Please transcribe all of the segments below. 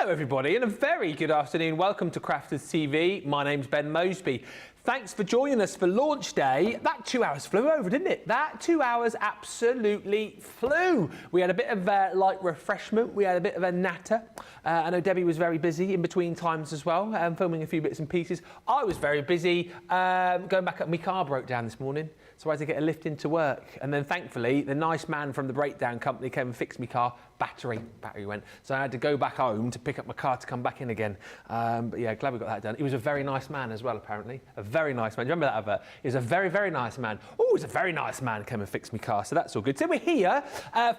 Hello everybody and a very good afternoon. Welcome to Crafters TV. My name's Ben Moseby. Thanks for joining us for launch day. That 2 hours flew over, didn't it? That 2 hours absolutely flew. We had a bit of light refreshment. We had a bit of a natter. I know Debbie was very busy in between times as well, filming a few bits and pieces. I was very busy going back up. My car broke down this morning, so I had to get a lift into work. And then thankfully, the nice man from the breakdown company came and fixed my car. Battery went. So I had to go back home to pick up my car to come back in again. But yeah, glad we got that done. He was a very nice man as well, apparently. A very nice man. Do you remember that advert? He was a very, very nice man. Oh, he's a very nice man, came and fixed my car. So that's all good. So we're here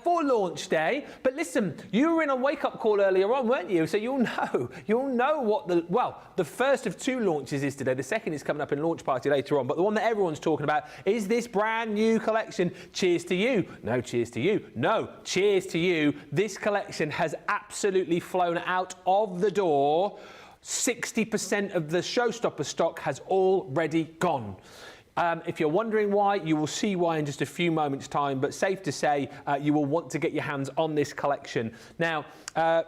for launch day. But listen, you were in a wake-up call earlier on, weren't you? So you'll know what the first of two launches is today. The second is coming up in launch party later on. But the one that everyone's talking about is this brand new collection. Cheers to you. No, cheers to you. No, cheers to you. This collection has absolutely flown out of the door. 60% of the Showstopper stock has already gone. If you're wondering why, you will see why in just a few moments' time, but safe to say you will want to get your hands on this collection. Now,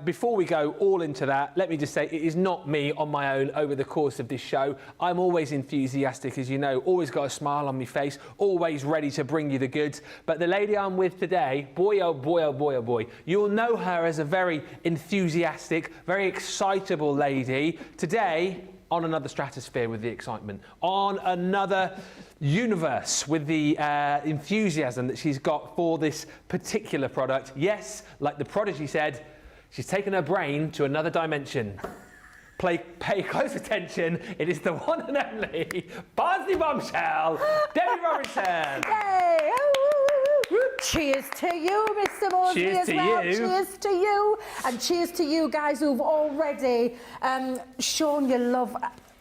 before we go all into that, let me just say it is not me on my own over the course of this show. I'm always enthusiastic, as you know, always got a smile on my face, always ready to bring you the goods. But the lady I'm with today, boy, oh boy, oh boy, oh boy, you'll know her as a very enthusiastic, very excitable lady. Today, on another stratosphere with the excitement, on another universe with the enthusiasm that she's got for this particular product. Yes, like the Prodigy said, she's taken her brain to another dimension. Pay close attention. It is the one and only Barnsley bombshell, Debbie Robinson. Yay! Cheers to you, Mr. Moseby, cheers as to well. you. Cheers to you. And cheers to you guys who've already shown your love.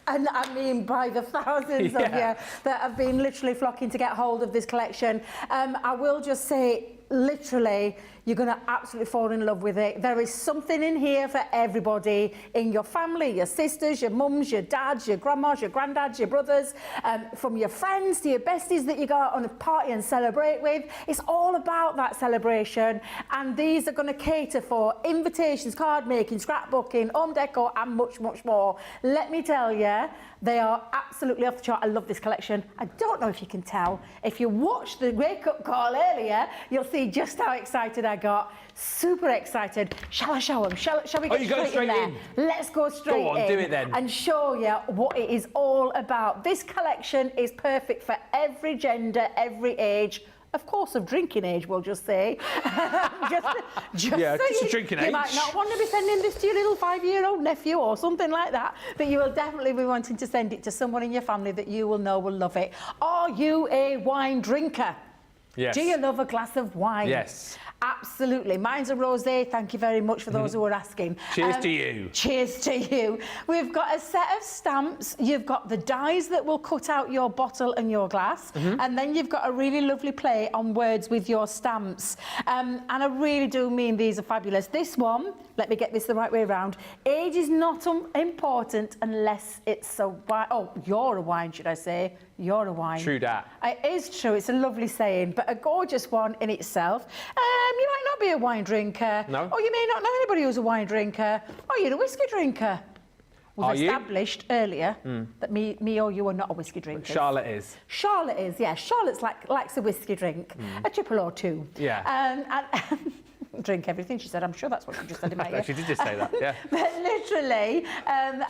And I mean by the thousands of you that have been literally flocking to get hold of this collection. I will just say, literally, you're going to absolutely fall in love with it. There is something in here for everybody in your family, your sisters, your mums, your dads, your grandmas, your granddads, your brothers, from your friends to your besties that you go out on a party and celebrate with. It's all about that celebration, and these are going to cater for invitations, card making, scrapbooking, home decor, and much, much more. Let me tell you, they are absolutely off the chart. I love this collection. I don't know if you can tell. If you watched the wake-up call earlier, you'll see just how excited I got. Super excited. Shall I show them? Shall we get straight in there? Let's go straight in. Go on, do it then. And show you what it is all about. This collection is perfect for every gender, every age. Of course, of drinking age, we'll just say. just a drinking age. You might not want to be sending this to your little 5-year-old nephew or something like that, but you will definitely be wanting to send it to someone in your family that you will know will love it. Are you a wine drinker? Yes. Do you love a glass of wine? Yes. Absolutely. Mine's a rosé. Thank you very much for those who are asking. Cheers to you. Cheers to you. We've got a set of stamps. You've got the dies that will cut out your bottle and your glass. And then you've got a really lovely play on words with your stamps. And I really do mean these are fabulous. This one, let me get this the right way around. Age is not important unless it's a wine. Oh, you're a wine, should I say. You're a wine. True that. It is true. It's a lovely saying, but a gorgeous one in itself. You might not be a wine drinker. No. Or you may not know anybody who's a wine drinker. Or you're a whiskey drinker. We've established earlier that me or you are not a whiskey drinker. Charlotte is. Charlotte is, yeah. Charlotte's likes a whiskey drink. A triple or two. Yeah. And drink everything, she said. I'm sure that's what she just said in my ear. She did just say that, yeah. But literally,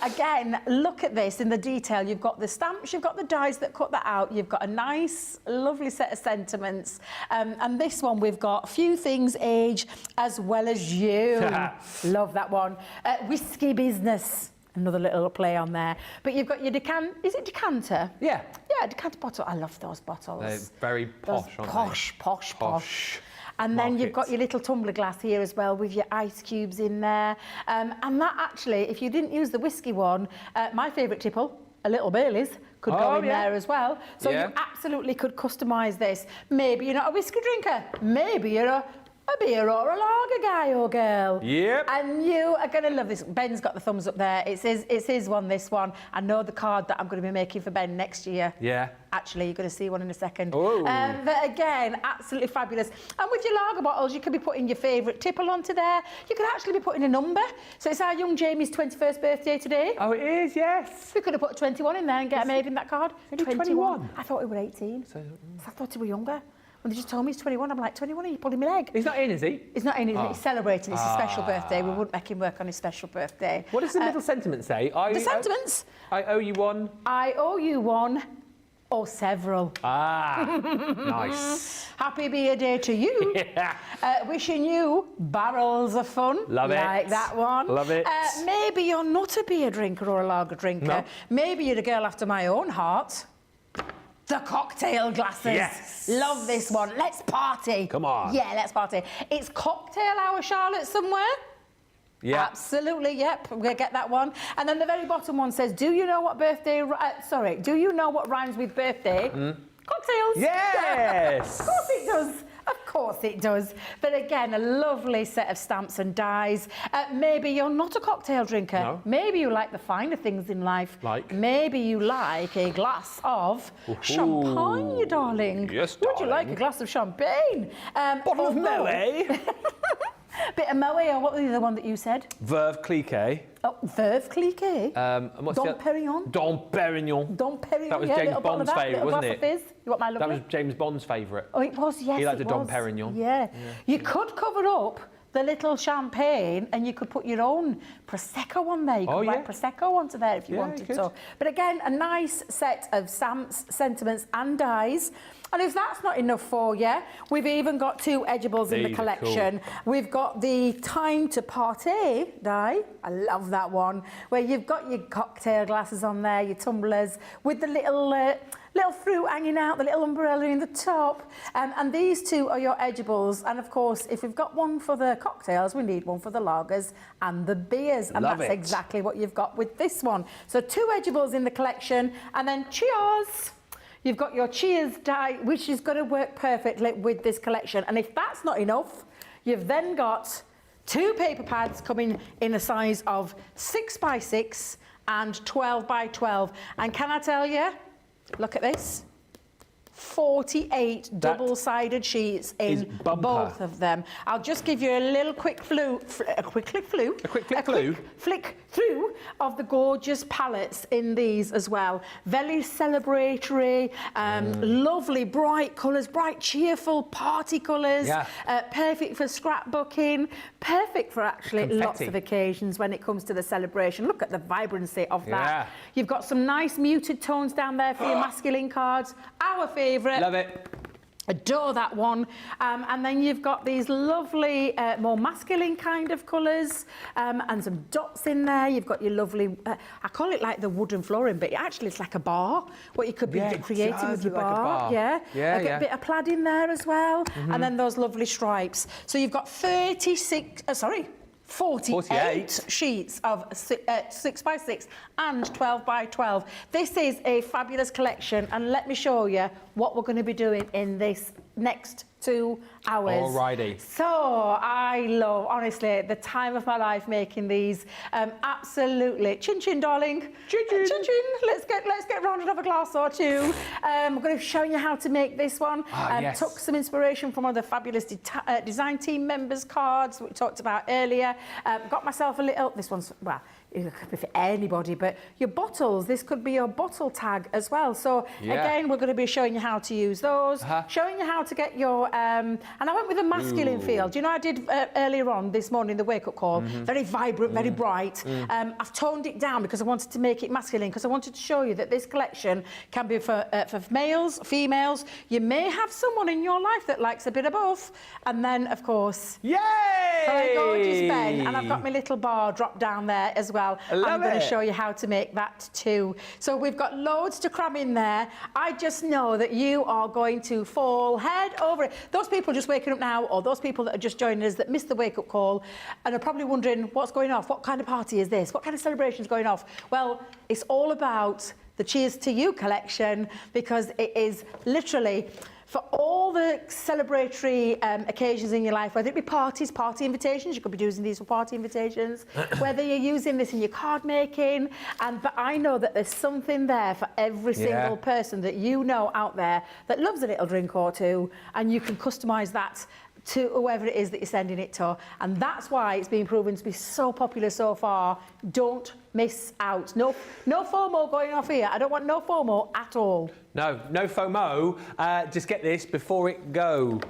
again, look at this in the detail. You've got the stamps, you've got the dies that cut that out, you've got a nice, lovely set of sentiments. And this one, we've got a few things age as well as you. Love that one. Whiskey business. Another little play on there. But you've got your is it decanter? Yeah. Yeah, decanter bottle. I love those bottles. They're very posh, aren't they? Posh. And then you've got your little tumbler glass here as well with your ice cubes in there. And that actually, if you didn't use the whiskey one, my favourite tipple, a little Bailey's, could go in there as well. So you absolutely could customise this. Maybe you're not a whiskey drinker. Maybe you're a a beer or a lager guy or girl. Yep. And you are going to love this. Ben's got the thumbs up there. It's his one, this one. I know the card that I'm going to be making for Ben next year. Yeah. Actually, you're going to see one in a second. Oh. But again, absolutely fabulous. And with your lager bottles, you could be putting your favourite tipple onto there. You could actually be putting a number. So it's our young Jamie's 21st birthday today. Oh, it is, yes. We could have put 21 in there and get made in that card. Only 21? I thought he was 18. So, I thought he was younger. When they just told me he's 21, I'm like, 21, are you pulling my leg? he's not in, is he? He's not in, he's celebrating. It's his special birthday. We wouldn't make him work on his special birthday. What does the little sentiment say? The sentiments? I owe you one. I owe you one or several. Ah, nice. Happy beer day to you. Yeah. Wishing you barrels of fun. Love it. Like that one. Love it. Maybe you're not a beer drinker or a lager drinker. No. Maybe you're a girl after my own heart. The cocktail glasses. Yes. Love this one. Let's party. Come on. Yeah, let's party. It's cocktail hour, Charlotte, somewhere. Yeah. Absolutely, yep. We'll get that one. And then the very bottom one says, do you know what birthday... do you know what rhymes with birthday? Cocktails. Yes. Of course it does. Of course it does. But again, a lovely set of stamps and dies. Maybe you're not a cocktail drinker. No. Maybe you like the finer things in life. Like? Maybe you like a glass of champagne, you darling. Yes, Would you like darling. a glass of champagne? Bottle of Moët. Bit of Moët, or what was the other one that you said? Veuve Clicquot. Oh, Veuve Clicquot. And what's Dom the other- Perignon. Dom Perignon. Dom Perignon. That was yeah, James little bottle of Bond's that, favourite, little wasn't glass it? of fizz. You want my lovely? That was James Bond's favourite. Oh, it was, yes. He liked it a Dom was. Perignon. Yeah. You could cover up the little champagne and you could put your own Prosecco on there. You could write Prosecco onto there if you Yeah, wanted you to. could. But again, a nice set of stamps, sentiments and dies. And if that's not enough for you, we've even got 2 Edgeables in the These are collection. We've got the Time to Party die. I love that one. Where you've got your cocktail glasses on there, your tumblers, with the little fruit hanging out, the little umbrella in the top. And these 2 are your Edgeables. And of course, if we've got one for the cocktails, we need one for the lagers and the beers. And Love that's it. exactly what you've got with this one. So 2 Edgeables in the collection. And then cheers! You've got your cheers die, which is going to work perfectly with this collection. And if that's not enough, you've then got 2 paper pads coming in a size of 6x6 and 12x12. And can I tell you, look at this. 48 double-sided sheets in both of them. I'll just give you a little quick flick through of the gorgeous palettes in these as well. Very celebratory, lovely bright colours, bright cheerful party colours. Yeah. Perfect for scrapbooking, perfect for actually Confetti. lots of occasions when it comes to the celebration. Look at the vibrancy of that. Yeah. You've got some nice muted tones down there for your masculine cards. Our favourite. Love it. Adore that one. And then you've got these lovely, more masculine kind of colours and some dots in there. You've got your lovely, I call it like the wooden flooring, but actually it's like a bar, what you could be creating with your look like a bar. Yeah, Yeah, like yeah. a bit of plaid in there as well. And then those lovely stripes. So you've got 48 sheets of 6x6 and 12x12. This is a fabulous collection, and let me show you what we're going to be doing in this next 2 hours. Alrighty. So I love, honestly, the time of my life making these. Absolutely. Chin chin, darling. Chin chin. Chin chin. Let's get rounded of a glass or 2. I'm going to show you how to make this one. Yes. Took some inspiration from one of the fabulous design team members' cards we talked about earlier. Got myself a little, this one's, well, it could be for anybody, but your bottles, this could be your bottle tag as well. So again, we're going to be showing you how to use those, showing you how to get your, and I went with a masculine feel. Do you know I did earlier on this morning, the wake-up call, very vibrant, very bright. I've toned it down because I wanted to make it masculine, because I wanted to show you that this collection can be for males, females. You may have someone in your life that likes a bit of both. And then, of course, Yay! my gorgeous Ben, and I've got my little bar dropped down there as well. I'm going to show you how to make that too. So we've got loads to cram in there. I just know that you are going to fall head over it. Those people just waking up now, or those people that are just joining us that missed the wake-up call and are probably wondering what's going off, what kind of party is this, what kind of celebration is going off? Well, it's all about the Cheers to You collection, because it is literally for all the celebratory occasions in your life, whether it be parties, party invitations, you could be using these for party invitations, whether you're using this in your card making, but I know that there's something there for every single person that you know out there that loves a little drink or two, and you can customise that to whoever it is that you're sending it to. And that's why it's been proven to be so popular so far. Don't miss out. No FOMO going off here. I don't want no FOMO at all. No FOMO. Just get this before it goes.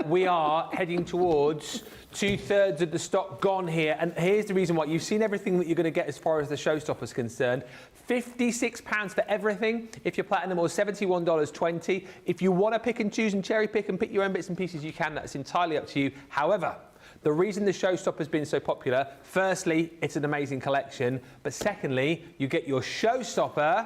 We are heading towards 2/3 of the stock gone here, and here's the reason why. You've seen everything that you're going to get as far as the Showstopper is concerned. £56 for everything if you're platinum, or $71.20. If you want to pick and choose and cherry pick and pick your own bits and pieces, you can. That's entirely up to you. However, the reason the Showstopper has been so popular, firstly, it's an amazing collection, but secondly, you get your Showstopper,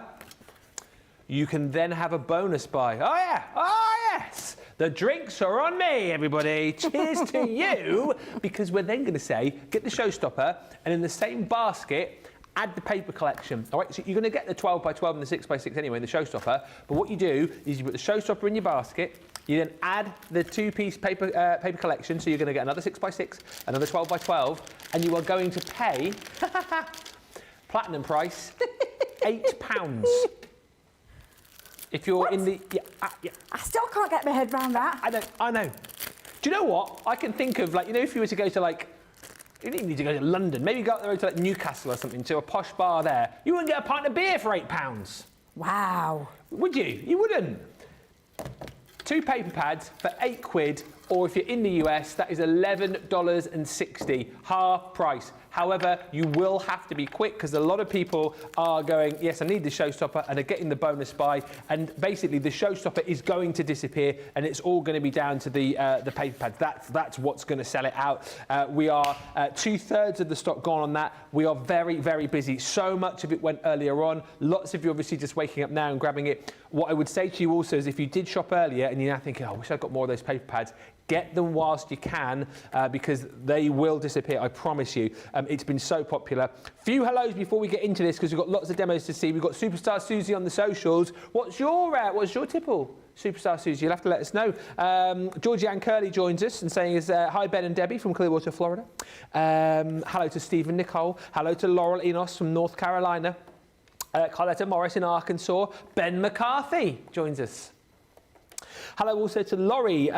you can then have a bonus buy. Oh yeah, oh yes! The drinks are on me, everybody. Cheers to you, because we're then going to say, get the Showstopper, and in the same basket, add the paper collection. All right, so you're going to get the 12x12 and the 6x6 anyway in the Showstopper, but what you do is you put the Showstopper in your basket, you then add the two-piece paper collection, so you're going to get another 6x6, another 12x12, and you are going to pay, platinum price, £8. If you're in the... I still can't get my head around that. I know. Do you know what? I can think of, like, you know, if you were to go to, like, you didn't need to go to London. Maybe go up the road to, like, Newcastle or something, to a posh bar there. You wouldn't get a pint of beer for £8. Wow. Would you? You wouldn't. 2 paper pads for £8, or if you're in the US, that is $11.60, half price. However, you will have to be quick, because a lot of people are going, yes, I need the Showstopper, and are getting the bonus buy, and basically the Showstopper is going to disappear, and it's all going to be down to the paper pads. That's what's going to sell it out. We are 2/3 of the stock gone on that. We are very, very busy. So much of it went earlier on. Lots of you obviously just waking up now and grabbing it. What I would say to you also is, if you did shop earlier and you're now thinking, oh, I wish I'd got more of those paper pads, get them whilst you can, because they will disappear, I promise you. It's been so popular. Few hellos before we get into this, because we've got lots of demos to see. We've got Superstar Susie on the socials. What's your tipple, Superstar Susie? You'll have to let us know. Georgianne Curley joins us and saying, hi, Ben and Debbie from Clearwater, Florida. Hello to Stephen Nicole. Hello to Laurel Enos from North Carolina. Carletta Morris in Arkansas. Ben McCarthy joins us. Hello also to Laurie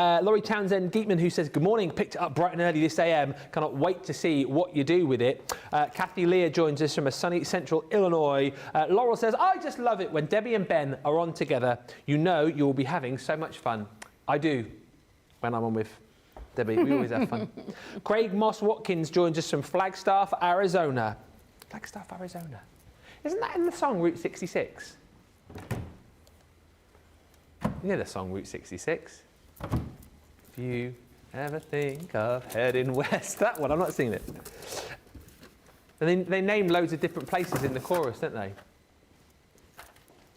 Townsend Geetman, who says, good morning, picked it up bright and early this AM. Cannot wait to see what you do with it. Kathy Lear joins us from a sunny central Illinois. Laurel says, I just love it when Debbie and Ben are on together. You know you'll be having so much fun. I do, when I'm on with Debbie. We always have fun. Craig Moss Watkins joins us from Flagstaff, Arizona. Flagstaff, Arizona. Isn't that in the song Route 66? You know the song Route 66? If you ever think of heading west. That one, I'm not singing it. And they name loads of different places in the chorus, don't they?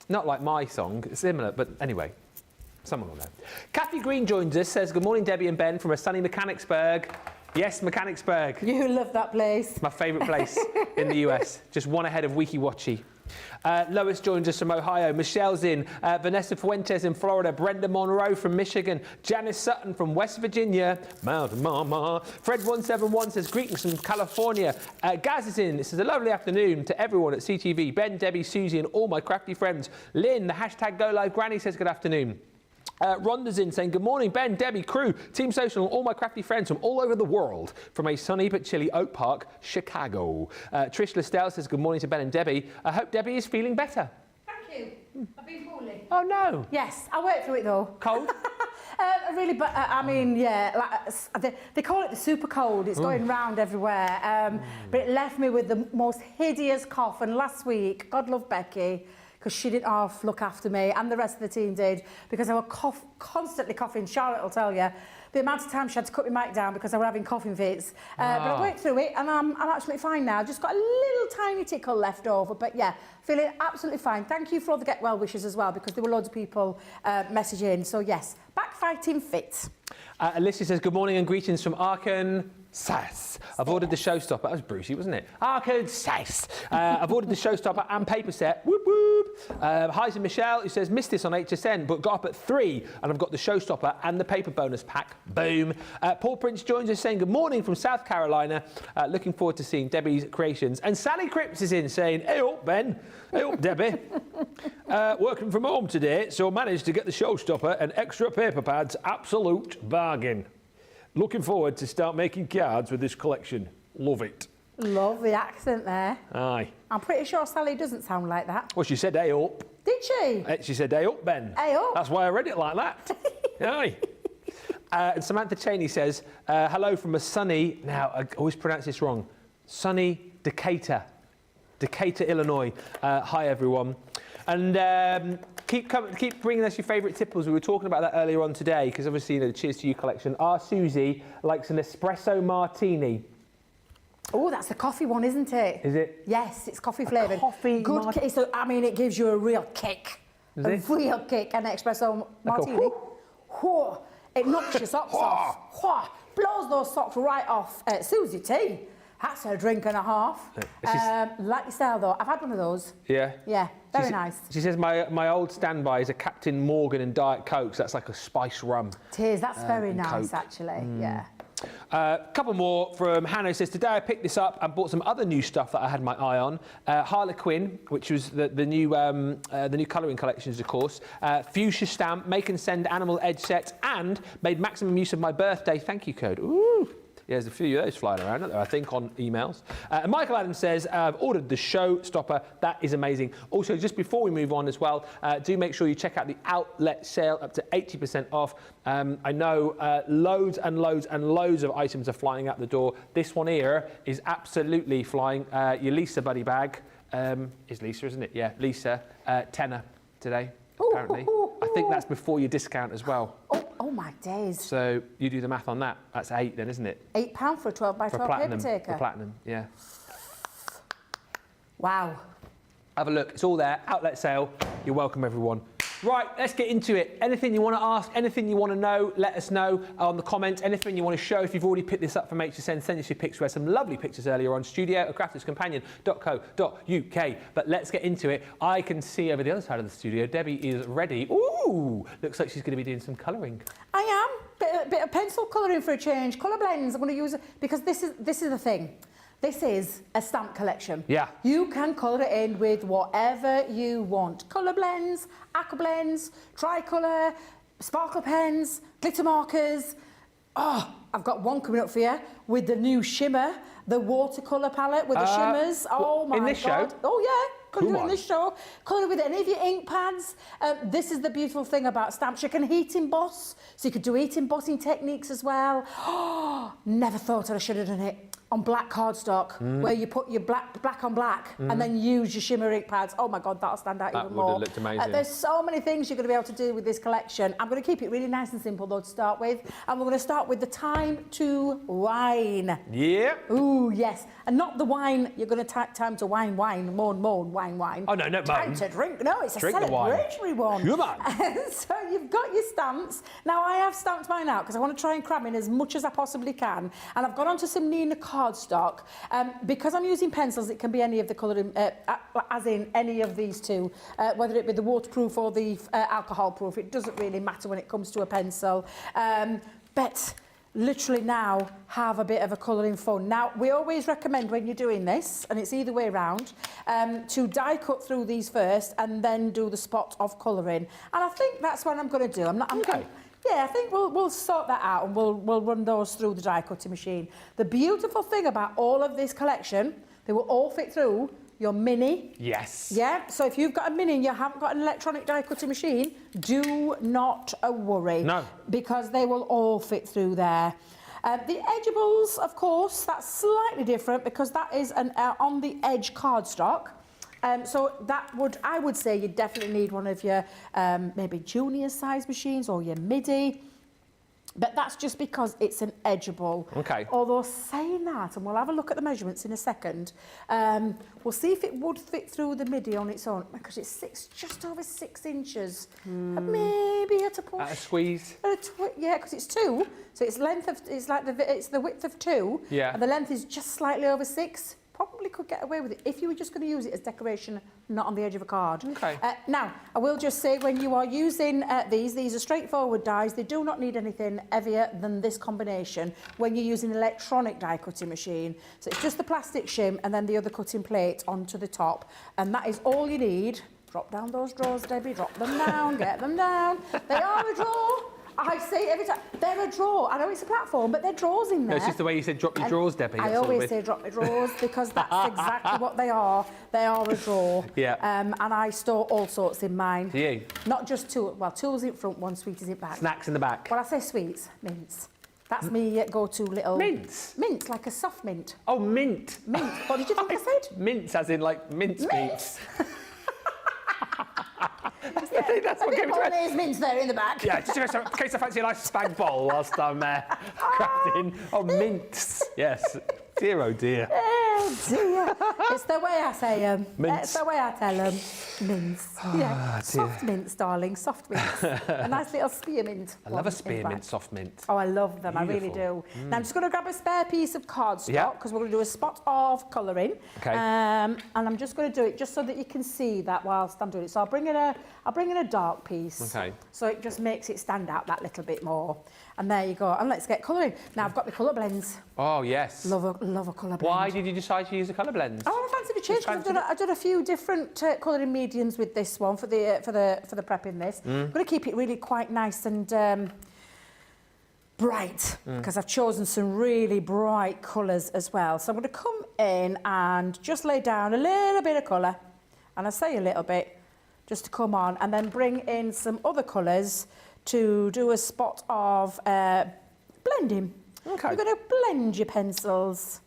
Not like my song, it's similar, but anyway, someone will know. Kathy Green joins us, says, good morning, Debbie and Ben from a sunny Mechanicsburg. Yes, Mechanicsburg. You love that place. My favourite place in the US. Just one ahead of Weeki Wachee. Lois joins us from Ohio. Michelle's in. Vanessa Fuentes in Florida. Brenda Monroe from Michigan. Janice Sutton from West Virginia. Mountain Mama. Fred171 says, greetings from California. Gaz is in. This is a lovely afternoon to everyone at CTV. Ben, Debbie, Susie, and all my crafty friends. Lynn, the hashtag Go Live Granny, says good afternoon. Rhonda's in saying, good morning, Ben, Debbie, crew, Team Social, and all my crafty friends from all over the world from a sunny but chilly Oak Park, Chicago. Trish Listell says, good morning to Ben and Debbie. I hope Debbie is feeling better. Thank you. I've been poorly. Oh, no. Yes, I worked through it, though. Cold? Really, but I mean, yeah, like, they call it the super cold. It's going round everywhere. But it left me with the most hideous cough. And last week, God love Becky, because she didn't half look after me, and the rest of the team did, because I was constantly coughing. Charlotte will tell you the amount of time she had to cut my mic down because I was having coughing fits. But I worked through it, and I'm absolutely fine now. Just got a little tiny tickle left over, but yeah, feeling absolutely fine. Thank you for all the get well wishes as well, because there were loads of people messaging. So yes, back fighting fit. Alicia says, good morning and greetings from Aachen. Sass. I've ordered the Showstopper. That was Brucey, wasn't it? Arcade Sass. I've ordered the Showstopper and paper set. Whoop whoop. Hi to Michelle, who says missed this on HSN, but got up at 3, and I've got the Showstopper and the paper bonus pack. Boom. Paul Prince joins us saying good morning from South Carolina. Looking forward to seeing Debbie's creations. And Sally Cripps is in saying, hey up Ben, hey up Debbie. Working from home today, so managed to get the Showstopper and extra paper pads. Absolute bargain. Looking forward to start making cards with this collection. Love it. Love the accent there. Aye. I'm pretty sure Sally doesn't sound like that. Well, she said, hey up. Did she? She said, hey up, Ben. Hey up. That's why I read it like that. Aye. And Samantha Cheney says, hello from a sunny, now I always pronounce this wrong, sunny Decatur, Illinois. Hi, everyone. And keep bringing us your favourite tipples. We were talking about that earlier on today, because obviously, you know, the Cheers to You collection. Our Susie likes an espresso martini. Oh, that's the coffee one, isn't it? Is it? Yes, it's coffee flavoured. Coffee good. So, I mean, it gives you a real kick. Is a it? real kick. An espresso martini. Whoo. It knocks your socks off. Whoo. Blows those socks right off. Susie T. That's a drink and a half. Like your style, though. I've had one of those. Yeah? Yeah, very nice. She says, my old standby is a Captain Morgan and Diet Coke, so that's like a spice rum. It is. That's very nice, Coke. actually. Yeah. Couple more from Hannah. Says, today I picked this up and bought some other new stuff that I had my eye on. Harlequin, which was the new colouring collections, of course. Fuchsia stamp, make and send animal edge set, and made maximum use of my birthday thank you code. Ooh. Yeah, there's a few of those flying around, aren't there, I think, on emails. And Michael Adams says, I've ordered the Showstopper. That is amazing. Also, just before we move on as well, do make sure you check out the outlet sale, up to 80% off. I know loads and loads and loads of items are flying out the door. This one here is absolutely flying. Your Lisa buddy bag is Lisa, isn't it? Yeah, Lisa, tenner today, apparently. I think that's before your discount as well. Oh my days. So you do the math on that. That's 8 then, isn't it? £8 for a 12 by 12 paper taker. For platinum, yeah. Wow. Have a look. It's all there. Outlet sale. You're welcome, everyone. Right, let's get into it. Anything you want to ask, anything you want to know, let us know on the comments. Anything you want to show, if you've already picked this up from HSN, send us your pics. We had some lovely pictures earlier on. studio@crafterscompanion.co.uk. But let's get into it. I can see over the other side of the studio, Debbie is ready. Ooh, looks like she's going to be doing some colouring. I am. Bit of pencil colouring for a change. Colour blends. I'm going to use it because this is the thing. This is a stamp collection. Yeah. You can colour it in with whatever you want. Colour blends, aqua blends, tricolour, sparkle pens, glitter markers. Oh, I've got one coming up for you with the new shimmer, the watercolour palette with the shimmers. Oh my God. In this show? Oh yeah. Come on. In this show, colour with any of your ink pads. This is the beautiful thing about stamps. You can heat emboss, so you could do heat embossing techniques as well. Oh, never thought I should have done it. On black cardstock, where you put your black on black and then use your shimmer ink pads. Oh my God, that'll stand out even more. That would have looked amazing. There's so many things you're going to be able to do with this collection. I'm going to keep it really nice and simple though to start with. And we're going to start with the time to wine. Yeah. Ooh, yes. And not the wine, you're going to time to wine, moan, wine. Oh no, not time moan. to drink. No, it's drink a celebratory one. Come on. So you've got your stamps. Now I have stamped mine out because I want to try and cram in as much as I possibly can. And I've gone on to some Nina cardstock. Because I'm using pencils, it can be any of the colouring, as in any of these two, whether it be the waterproof or the alcohol proof. It doesn't really matter when it comes to a pencil. But literally now have a bit of a colouring fun. Now, we always recommend when you're doing this, and it's either way around, to die cut through these first and then do the spot of colouring. And I think that's what I'm going to do. Yeah, I think we'll sort that out and we'll run those through the die cutting machine. The beautiful thing about all of this collection, they will all fit through your mini. Yes. Yeah, so if you've got a mini and you haven't got an electronic die cutting machine, do not worry. No. Because they will all fit through there. The Edgeables, of course, that's slightly different because that is an on the edge cardstock. So I would say you definitely need one of your maybe junior size machines or your MIDI. But that's just because it's an edgeable. Okay. Although saying that, and we'll have a look at the measurements in a second, we'll see if it would fit through the midi on its own, because it's just over 6 inches. And maybe at a push. At a squeeze? Yeah, because it's 2, so it's it's the width of 2, yeah. and the length is just slightly over 6. Probably could get away with it if you were just going to use it as decoration, not on the edge of a card. Okay. Now, I will just say, when you are using these are straightforward dies. They do not need anything heavier than this combination when you're using an electronic die cutting machine. So it's just the plastic shim and then the other cutting plate onto the top. And that is all you need. Drop down those drawers, Debbie. Drop them down, get them down. They are a drawer. I say it every time, they're a drawer. I know it's a platform, but they're drawers in there. No, it's just the way you said drop your drawers, Debbie. I always say drop my drawers because that's exactly what they are. They are a drawer. Yeah. And I store all sorts in mine. Do you? Not just two. Well, two's in front, one sweeties in back. Snacks in the back. Well, I say sweets, mints. That's me go-to little... Mints? Mint, like a soft mint. Oh, mint. Mint. What did you think I said? Mints, as in like mince meats. Yeah, That's what came to it. There's mints there in the back. Yeah, just in case I fancy a nice spag bowl whilst I'm crafting. Oh, mints. Yes. Dear, oh dear. Oh dear. It's the way I say them. Mints. It's the way I tell them. Mints. Yeah. Soft mints, darling. Soft mints. A nice little spearmint. I love a spearmint soft mint. Oh, I love them. Beautiful. I really do. Now I'm just going to grab a spare piece of cardstock because we're going to do a spot of colouring. Okay. And I'm just going to do it just so that you can see that whilst I'm doing it. So I'll bring in a dark piece. Okay. So it just makes it stand out that little bit more. And there you go. And let's get colouring. Now I've got the colour blends. Oh yes. Love a colour blend. Why did you decide to use the colour blends? Oh, I fancied a change because I've done a few different colouring mediums with this one for the prepping this. I'm going to keep it really quite nice and bright because I've chosen some really bright colours as well. So I'm going to come in and just lay down a little bit of colour, and I say a little bit just to come on, and then bring in some other colours to do a spot of blending. Okay. You're going to blend your pencils.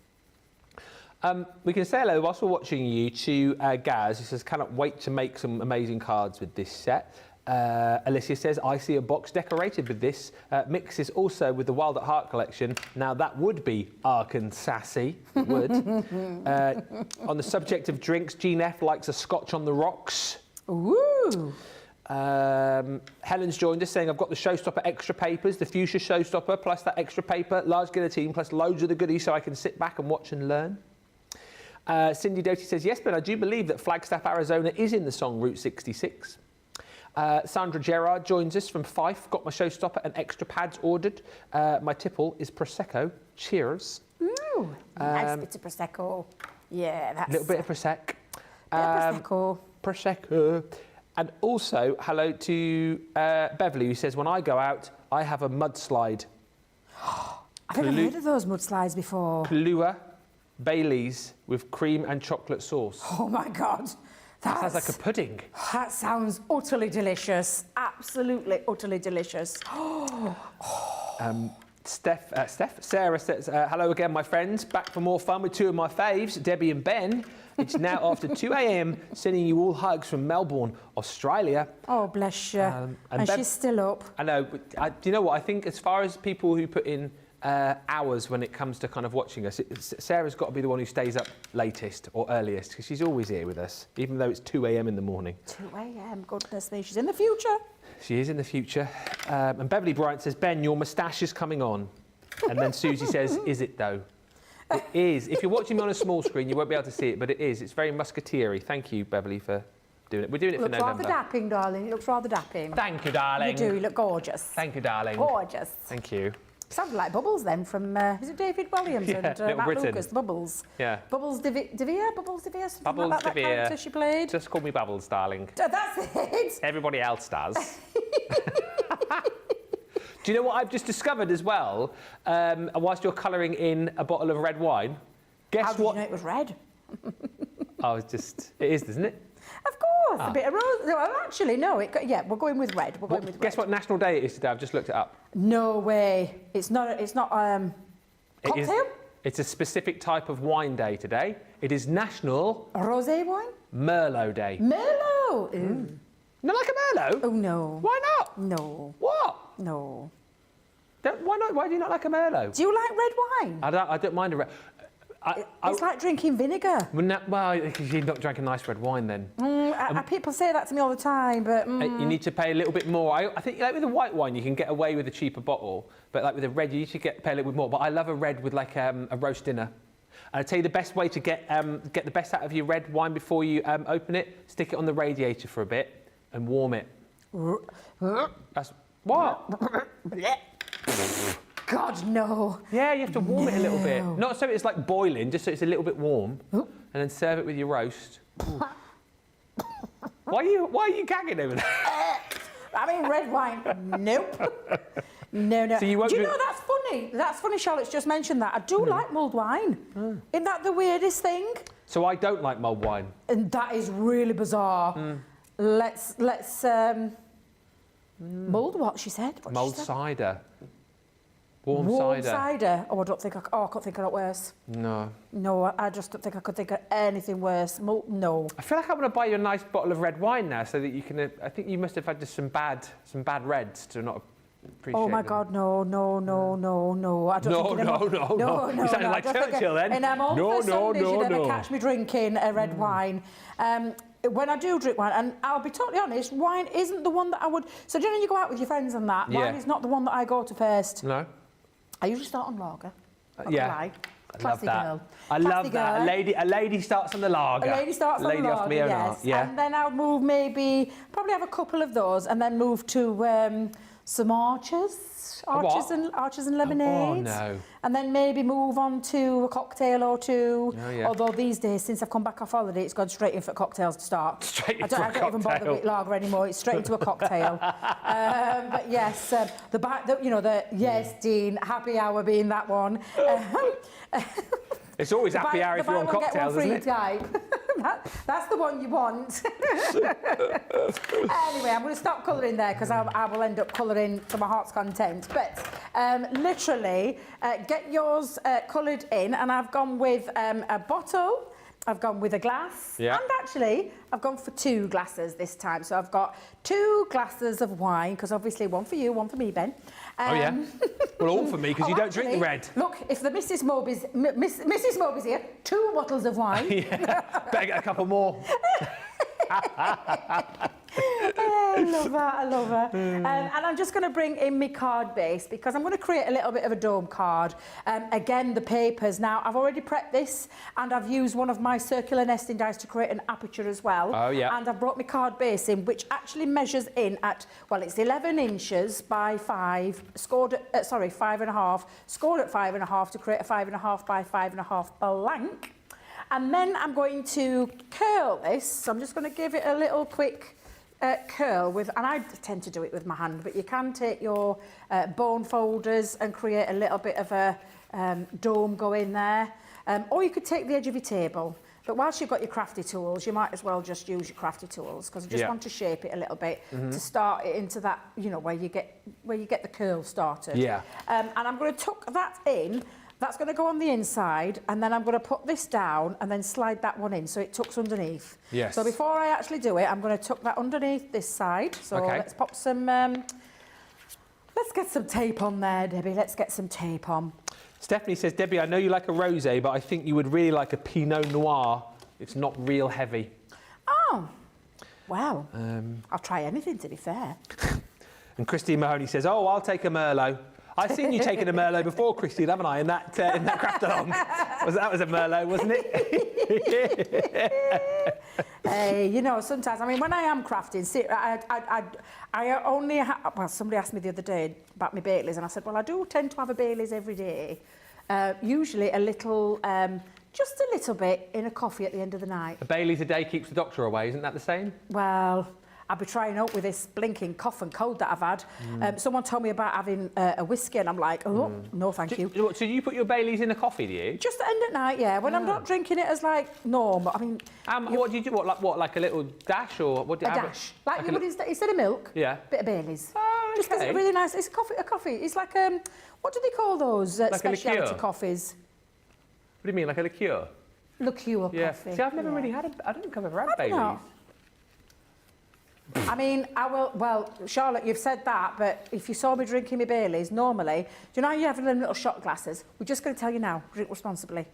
We can say hello whilst we're watching you to Gaz, who says, cannot wait to make some amazing cards with this set. Alicia says, I see a box decorated with this. Mixes also with the Wild at Heart collection. Now that would be Arkansasy, it would. On the subject of drinks, Jean F likes a scotch on the rocks. Ooh. Helen's joined us saying, I've got the Showstopper extra papers, the Fuchsia Showstopper, plus that extra paper, large guillotine, plus loads of the goodies so I can sit back and watch and learn. Cindy Doty says, yes, but I do believe that Flagstaff, Arizona is in the song Route 66. Sandra Gerard joins us from Fife. Got my Showstopper and extra pads ordered. My tipple is Prosecco. Cheers. Ooh, nice bit of Prosecco. Yeah, that's... A little bit of Prosecco. Prosecco. Prosecco. And also, hello to Beverly, who says, when I go out, I have a mudslide. I've never heard of those mudslides before. Kahlua Baileys with cream and chocolate sauce. Oh, my God. That sounds like a pudding. That sounds utterly delicious. Absolutely, utterly delicious. Sarah says, hello again, my friends. Back for more fun with two of my faves, Debbie and Ben. It's now after 2 a.m, sending you all hugs from Melbourne, Australia. Oh, bless you. And she's still up. I know. Do you know what? I think as far as people who put in hours when it comes to kind of watching us, Sarah's got to be the one who stays up latest or earliest, because she's always here with us, even though it's 2 a.m. in the morning. 2 a.m, goodness me, she's in the future. She is in the future. And Beverly Bryant says, Ben, your moustache is coming on. And then Susie says, is it though? It is. If you're watching me on a small screen, you won't be able to see it, but it is. It's very musketeer-y. Thank you, Beverly, for doing it. We're doing it for November. Looks rather dapping, darling. It looks rather dapping. Thank you, darling. You do. You look gorgeous. Thank you, darling. Gorgeous. Thank you. Sounded like Bubbles then from, is it David Williams and Matt Britain. Lucas, Bubbles? Yeah. Bubbles DeVere? Bubbles DeVere? Bubbles like that DeVere. character she played? Just call me Bubbles, darling. That's it. Everybody else does. Do you know what I've just discovered as well? Whilst you're colouring in a bottle of red wine, guess How did what? you know it was red? Oh, it's just, it is, isn't it? Of course, a bit of rose. Well, actually, no. Yeah, we're going with red. Guess what national day it is today? I've just looked it up. No way. It's not. Cocktail. It's a specific type of wine day today. It is National Rosé wine. Merlot Day. Merlot. Ooh. Not like a Merlot? Oh no. Why not? No. What? No. Why not? Why do you not like a Merlot? Do you like red wine? I don't mind a red. It's like drinking vinegar. Well, because you're not drinking nice red wine then. People say that to me all the time, but... You need to pay a little bit more. I think like with a white wine, you can get away with a cheaper bottle, but like with a red, you need to pay a little bit more. But I love a red with like a roast dinner. And I tell you the best way to get the best out of your red wine before you open it, stick it on the radiator for a bit and warm it. That's what? God, no. Yeah, you have to warm it a little bit. Not so it's like boiling, just so it's a little bit warm. And then serve it with your roast. Why are you gagging over there? I mean, red wine, nope. No. So you won't do you know, that's funny. That's funny, Charlotte's just mentioned that. I do like mulled wine. Isn't that the weirdest thing? So I don't like mulled wine. And that is really bizarre. Let's mulled what, she said? Mulled cider. Warm cider. Oh, I can't think of it worse. No. No, I just don't think I could think of anything worse. No. I feel like I want to buy you a nice bottle of red wine now, so that you can. I think you must have had just some bad reds to not appreciate. Oh my them. God, no. I don't think No. You sounded like Churchill then. And I'm on for Sundays, you never catch me drinking a red wine. When I do drink wine, and I'll be totally honest, wine isn't the one that I would. So do you know, you go out with your friends and that, wine is not the one that I go to first. No. I usually start on lager. Yeah. I love that. Girl. I love that. A lady starts on the lager. A lady starts on the lager, off me yes. Yeah. And then I'll move probably have a couple of those, and then move to some archers and lemonade. Oh no. And then maybe move on to a cocktail or two. Oh, yeah. Although these days, since I've come back off holiday, it's gone straight in for cocktails to start. Straight I don't even bother with lager anymore. It's straight into a cocktail. But yes, yes, Dean, happy hour being that one. It's always happy hour if you're on cocktails, isn't it? Type. That's the one you want. Anyway, I'm going to stop colouring there because I will end up colouring to my heart's content. But literally, get yours coloured in, and I've gone with a bottle. I've gone with a glass, and actually I've gone for 2 glasses this time. So I've got 2 glasses of wine, because obviously one for you, one for me, Ben. Well, all for me, because you don't drink the red. Look, if the Mrs. Moby's here, 2 bottles of wine. Better get a couple more. I love her. And I'm just going to bring in my card base, because I'm going to create a little bit of a dome card. Again, the papers. Now, I've already prepped this, and I've used one of my circular nesting dies to create an aperture as well. Oh, yeah. And I've brought my card base in, which actually measures in at, well, it's 11 inches by 5, scored at, 5.5, scored at 5.5 to create a 5.5 by 5.5 blank. And then I'm going to curl this. So I'm just going to give it a little quick curl with, and I tend to do it with my hand, but you can take your bone folders and create a little bit of a dome going there. Or you could take the edge of your table. But whilst you've got your crafty tools, you might as well just use your crafty tools, because I just want to shape it a little bit to start it into that, where you get the curl started. Yeah. And I'm going to tuck that in. That's going to go on the inside, and then I'm going to put this down and then slide that one in so it tucks underneath. Yes. So before I actually do it, I'm going to tuck that underneath this side. So let's pop some, let's get some tape on there, Debbie. Let's get some tape on. Stephanie says, Debbie, I know you like a rosé, but I think you would really like a Pinot Noir. It's not real heavy. Oh, wow. I'll try anything, to be fair. And Christine Mahoney says, oh, I'll take a Merlot. I've seen you taking a Merlot before, Christine, haven't I, in that craft along? That was a Merlot, wasn't it? Hey, sometimes, I mean, when I am crafting, see, I only well, somebody asked me the other day about my Baileys, and I said, well, I do tend to have a Baileys every day. Usually a little, just a little bit in a coffee at the end of the night. A Baileys a day keeps the doctor away, isn't that the same? Well, I'll be trying out with this blinking cough and cold that I've had. Someone told me about having a whiskey, and I'm like, oh, no, thank you. So you put your Baileys in a coffee, do you? Just at the end at night, yeah. When I'm not drinking it as like norm. I mean, what do you do? What, like a little dash, or what do you have? A dash, like you would instead of milk. Yeah. Bit of Baileys. Oh, okay. Just because it's really nice. It's a coffee. It's like what do they call those like specialty coffees? What do you mean, like a liqueur? Liqueur coffee. See, I've never really had I don't think I've ever had Baileys. I mean, well, Charlotte, you've said that, but if you saw me drinking my Baileys, normally, do you know how you have them little shot glasses? We're just going to tell you now, drink responsibly.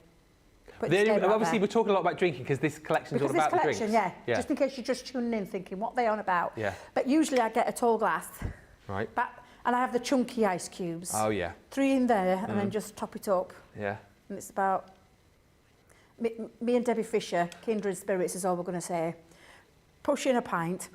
Obviously, we're talking a lot about drinking because this collection's all about the drinks. Yeah, just in case you're just tuning in thinking, what they on about? Yeah. But usually I get a tall glass. Right. And I have the chunky ice cubes. Oh, yeah. 3 in there, and then just top it up. Yeah. And it's about... Me and Debbie Fisher, kindred spirits is all we're going to say. Push in a pint.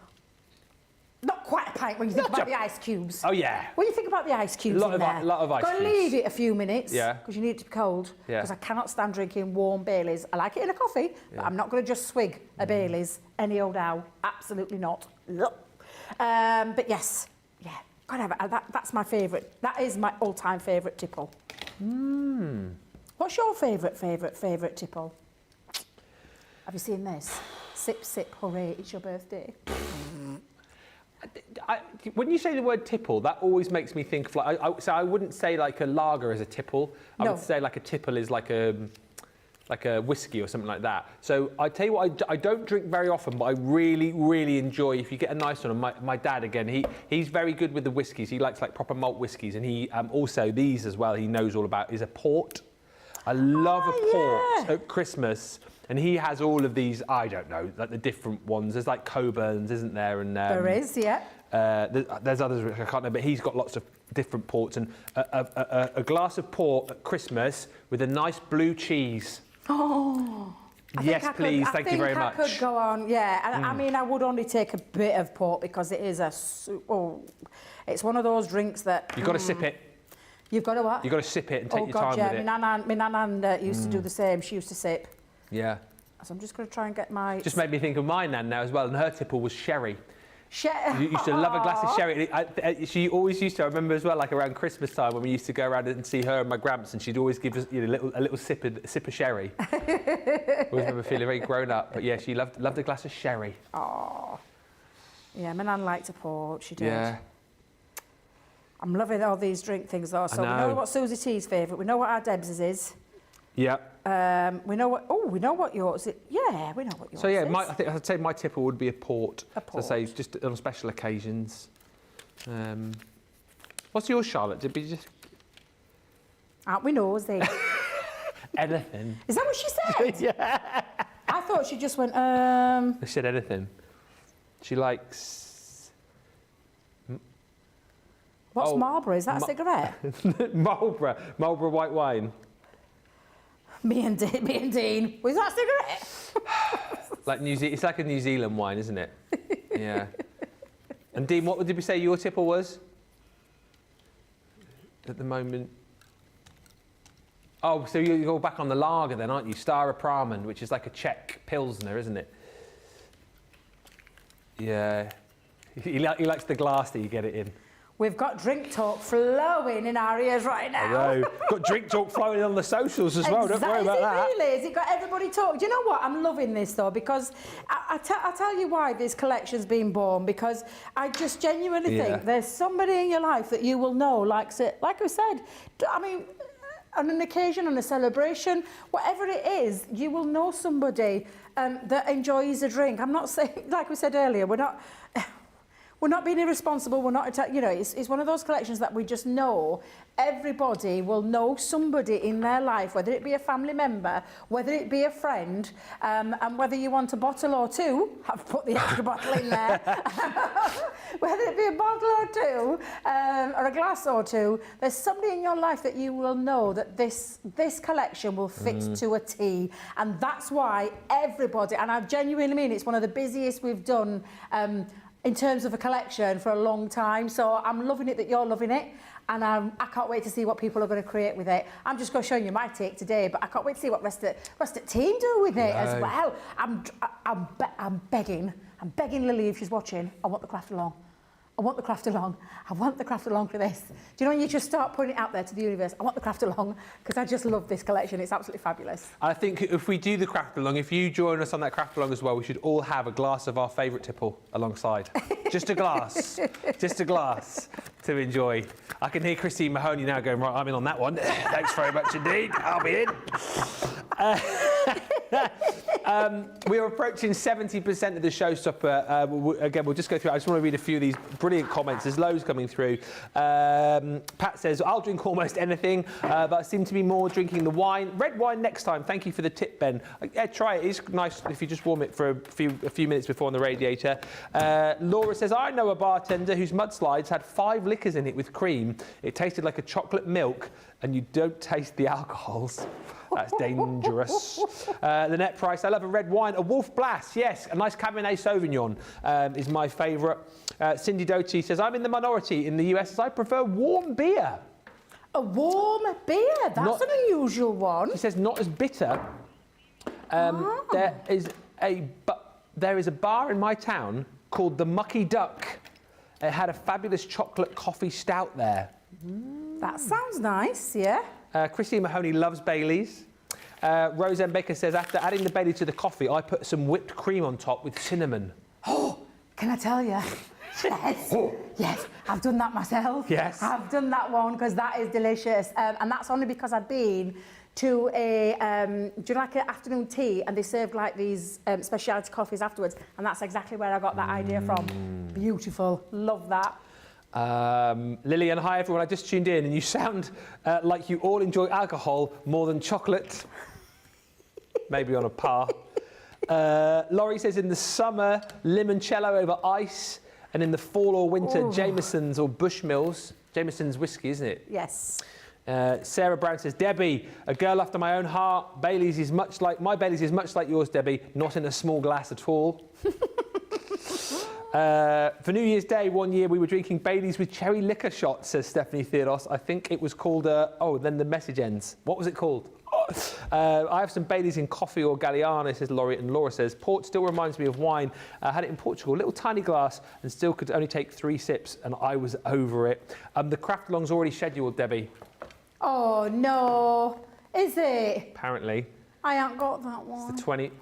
Not quite a pint when you think about the ice cubes. Oh, yeah. When you think about the ice cubes A lot of ice Got to cubes. leave it a few minutes. Yeah. Because you need it to be cold. Yeah. Because I cannot stand drinking warm Baileys. I like it in a coffee, but I'm not going to just swig a Baileys any old how. Absolutely not. But yes, yeah. Gotta have it. That's my favourite. That is my all-time favourite tipple. What's your favourite tipple? Have you seen this? Sip, sip, hooray, it's your birthday. When you say the word tipple, that always makes me think of so I wouldn't say like a lager is a tipple. I would say like a tipple is like a whiskey or something like that. So I tell you what, I don't drink very often, but I really, really enjoy if you get a nice one. And my dad, again, he's very good with the whiskies. He likes like proper malt whiskies, and he also these as well. He knows all about is a port. I love a port at Christmas. And he has all of these, I don't know, like the different ones. There's like Coburn's, isn't there? And there is, yeah. There's others which I can't know, but he's got lots of different ports. And a glass of port at Christmas with a nice blue cheese. Oh, yes, please. Thank you very much. I could go on, yeah. And I mean, I would only take a bit of port because it is it's one of those drinks that... You've got to sip it. You've got to what? You've got to sip it and take your time with it. My nana used to do the same. She used to sip. Yeah. So I'm just going to try and get my... Just made me think of my nan now as well, and her tipple was sherry. Sherry. You used to love a glass of sherry. She always used to, I remember as well, like around Christmas time when we used to go around and see her and my gramps, and she'd always give us a little sip of sherry. Always remember feeling very grown up, but yeah, she loved a glass of sherry. Oh. Yeah, my nan liked a port, she did. Yeah. I'm loving all these drink things though. So we know what Susie T's favourite, we know what our Debs' is. Yeah. We know what yours is. Yeah, we know what yours is. So yeah, I think I'd say my tipple would be a port. A port. So I say just on special occasions. What's yours, Charlotte? Did we just... Aren't we nosy? Anything. Is that what she said? Yeah. I thought she just went, She said anything. She likes... What's Marlborough? Is that a cigarette? Marlborough white wine. Me and Dean. Was that a cigarette? It's like a New Zealand wine, isn't it? Yeah. And Dean, what did we say your tipple was? At the moment. Oh, so you go back on the lager then, aren't you? Stara Pramen, which is like a Czech Pilsner, isn't it? Yeah. He likes the glass that you get it in. We've got drink talk flowing in our ears right now. I know. Got drink talk flowing on the socials as well. Don't worry about that. Really? Has it got everybody talking? Do you know what? I'm loving this though, because I'll tell you why this collection's been born, because I just genuinely think there's somebody in your life that you will know likes it. Like I said, I mean, on an occasion, on a celebration, whatever it is, you will know somebody that enjoys a drink. I'm not saying, like we said earlier, we're not being irresponsible, we're not, it's one of those collections that we just know everybody will know somebody in their life, whether it be a family member, whether it be a friend, and whether you want a bottle or two, I've put the extra bottle in there, whether it be a bottle or two, or a glass or two, there's somebody in your life that you will know that this collection will fit to a T, and that's why everybody, and I genuinely mean it's one of the busiest we've done in terms of a collection for a long time. So I'm loving it that you're loving it, and I can't wait to see what people are going to create with it. I'm just going to show you my take today, but I can't wait to see what rest of the team do with it as well. I'm begging Lily, if she's watching, I want the craft along. I want the craft along. I want the craft along for this. Do you know when you just start putting it out there to the universe? I want the craft along, because I just love this collection. It's absolutely fabulous. I think if we do the craft along, if you join us on that craft along as well, we should all have a glass of our favourite tipple alongside. Just a glass. Just a glass to enjoy. I can hear Christine Mahoney now going, right, I'm in on that one. Thanks very much indeed. I'll be in. We are approaching 70% of the Showstopper. Again, we'll just go through. I just want to read a few of these brilliant comments. There's loads coming through. Pat says, I'll drink almost anything, but I seem to be more drinking the wine. Red wine next time. Thank you for the tip, Ben. Yeah, try it. It's nice if you just warm it for a few minutes before on the radiator. Laura says, I know a bartender whose mudslides had 5 liquors in it with cream. It tasted like a chocolate milk, and you don't taste the alcohols. That's dangerous. The net price, I love a red wine. A Wolf Blass, yes. A nice Cabernet Sauvignon is my favourite. Cindy Doty says, I'm in the minority in the US as I prefer warm beer. A warm beer? That's an unusual one. She says, not as bitter. There is a bar in my town called the Mucky Duck. It had a fabulous chocolate coffee stout there. That sounds nice, yeah. Christine Mahoney loves Baileys. Roseanne Baker says, after adding the Baileys to the coffee, I put some whipped cream on top with cinnamon. Oh, can I tell you? Yes, yes, I've done that myself. Yes. I've done that one because that is delicious. And that's only because I'd been to a, do you like an afternoon tea and they served like these specialty coffees afterwards, and that's exactly where I got that idea from. Beautiful, love that. Lillian, hi everyone, I just tuned in and you sound like you all enjoy alcohol more than chocolate. Maybe on a par. Laurie says in the summer, limoncello over ice, and in the fall or winter, Jameson's or Bushmills. Jameson's whiskey, isn't it? Yes. Sarah Brown says, Debbie, a girl after my own heart. My Baileys is much like yours, Debbie, not in a small glass at all. For New Year's Day, one year we were drinking Baileys with cherry liquor shots, says Stephanie Theodos. I think it was called, then the message ends. What was it called? I have some Baileys in coffee or Galliano, says Laurie, and Laura says, port still reminds me of wine. I had it in Portugal, little tiny glass, and still could only take 3 sips, and I was over it. The craft along's already scheduled, Debbie. Oh, no. Is it? Apparently. I haven't got that one.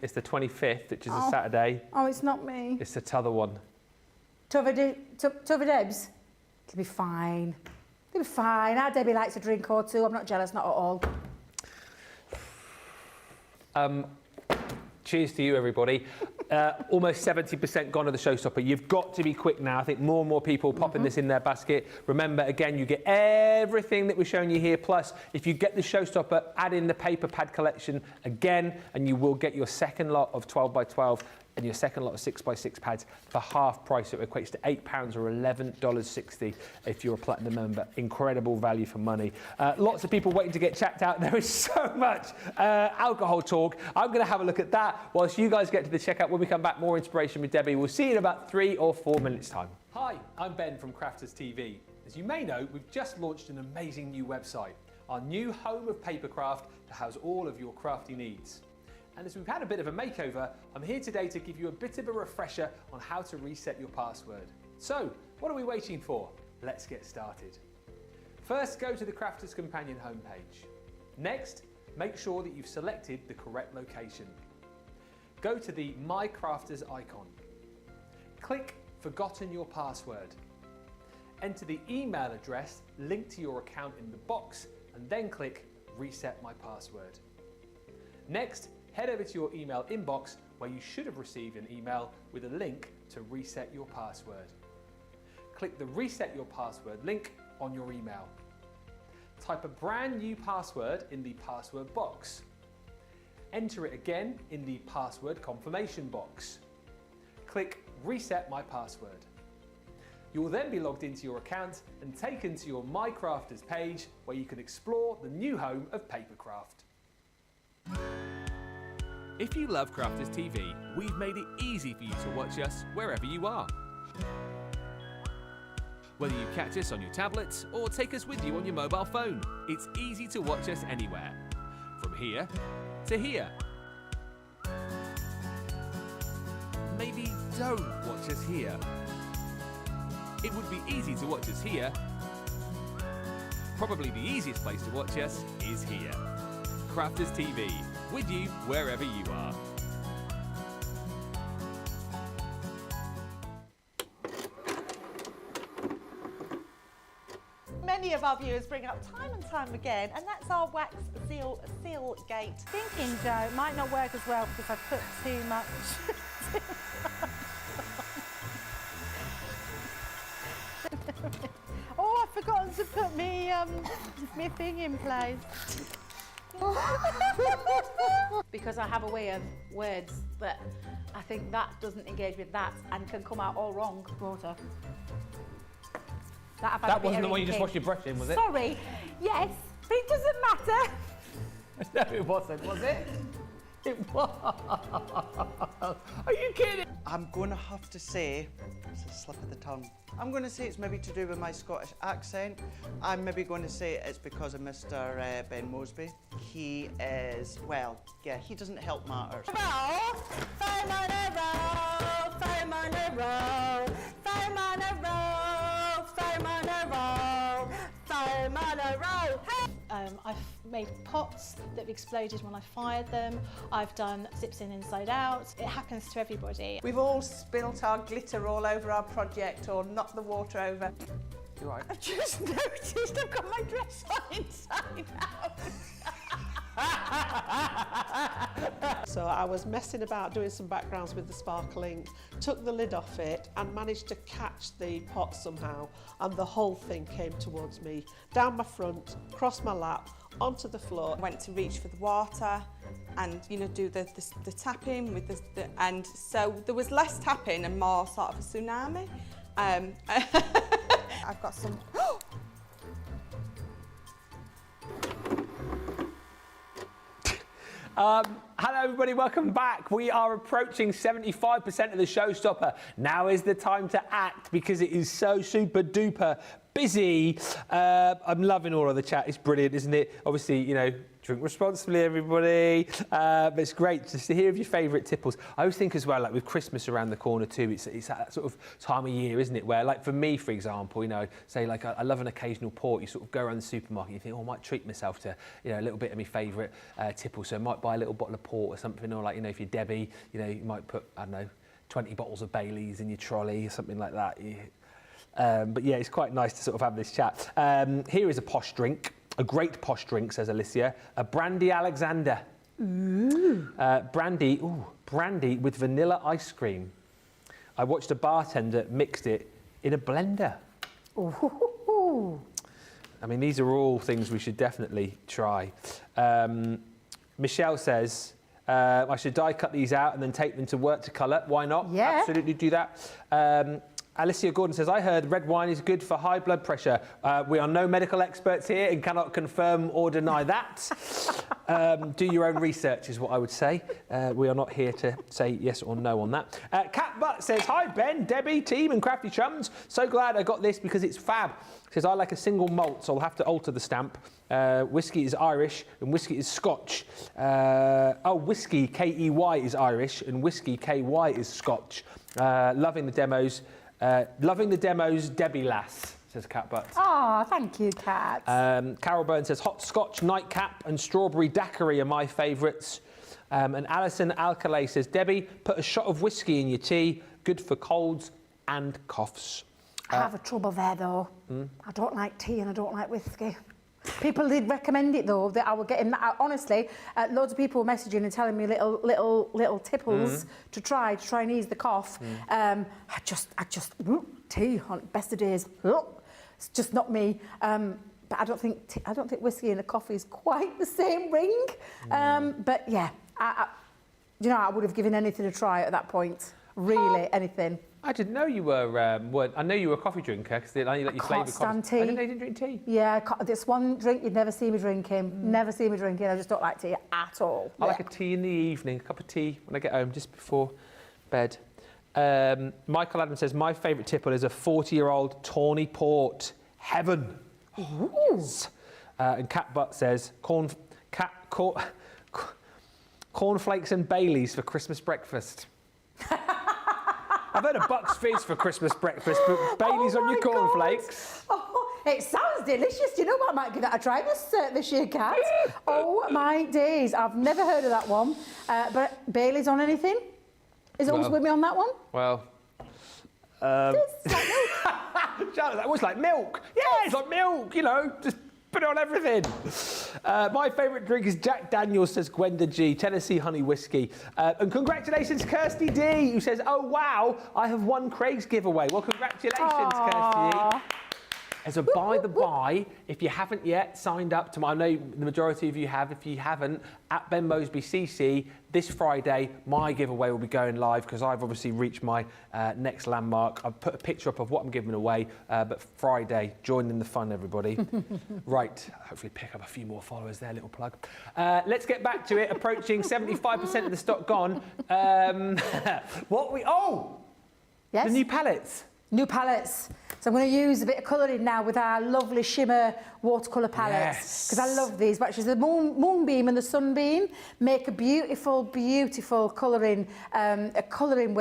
It's the 25th, which is a Saturday. Oh, it's not me. It's the t'other one. Tova Debs? It'll be fine. It'll be fine. Our Debbie likes a drink or two. I'm not jealous, not at all. Cheers to you, everybody. Almost 70% gone of the Showstopper. You've got to be quick now. I think more and more people popping this in their basket. Remember, again, you get everything that we're showing you here. Plus, if you get the Showstopper, add in the paper pad collection again, and you will get your second lot of 12 by 12 and your second lot of 6 by 6 pads for half price. It equates to £8 or $11.60 if you're a Platinum member. Incredible value for money. Lots of people waiting to get checked out. There is so much alcohol talk. I'm going to have a look at that whilst you guys get to the checkout. When we come back, more inspiration with Debbie. We'll see you in about 3 or 4 minutes' time. Hi, I'm Ben from Crafters TV. As you may know, we've just launched an amazing new website, our new home of papercraft to house all of your crafty needs. And as we've had a bit of a makeover, I'm here today to give you a bit of a refresher on how to reset your password. So, what are we waiting for? Let's get started. First, go to the Crafters Companion homepage. Next, make sure that you've selected the correct location. Go to the My Crafters icon. Click Forgotten Your Password. Enter the email address linked to your account in the box and then click Reset My Password. Next, head over to your email inbox where you should have received an email with a link to reset your password. Click the Reset Your Password link on your email. Type a brand new password in the password box. Enter it again in the password confirmation box. Click Reset My Password. You will then be logged into your account and taken to your My Crafters page where you can explore the new home of Papercraft. If you love Crafters TV, we've made it easy for you to watch us wherever you are. Whether you catch us on your tablets or take us with you on your mobile phone, it's easy to watch us anywhere. From here to here. Maybe don't watch us here. It would be easy to watch us here. Probably the easiest place to watch us is here. Crafters TV, with you wherever you are. Many many of our viewers bring up time and time again, and that's our wax seal gate. Thinking, Joe, it might not work as well because I've put too much. Oh, I've forgotten to put me thing in place. Because I have a way of words that I think that doesn't engage with that and can come out all wrong. Water. That wasn't the one you just washed your brush in, was it? Sorry. Yes, but it doesn't matter. No, it wasn't, was it? It was. Are you kidding? I'm going to have to say, it's a slip of the tongue. I'm going to say it's maybe to do with my Scottish accent. I'm maybe going to say it's because of Mr. Ben Moseby. He is, well, yeah, he doesn't help matters. I've made pots that have exploded when I fired them. I've done zips in inside out. It happens to everybody. We've all spilt our glitter all over our project or knocked the water over. You're right. I've just noticed I've got my dress on inside out. So I was messing about doing some backgrounds with the sparkling, took the lid off it and managed to catch the pot somehow, and the whole thing came towards me, down my front, across my lap, onto the floor. I went to reach for the water and, you know, do the tapping with and so there was less tapping and more sort of a tsunami. I've got some. Hello everybody, welcome back. We are approaching 75% of the Showstopper. Now is the time to act because it is so super duper busy. I'm loving all of the chat. It's brilliant, isn't it? Obviously, you know, drink responsibly, everybody. But it's great just to hear of your favourite tipples. I always think as well, like with Christmas around the corner too, it's that sort of time of year, isn't it? Where, like for me, for example, you know, say like I love an occasional port. You sort of go around the supermarket and you think, oh, I might treat myself to, you know, a little bit of my favourite tipple. So I might buy a little bottle of port or something, or like, you know, if you're Debbie, you know, you might put, I don't know, 20 bottles of Baileys in your trolley or something like that. But yeah, it's quite nice to sort of have this chat. Here is a posh drink, a great posh drink, says Alicia, a Brandy Alexander. Ooh. Brandy with vanilla ice cream. I watched a bartender mixed it in a blender. Ooh. I mean, these are all things we should definitely try. Michelle says, I should die cut these out and then take them to work to colour. Why not? Yeah. Absolutely do that. Alicia Gordon says, I heard red wine is good for high blood pressure. We are no medical experts here and cannot confirm or deny that. Do your own research is what I would say. We are not here to say yes or no on that. Cat Butt says, hi Ben, Debbie, team and Crafty Chums. So glad I got this because it's fab. Says, I like a single malt, so I'll have to alter the stamp. Whiskey is Irish and whiskey is Scotch. Whiskey, K-E-Y is Irish and whiskey, K-Y is Scotch. Loving the demos. Debbie Lass, says Cat Butt. Oh, thank you, Cat. Carol Byrne says, hot Scotch nightcap and strawberry daiquiri are my favourites. And Alison Alcalay says, Debbie, put a shot of whiskey in your tea, good for colds and coughs. I have a trouble there, though. I don't like tea and I don't like whiskey. People did recommend it, though, that I would get in that. Honestly, loads of people were messaging and telling me little tipples to try and ease the cough. I just tea on best of days. It's just not me. But I don't think whiskey and a coffee is quite the same ring. But yeah, you know, I would have given anything a try at that point. Really, anything. I didn't know you were. I know you were a coffee drinker because they let you flavour coffee. Stand tea. I didn't know you didn't drink tea. Yeah, this one drink you'd never see me drinking. Never see me drinking. I just don't like tea at all. I like a tea in the evening, a cup of tea when I get home just before bed. Michael Adams says, my favourite tipple is a 40-year-old tawny port. Heaven. Oh, yes. And Cat Butt says, cornflakes and Baileys for Christmas breakfast. I've had a Bucks Fizz for Christmas breakfast, but Baileys on your cornflakes. Oh, it sounds delicious. Do you know what? I might give that a try this year, Cat. Oh, my days. I've never heard of that one. But Baileys on anything? Is it always with me on that one? Well, Charlotte, that was like milk. Yeah, it's like milk, you know, just put it on everything. My favourite drink is Jack Daniels, says Gwenda G, Tennessee Honey Whiskey. And congratulations, Kirsty D, who says, oh, wow, I have won Craig's giveaway. Well, congratulations, Kirsty D. As a by the by, if you haven't yet signed up to my, I know the majority of you have, if you haven't, at Ben Moseby CC, this Friday, my giveaway will be going live because I've obviously reached my next landmark. I've put a picture up of what I'm giving away, but Friday, join in the fun, everybody. Right, hopefully pick up a few more followers there, little plug. Let's get back to it, approaching 75% of the stock gone. Yes? The new palettes. New palettes. So I'm going to use a bit of colouring now with our lovely shimmer watercolour palettes. Because I love these. But actually the Moonbeam and the Sunbeam make a beautiful, beautiful colouring, colouring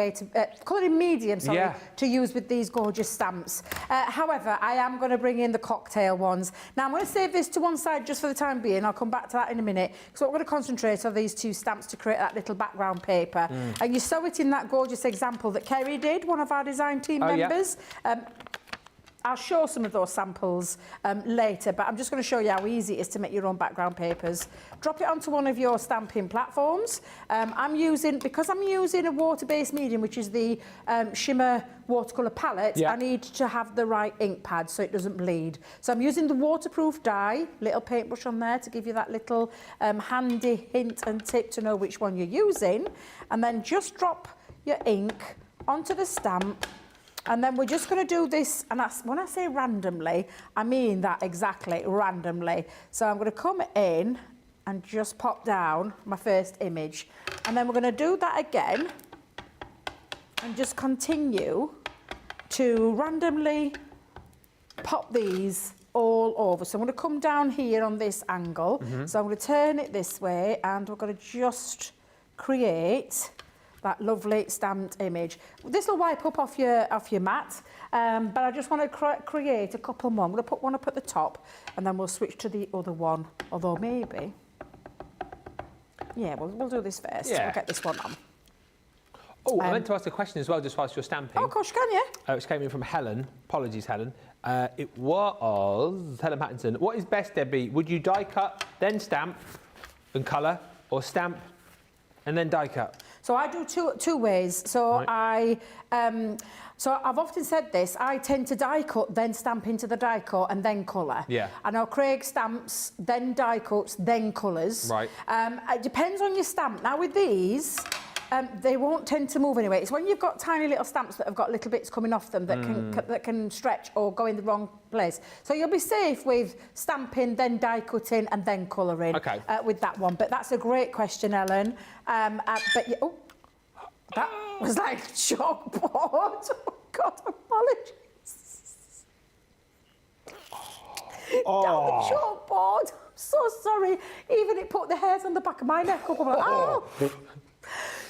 medium, to use with these gorgeous stamps. However, I am going to bring in the cocktail ones. Now I'm going to save this to one side just for the time being. I'll come back to that in a minute. So I'm going to concentrate on these two stamps to create that little background paper. And you sew it in that gorgeous example that Kerry did, one of our design team members. I'll show some of those samples later, but I'm just going to show you how easy it is to make your own background papers. Drop it onto one of your stamping platforms. Because I'm using a water-based medium, which is the shimmer watercolour palette, I need to have the right ink pad so it doesn't bleed. So I'm using the waterproof dye, little paintbrush on there to give you that little handy hint and tip to know which one you're using. And then just drop your ink onto the stamp. And then we're just going to do this, and when I say randomly, I mean that exactly, randomly. So I'm going to come in and just pop down my first image. And then we're going to do that again and just continue to randomly pop these all over. So I'm going to come down here on this angle. So I'm going to turn it this way, and we're going to just create that lovely stamped image. This will wipe up off your mat, but I just want to create a couple more. I'm going to put one up at the top, and then we'll switch to the other one. Although maybe, yeah, we'll do this first. Yeah. We'll get this one on. Oh, I meant to ask a question as well, just whilst you're stamping. Oh, of course you can, yeah. Which came in from Helen. Apologies, Helen. It was Helen Pattinson. What is best, Debbie? Would you die cut, then stamp and colour, or stamp and then die cut? So I do two ways. So I've often said this. I tend to die cut, then stamp into the die cut, and then colour. Yeah. I know Craig stamps, then die cuts, then colours. Right. It depends on your stamp. Now with these, they won't tend to move anyway. It's when you've got tiny little stamps that have got little bits coming off them that can stretch or go in the wrong place. So you'll be safe with stamping, then die cutting, and then colouring with that one. But that's a great question, Ellen. That was like chalkboard. Oh God, apologies. That was chalkboard. I'm so sorry. Even it put the hairs on the back of my neck up. I'm like, oh.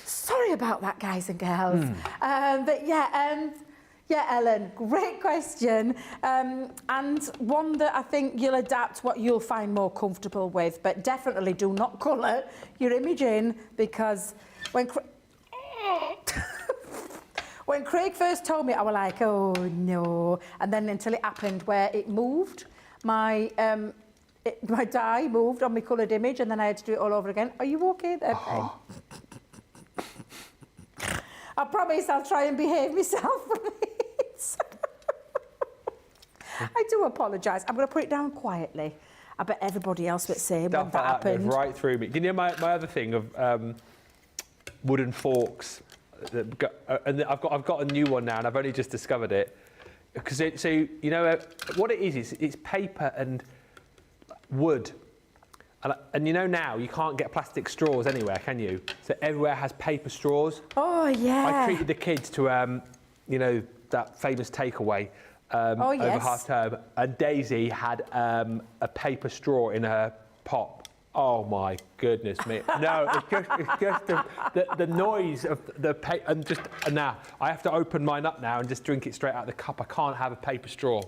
Sorry about that, guys and girls. But yeah, Ellen, great question. And one that I think you'll adapt what you'll find more comfortable with. But definitely do not colour your image in, because when Craig first told me, I was like, oh no. And then until it happened where it moved, my dye moved on my coloured image, and then I had to do it all over again. Are you okay there, Ben? I promise I'll try and behave myself from it. I do apologise. I'm going to put it down quietly. I bet everybody else would say when that happened. Right through me. Do you know my other thing of wooden forks? And I've got a new one now, and I've only just discovered it. Because so you know what it is? It's paper and wood. And you know now you can't get plastic straws anywhere, can you? So everywhere has paper straws. Oh yeah. I treated the kids to you know, that famous takeaway over half term, and Daisy had a paper straw in her pot. Oh my goodness me! No, it's just the noise of the paper, and now I have to open mine up now and just drink it straight out of the cup. I can't have a paper straw.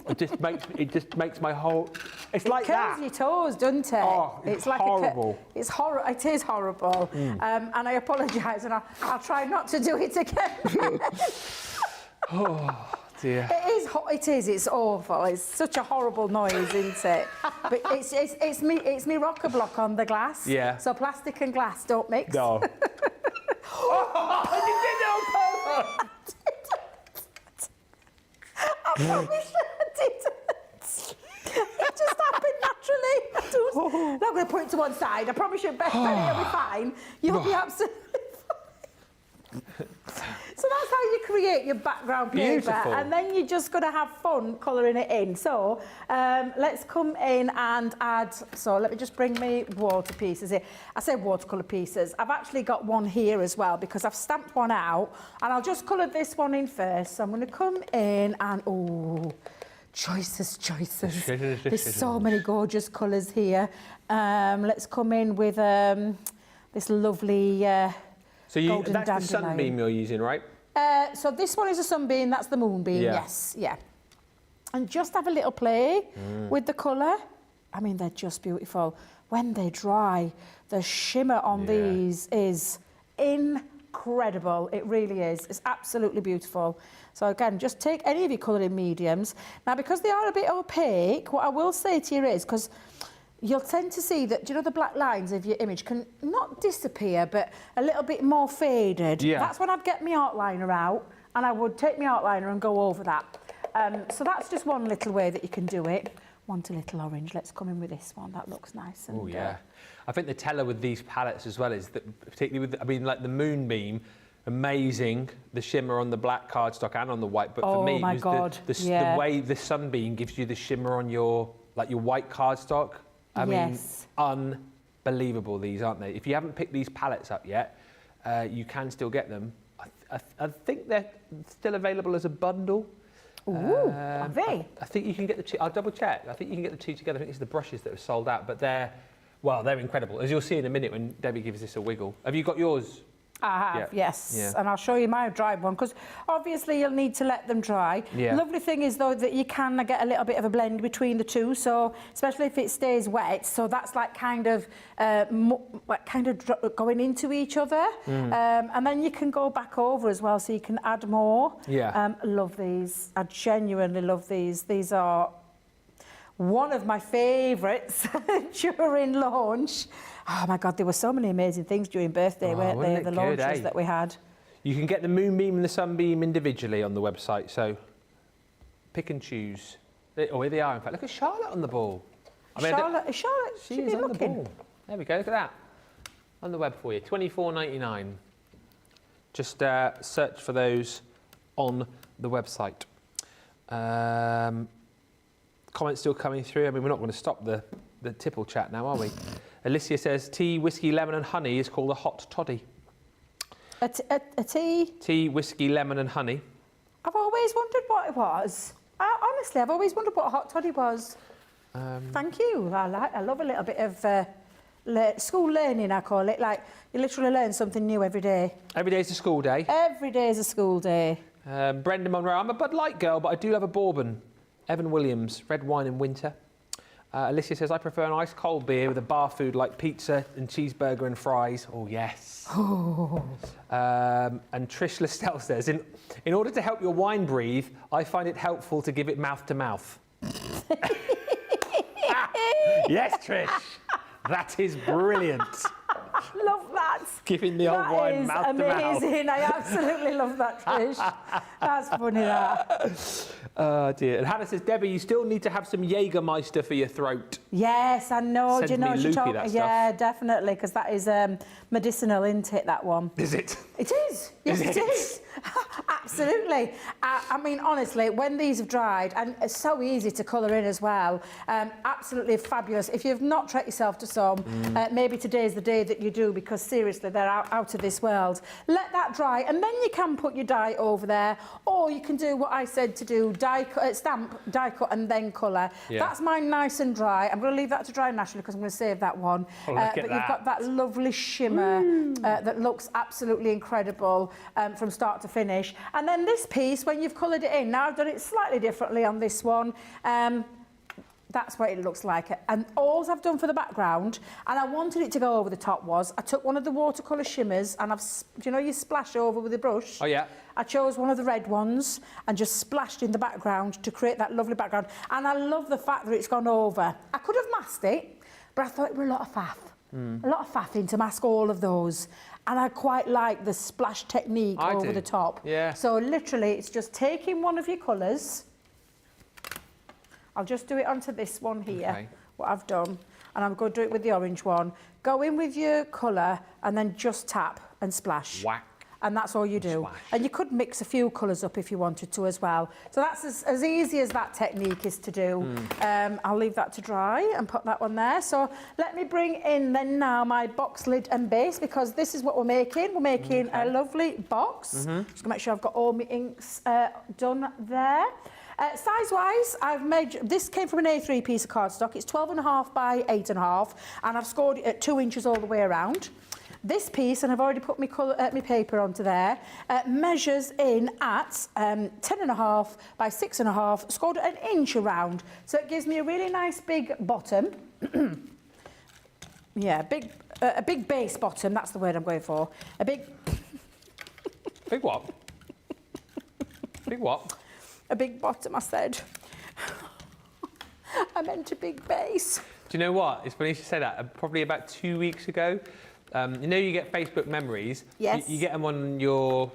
It just makes my whole. It's like that. It curls your toes, doesn't it? Oh, it's like horrible. It's horrible. It is horrible. And I apologise, and I'll try not to do it again. dear. It is. It's awful. It's such a horrible noise, isn't it? But it's me rocker block on the glass. Yeah. So plastic and glass don't mix. No. Oh, you did it on purpose. I promise I didn't. It just happened naturally. I'm not going to put it to one side. I promise you, Benny, you'll be fine. You'll be absolutely fine. So that's how you create your background paper. Beautiful. And then you're just going to have fun colouring it in. So let's come in and add, so let me just bring me water pieces here. I say watercolour pieces. I've actually got one here as well because I've stamped one out and I'll just colour this one in first. So I'm going to come in and, oh, choices. There's so many gorgeous colours here. Let's come in with this lovely So golden that's the dandelion. sunbeam you're using, right? So this one is a sunbeam, that's the moonbeam, Yeah. yes, yeah. And just have a little play with the colour. I mean, they're just beautiful. When they dry, the shimmer on these is incredible. It really is. It's absolutely beautiful. So again, just take any of your colouring mediums. Now, because they are a bit opaque, what I will say to you is, because you'll tend to see that, do you know, the black lines of your image can not disappear, but a little bit more faded. Yeah. That's when I'd get my outliner out, and I would take my outliner and go over that. So that's just one little way that you can do it. Want a little orange. Let's come in with this one. That looks nice. Oh, yeah. I think the teller with these palettes as well is that, particularly with, I mean, like the moonbeam, amazing, the shimmer on the black cardstock and on the white, but for me, my it was God. the way the sunbeam gives you the shimmer on your, like your white cardstock. I mean, unbelievable these, aren't they? If you haven't picked these palettes up yet, you can still get them. I think they're still available as a bundle. Ooh, are they? I think you can get the two, I'll double check. I think you can get the two together. I think it's the brushes that are sold out, but they're incredible. As you'll see in a minute when Debbie gives this a wiggle. Have you got yours? I have, Yeah. yes. Yeah. And I'll show you my dried one, because obviously you'll need to let them dry. Yeah. Lovely thing is, though, that you can get a little bit of a blend between the two, so especially if it stays wet, so that's like kind of going into each other. And then you can go back over as well, so you can add more. Yeah. Love these. I genuinely love these. These are one of my favourites during launch. Oh my God, there were so many amazing things during birthday, weren't there? The launches that we had. You can get the moonbeam and the sunbeam individually on the website, so pick and choose. Oh, here they are, in fact. Look at Charlotte on the ball. I mean, Charlotte, she she'd is be on the looking. ball. There we go, look at that. On the web for you, $24.99. Just search for those on the website. Comments still coming through. I mean, we're not going to stop the tipple chat now, are we? Alicia says, tea, whiskey, lemon and honey is called a hot toddy. A tea? Tea, whiskey, lemon and honey. I've always wondered what it was. Honestly, I've always wondered what a hot toddy was. Thank you. I love a little bit of school learning, I call it. Like, you literally learn something new every day. Every day's a school day. Every day is a school day. Brendan Monroe, I'm a Bud Light girl, but I do love a bourbon. Evan Williams, red wine in winter. Alicia says, I prefer an ice cold beer with a bar food like pizza and cheeseburger and fries. Oh, yes. And Trish Lestelle says, in order to help your wine breathe, I find it helpful to give it mouth to mouth. Yes, Trish. That is brilliant. Love that. Giving the old wine mouth to mouth. Amazing. I absolutely love that, Trish. That's funny, that. Oh, dear. And Hannah says, Debbie, you still need to have some Jägermeister for your throat. Yes, I know. Sends Do you know me she loopy, told that me? stuff. Yeah, definitely, because that is medicinal, isn't it, that one? Is it? It is. Yes, Is it it? is. Absolutely. I mean, honestly, when these have dried, and it's so easy to colour in as well, absolutely fabulous. If you've not treated yourself to some, maybe today's the day that you do, because seriously, they're out of this world. Let that dry, and then you can put your dye over there, or you can do what I said to do, stamp, die cut, and then colour. Yeah. That's mine nice and dry. I'm going to leave that to dry naturally, because I'm going to save that one. Oh, look at but that. you've got that lovely shimmer that looks absolutely incredible from start to finish. And then this piece, when you've coloured it in, now I've done it slightly differently on this one. That's what it looks like. And all I've done for the background, and I wanted it to go over the top, was I took one of the watercolour shimmers and do you know you splash over with a brush? Oh, yeah. I chose one of the red ones and just splashed in the background to create that lovely background. And I love the fact that it's gone over. I could have masked it, but I thought it were a lot of faff. A lot of faffing to mask all of those. And I quite like the splash technique over the top. Yeah. So literally, it's just taking one of your colours. I'll just do it onto this one here, Okay. what I've done. And I'm going to do it with the orange one. Go in with your colour and then just tap and splash. Whack. And that's all you do. Splash. And you could mix a few colours up if you wanted to as well. So that's as easy as that technique is to do. I'll leave that to dry and put that one there. So let me bring in then now my box lid and base, because this is what we're making. We're making a lovely box. Just going to make sure I've got all my inks done there. Size-wise, I've made, this came from an A3 piece of cardstock. It's 12.5 by 8.5, and I've scored it at 2 inches all the way around. This piece, and I've already put my paper onto there, measures in at 10.5 by 6.5, scored at 1 inch around. So it gives me a really nice big bottom. Yeah, a big base bottom, that's the word I'm going for. A big... Big what? Big what? A big bottom, I said. I meant a big base. Do you know what? It's funny you should say that. Probably about 2 weeks ago, you know you get Facebook memories? Yes. You get them on your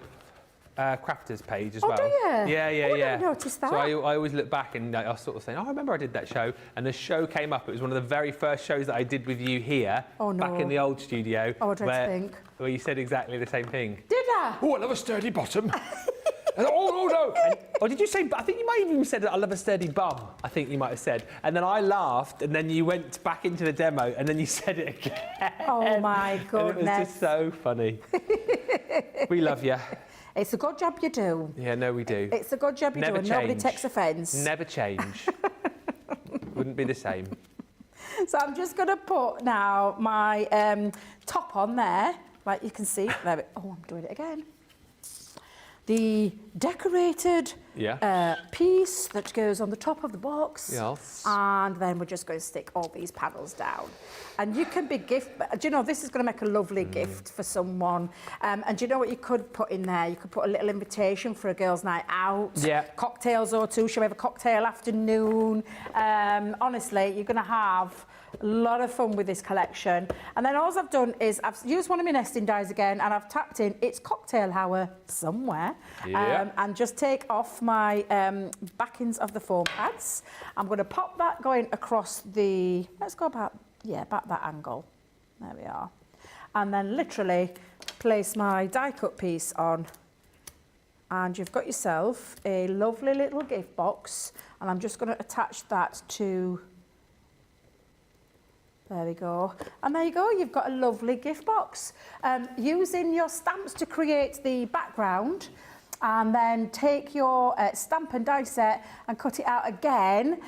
crafters page as well. Do you? Yeah, yeah, Oh, I yeah. never noticed that. So I always look back and I was sort of saying, oh, I remember I did that show. And the show came up. It was one of the very first shows that I did with you here. Oh, no. Back in the old studio. Oh, I dread to think. Where you said exactly the same thing. Did I? Oh, I love a sturdy bottom. Oh, no. Or did you say, I think you might have even said, I love a sturdy bum, I think you might have said. And then I laughed, and then you went back into the demo, and then you said it again. Oh, my goodness. And it was just so funny. We love you. It's a good job you do. Yeah, no, we do. It's a good job you Never do, and nobody change. takes offence. Never change. Wouldn't be the same. So I'm just going to put now my top on there, like you can see. There oh, I'm doing it again. The decorated piece that goes on the top of the box. Yes. And then we're just going to stick all these panels down. And you can be do you know, this is going to make a lovely gift for someone. And do you know what you could put in there? You could put a little invitation for a girls' night out. Yeah. Cocktails or two. Shall we have a cocktail afternoon? Honestly, you're going to have a lot of fun with this collection. And then all I've done is I've used one of my nesting dies again, and I've tapped in it's cocktail hour somewhere. Yeah. And just take off my backings of the foam pads. I'm going to pop that going across the, let's go about that angle. There we are. And then literally place my die cut piece on, and you've got yourself a lovely little gift box. And I'm just going to attach that to, there we go. And there you go, you've got a lovely gift box. Using your stamps to create the background, and then take your stamp and die set and cut it out again,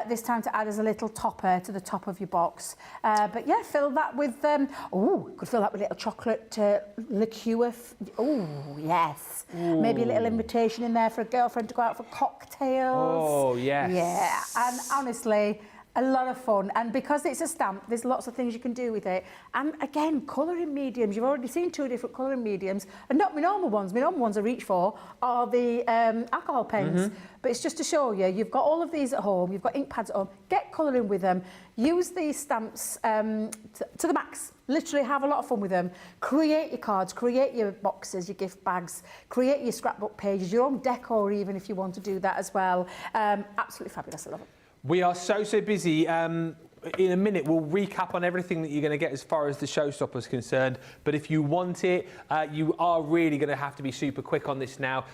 this time to add as a little topper to the top of your box. But yeah, fill that with, could fill that with a little chocolate liqueur. Oh, yes. Ooh. Maybe a little invitation in there for a girlfriend to go out for cocktails. Oh, yes. Yeah, and honestly, a lot of fun. And because it's a stamp, there's lots of things you can do with it. And again, colouring mediums. You've already seen 2 different colouring mediums, and not my normal ones. My normal ones I reach for are the alcohol pens. But it's just to show you, you've got all of these at home, you've got ink pads at home, get colouring with them. Use these stamps to the max. Literally have a lot of fun with them. Create your cards, create your boxes, your gift bags, create your scrapbook pages, your own decor even if you want to do that as well. Absolutely fabulous, I love it. We are so busy. In a minute, we'll recap on everything that you're going to get as far as the Showstopper is concerned. But if you want it, you are really going to have to be super quick on this now.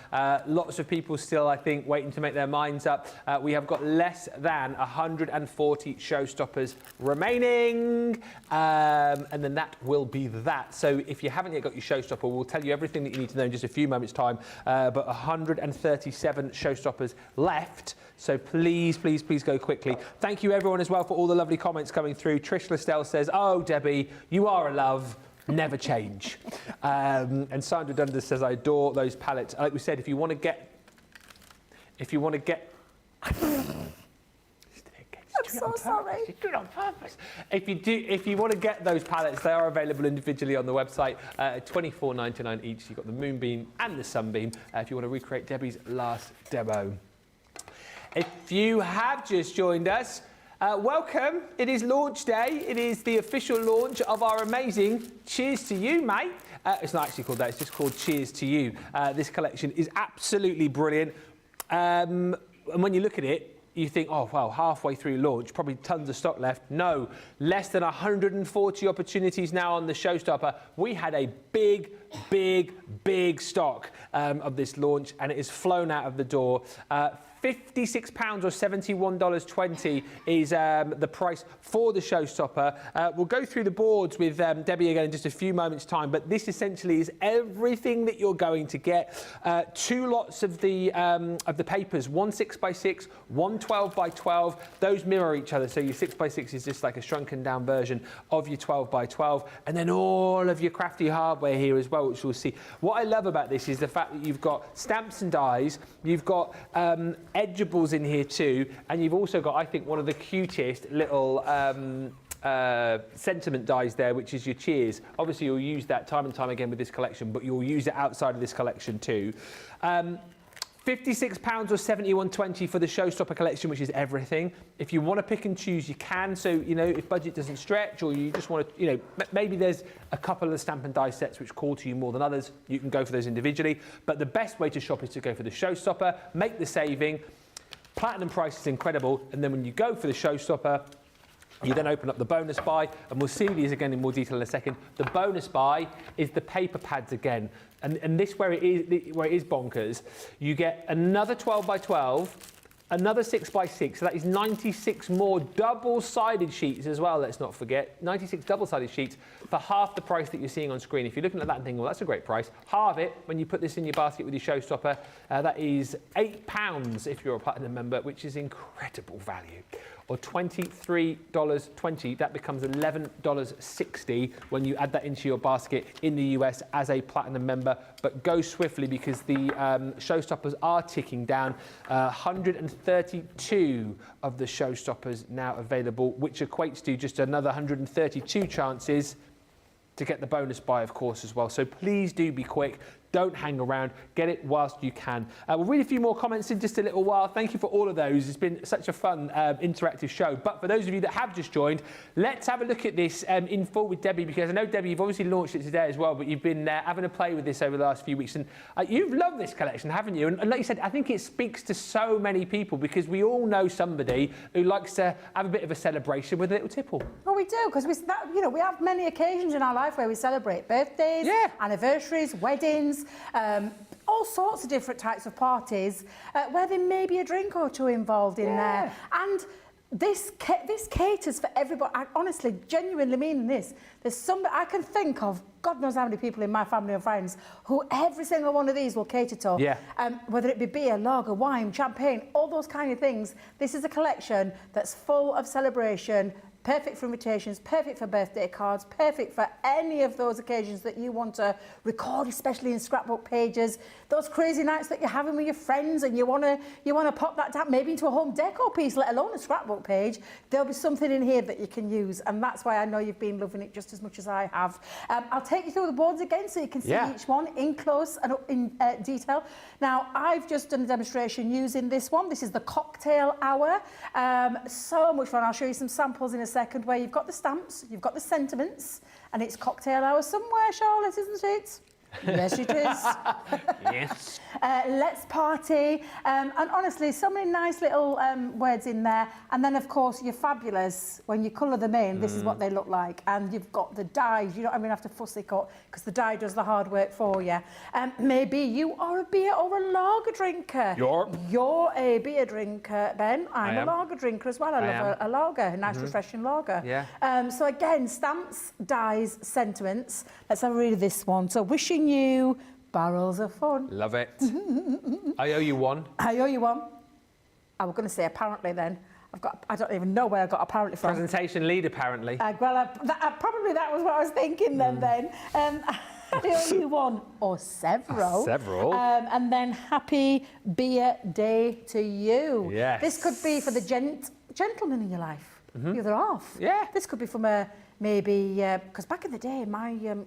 Lots of people still, I think, waiting to make their minds up. We have got less than 140 Showstoppers remaining. And then that will be that. So if you haven't yet got your Showstopper, we'll tell you everything that you need to know in just a few moments' time. But 137 Showstoppers left. So please, please, please go quickly. Thank you, everyone, as well, for all the lovely comments coming through. Trish Listell says, oh, Debbie, you are a love. Never change. And Sandra Dundas says, I adore those palettes. Like we said, if you want to get... so sorry. You do it on purpose. If you want to get those pallets, they are available individually on the website. $24.99 each. You've got the Moonbeam and the Sunbeam. If you want to recreate Debbie's last demo. If you have just joined us, welcome. It is launch day. It is the official launch of our amazing Cheers to You, mate. It's not actually called that. It's just called Cheers to You. This collection is absolutely brilliant. And when you look at it, you think, oh, well, halfway through launch, probably tons of stock left. No, less than 140 opportunities now on the Showstopper. We had a big stock of this launch, and it has flown out of the door. £56 or $71.20 is the price for the Showstopper. We'll go through the boards with Debbie again in just a few moments' time, but this essentially is everything that you're going to get. 2 lots of the papers, one 6x6, one 12x12. Those mirror each other, so your 6x6 is just like a shrunken down version of your 12x12, and then all of your crafty hardware here as well, which we'll see. What I love about this is the fact that you've got stamps and dies, you've got Edgeables in here too, and you've also got, I think, one of the cutest little sentiment dies there, which is your cheers. Obviously, you'll use that time and time again with this collection, but you'll use it outside of this collection too. £56 or $71.20 for the Showstopper collection, which is everything. If you want to pick and choose, you can. So, you know, if budget doesn't stretch, or you just want to, you know, maybe there's a couple of the stamp and die sets which call to you more than others, you can go for those individually. But the best way to shop is to go for the Showstopper, make the saving. Platinum price is incredible. And then when you go for the Showstopper, you then open up the bonus buy, and we'll see these again in more detail in a second. The bonus buy is the paper pads again. And this where it is bonkers. You get another 12x12, another 6x6, so that is 96 more double-sided sheets as well, let's not forget. 96 double-sided sheets for half the price that you're seeing on screen. If you're looking at that and thinking, well, that's a great price, halve it when you put this in your basket with your Showstopper. That is £8 if you're a Platinum member, which is incredible value. Or $23.20, that becomes $11.60 when you add that into your basket in the US as a Platinum member. But go swiftly because the Showstoppers are ticking down. 132 of the Showstoppers now available, which equates to just another 132 chances to get the bonus buy, of course, as well. So please do be quick. Don't hang around. Get it whilst you can. We'll read a few more comments in just a little while. Thank you for all of those. It's been such a fun, interactive show. But for those of you that have just joined, let's have a look at this in full with Debbie, because I know, Debbie, you've obviously launched it today as well, but you've been having a play with this over the last few weeks. And you've loved this collection, haven't you? And like you said, I think it speaks to so many people, because we all know somebody who likes to have a bit of a celebration with a little tipple. Well, we do, because we have many occasions in our life where we celebrate birthdays, anniversaries, weddings, all sorts of different types of parties where there may be a drink or two involved in there. And this caters for everybody. I honestly, genuinely mean this. There's somebody I can think of, God knows how many people in my family and friends, who every single one of these will cater to. Whether it be beer, lager, wine, champagne, all those kind of things. This is a collection that's full of celebration, perfect for invitations, perfect for birthday cards, perfect for any of those occasions that you want to record, especially in scrapbook pages. Those crazy nights that you're having with your friends and you want to pop that down maybe into a home decor piece, let alone a scrapbook page. There'll be something in here that you can use, and that's why I know you've been loving it just as much as I have. I'll take you through the boards again so you can see each one in close and in detail. Now, I've just done a demonstration using this one. This is the cocktail hour. So much fun. I'll show you some samples in a second where you've got the stamps, you've got the sentiments, and it's cocktail hour somewhere, Charlotte, isn't it? Yes, it is. Yes. Let's party. And honestly, so many nice little words in there. And then, of course, you're fabulous. When you colour them in, this is what they look like. And you've got the dies. You don't even have to fussy cut because the die does the hard work for you. Maybe you are a beer or a lager drinker. You're a beer drinker, Ben. I'm a lager drinker as well. I love a lager, a nice refreshing lager. So again, stamps, dies, sentiments. Let's have a read of this one. So wishing you barrels of fun. Love it. I owe you one. I owe you one. I was going to say apparently then. I don't even know where I got apparently from. Presentation lead, apparently. Well, probably that was what I was thinking then. I owe you one or several. Several. And then happy beer day to you. Yes. This could be for the gentleman in your life, the other half. Yeah. This could be from a maybe because back in the day, my nan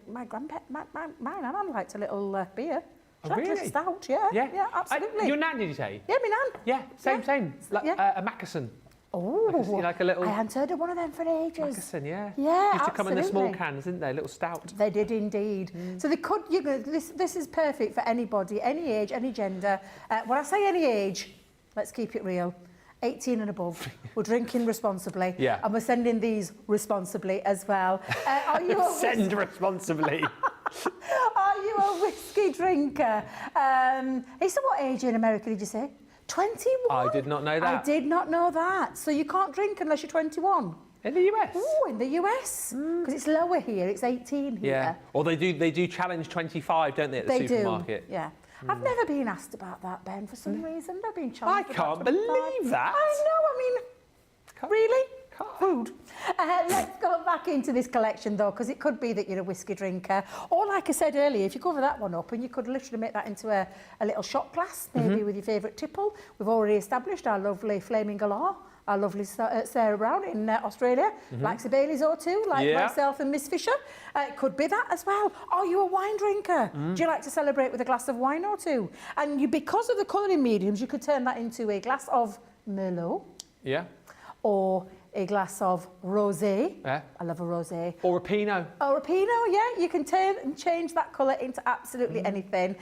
liked a little beer. She liked a really? little stout. Yeah, absolutely. Your nan, did you say? Yeah, my nan. Yeah, same. Like, Yeah. a Mackerson. Oh, Like a little I hadn't heard of one of them for ages. Mackerson, yeah. Yeah, Used to come in the small absolutely. cans, didn't they? Little stout. They did indeed. So they could, this is perfect for anybody, any age, any gender. When I say any age, let's keep it real. 18 and above. We're drinking responsibly. Yeah. And we're sending these responsibly as well. Are you a Send responsibly. Are you a whiskey drinker? So what age in America did you say? 21? I did not know that. I did not know that. So you can't drink unless you're 21? In the US? Oh, in the US. Because it's lower here. It's 18 here. Yeah. Or they do challenge 25, don't they, at the They supermarket? do, yeah. I've never been asked about that, Ben, for some reason. I've been challenged. I can't believe that. I know, really? Food. Let's go back into this collection, though, because it could be that you're a whiskey drinker. Or, like I said earlier, if you cover that one up, and you could literally make that into a little shot glass, maybe with your favourite tipple. We've already established our lovely Flaming Galore, our lovely Sarah Brown in Australia, likes a Bailey's or two, like myself and Miss Fisher. It could be that as well. Are you a wine drinker? Do you like to celebrate with a glass of wine or two? And because of the colouring mediums, you could turn that into a glass of Merlot. Yeah. Or a glass of rosé. Yeah. I love a rosé. Or a Pinot. Or a Pinot, yeah. You can turn and change that colour into absolutely anything.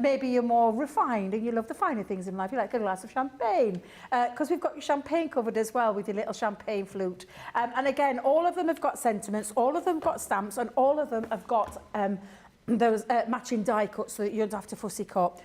Maybe you're more refined and you love the finer things in life. You like a glass of champagne. Because we've got your champagne covered as well with your little champagne flute. And again, all of them have got sentiments, all of them have got stamps, and all of them have got those matching die cuts so that you don't have to fussy cut.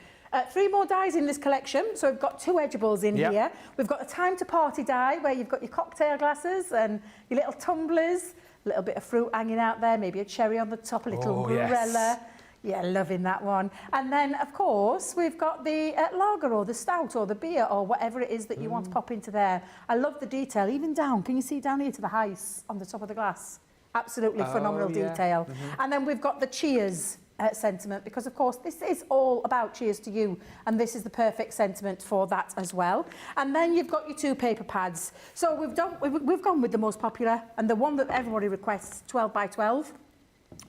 3 more dies in this collection. So we've got 2 Edgeables in here. We've got a time to party die where you've got your cocktail glasses and your little tumblers, a little bit of fruit hanging out there, maybe a cherry on the top, a little umbrella. Yes. Yeah, loving that one. And then, of course, we've got the lager or the stout or the beer or whatever it is that you want to pop into there. I love the detail, even down. Can you see down here to the heights on the top of the glass? Absolutely phenomenal detail. And then we've got the cheers sentiment, because of course this is all about cheers to you, and this is the perfect sentiment for that as well. And then you've got your 2 paper pads. So we've gone with the most popular and the one that everybody requests, 12 by 12.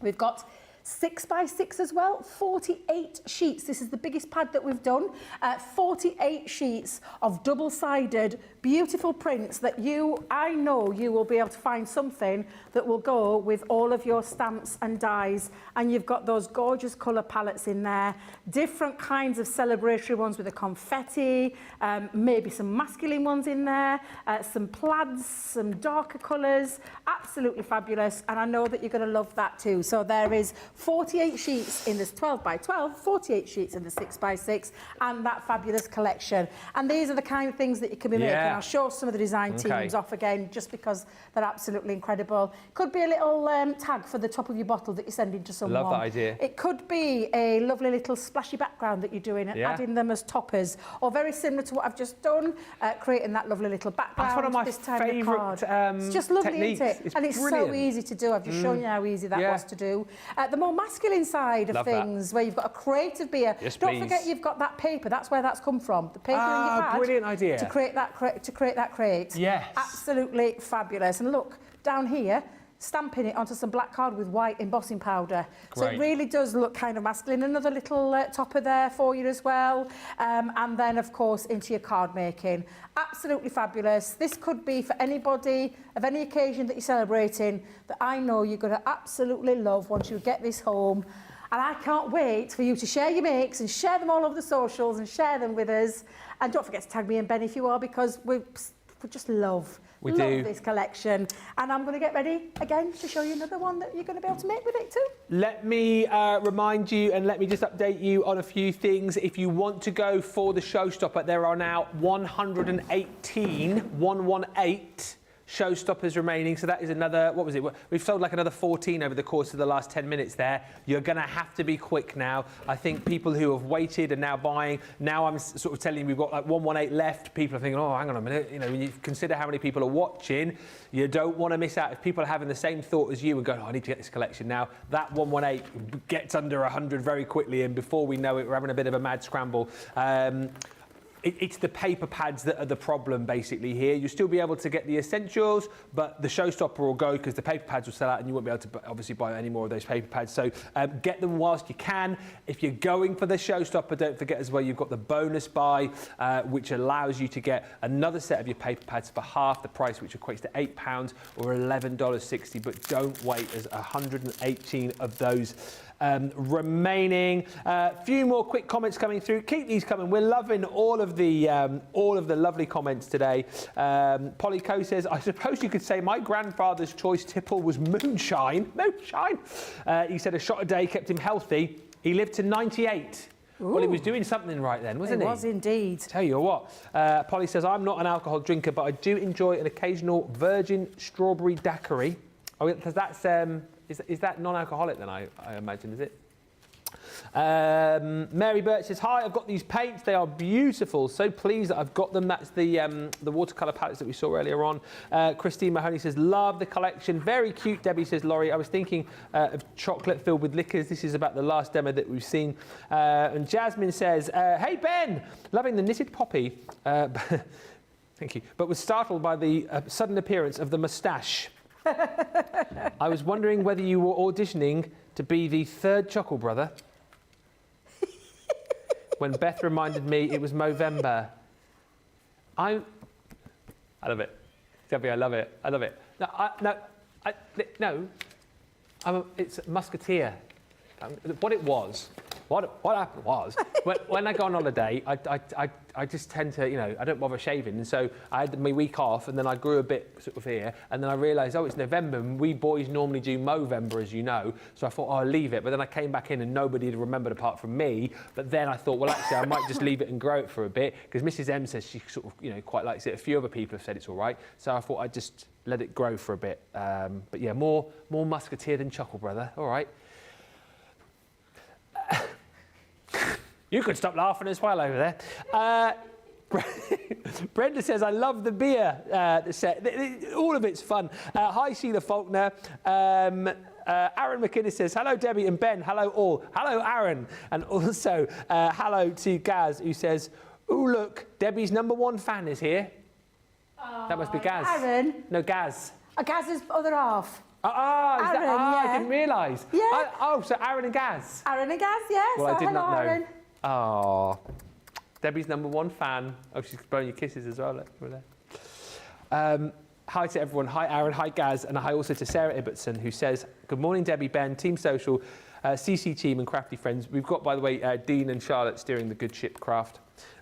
We've got 6 by 6 as well, 48 sheets. This is the biggest pad that we've done. 48 sheets of double-sided, beautiful prints that I know you will be able to find something that will go with all of your stamps and dies. And you've got those gorgeous colour palettes in there, different kinds of celebratory ones with the confetti, maybe some masculine ones in there, some plaids, some darker colours, absolutely fabulous. And I know that you're going to love that too. So there is 48 sheets in this 12 by 12, 48 sheets in the 6 by 6, and that fabulous collection. And these are the kind of things that you can be making. I'll show some of the design teams off again, just because they're absolutely incredible. Could be a little tag for the top of your bottle that you're sending to someone. Love that idea. It could be a lovely little splashy background that you're doing and adding them as toppers, or very similar to what I've just done, creating that lovely little background. That's one of my this time the favourite card. It's just lovely, techniques. isn't it? It's and it's brilliant. so easy to do. I've just shown you how easy that was to do. The more masculine side of Love things, where you've got a crate of beer. Yes, Don't please. forget you've got that paper. That's where that's come from. The paper in your pad. Brilliant idea. To create that crate. Yes. Absolutely fabulous. And look, down here, stamping it onto some black card with white embossing powder. So it really does look kind of masculine. Another little topper there for you as well. And then, of course, into your card making. Absolutely fabulous. This could be for anybody of any occasion that you're celebrating that I know you're going to absolutely love once you get this home. And I can't wait for you to share your makes and share them all over the socials and share them with us. And don't forget to tag me and Ben if you are, because we just love this collection. And I'm going to get ready again to show you another one that you're going to be able to make with it too. Let me remind you, and let me just update you on a few things. If you want to go for the Showstopper, there are now 118 Showstoppers remaining, so that is another, what was it? We've sold like another 14 over the course of the last 10 minutes there. You're going to have to be quick now. I think people who have waited are now buying. Now I'm sort of telling you we've got like 118 left. People are thinking, oh, hang on a minute. You know, when you consider how many people are watching, you don't want to miss out. If people are having the same thought as you and going, oh, I need to get this collection now, that 118 gets under 100 very quickly, and before we know it, we're having a bit of a mad scramble. It's the paper pads that are the problem basically here. You'll still be able to get the essentials, but the Showstopper will go because the paper pads will sell out and you won't be able to obviously buy any more of those paper pads. So get them whilst you can. If you're going for the Showstopper, don't forget as well, you've got the bonus buy, which allows you to get another set of your paper pads for half the price, which equates to £8 or $11.60. But don't wait, there's 118 of those remaining. Few more quick comments coming through. Keep these coming. We're loving all of the lovely comments today. Polly Coe says, I suppose you could say my grandfather's choice tipple was moonshine. Moonshine. He said a shot a day kept him healthy. He lived to 98. Ooh. Well, he was doing something right then, wasn't he? He was indeed. Tell you what. Polly says, I'm not an alcohol drinker, but I do enjoy an occasional virgin strawberry daiquiri. Oh, because that's... Is that non-alcoholic then, I imagine, is it? Mary Birch says, hi, I've got these paints. They are beautiful. So pleased that I've got them. That's the watercolour palettes that we saw earlier on. Christine Mahoney says, love the collection. Very cute, Debbie says, Laurie. I was thinking of chocolate filled with liquors. This is about the last demo that we've seen. And Jasmine says, hey, Ben, loving the knitted poppy. Thank you. But was startled by the sudden appearance of the moustache. I was wondering whether you were auditioning to be the third Chuckle brother. When Beth reminded me it was Movember. I love it. Debbie, I love it. I love it. It's Musketeer. What happened was, when I go on holiday, I just tend to, I don't bother shaving. And so I had my week off and then I grew a bit sort of here. And then I realised, it's November and we boys normally do Movember, as you know. So I thought, I'll leave it. But then I came back in and nobody had remembered apart from me. But then I thought, well, actually, I might just leave it and grow it for a bit. Because Mrs. M says she sort of, quite likes it. A few other people have said it's all right. So I thought I'd just let it grow for a bit. But yeah, more Musketeer than Chuckle brother. All right. You could stop laughing as well over there. Brenda says, I love the beer set. All of it's fun. Hi, Sheila Faulkner. Aaron McInnes says, hello, Debbie and Ben. Hello, all. Hello, Aaron. And also, hello to Gaz, who says, oh, look, Debbie's #1 fan is here. That must be Gaz. Aaron? No, Gaz. Gaz's other half. Aaron, yeah. I didn't realise. Yeah. So Aaron and Gaz. Aaron and Gaz, yeah. Well, so I did not know. Aaron. Oh, Debbie's #1 fan. Oh, she's blowing you kisses as well. Hi to everyone. Hi, Aaron. Hi, Gaz. And hi also to Sarah Ibbotson, who says, good morning, Debbie, Ben, Team Social, CC Team and Crafty Friends. We've got, by the way, Dean and Charlotte steering the Good Ship Craft.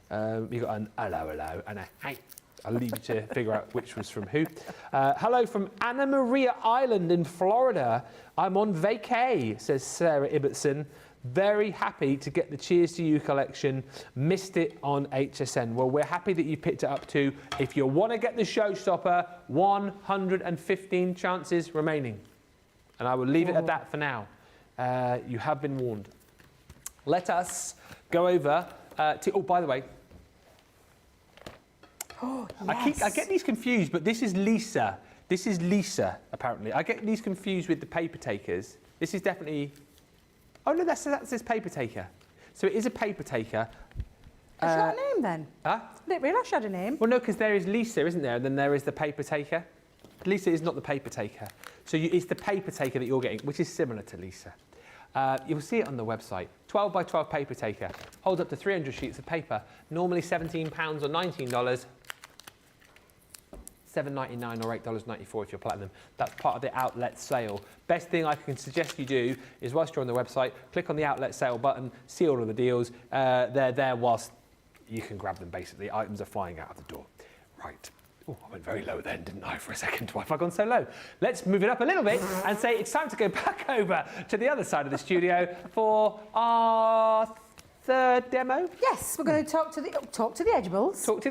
We've got an hello, and a hi. I'll leave you to figure out which was from who. Hello from Anna Maria Island in Florida. I'm on vacay, says Sarah Ibbotson. Very happy to get the Cheers to You collection. Missed it on HSN. Well, we're happy that you picked it up too. If you want to get the Showstopper, 115 chances remaining. And I will leave it at that for now. You have been warned. Let us go over to... Oh, by the way. Oh, yes. I get these confused, but this is Lisa. This is Lisa, apparently. I get these confused with the paper takers. This is definitely... Oh, no, that says paper taker. So it is a paper taker. Has she got a name then? Huh? I didn't realise she had a name. Well, no, because there is Lisa, isn't there? And then there is the paper taker. Lisa is not the paper taker. So it's the paper taker that you're getting, which is similar to Lisa. You'll see it on the website. 12 by 12 paper taker. Holds up to 300 sheets of paper. Normally £17 or $19. $7.99 or $8.94 if you're platinum. That's part of the outlet sale. Best thing I can suggest you do is whilst you're on the website, click on the outlet sale button, see all of the deals. They're there whilst you can grab them, basically. Items are flying out of the door. Right. Oh, I went very low then, didn't I, for a second? Why have I gone so low? Let's move it up a little bit and say it's time to go back over to the other side of the studio for our third demo. Yes, we're going to talk to the Edgeables. Talk to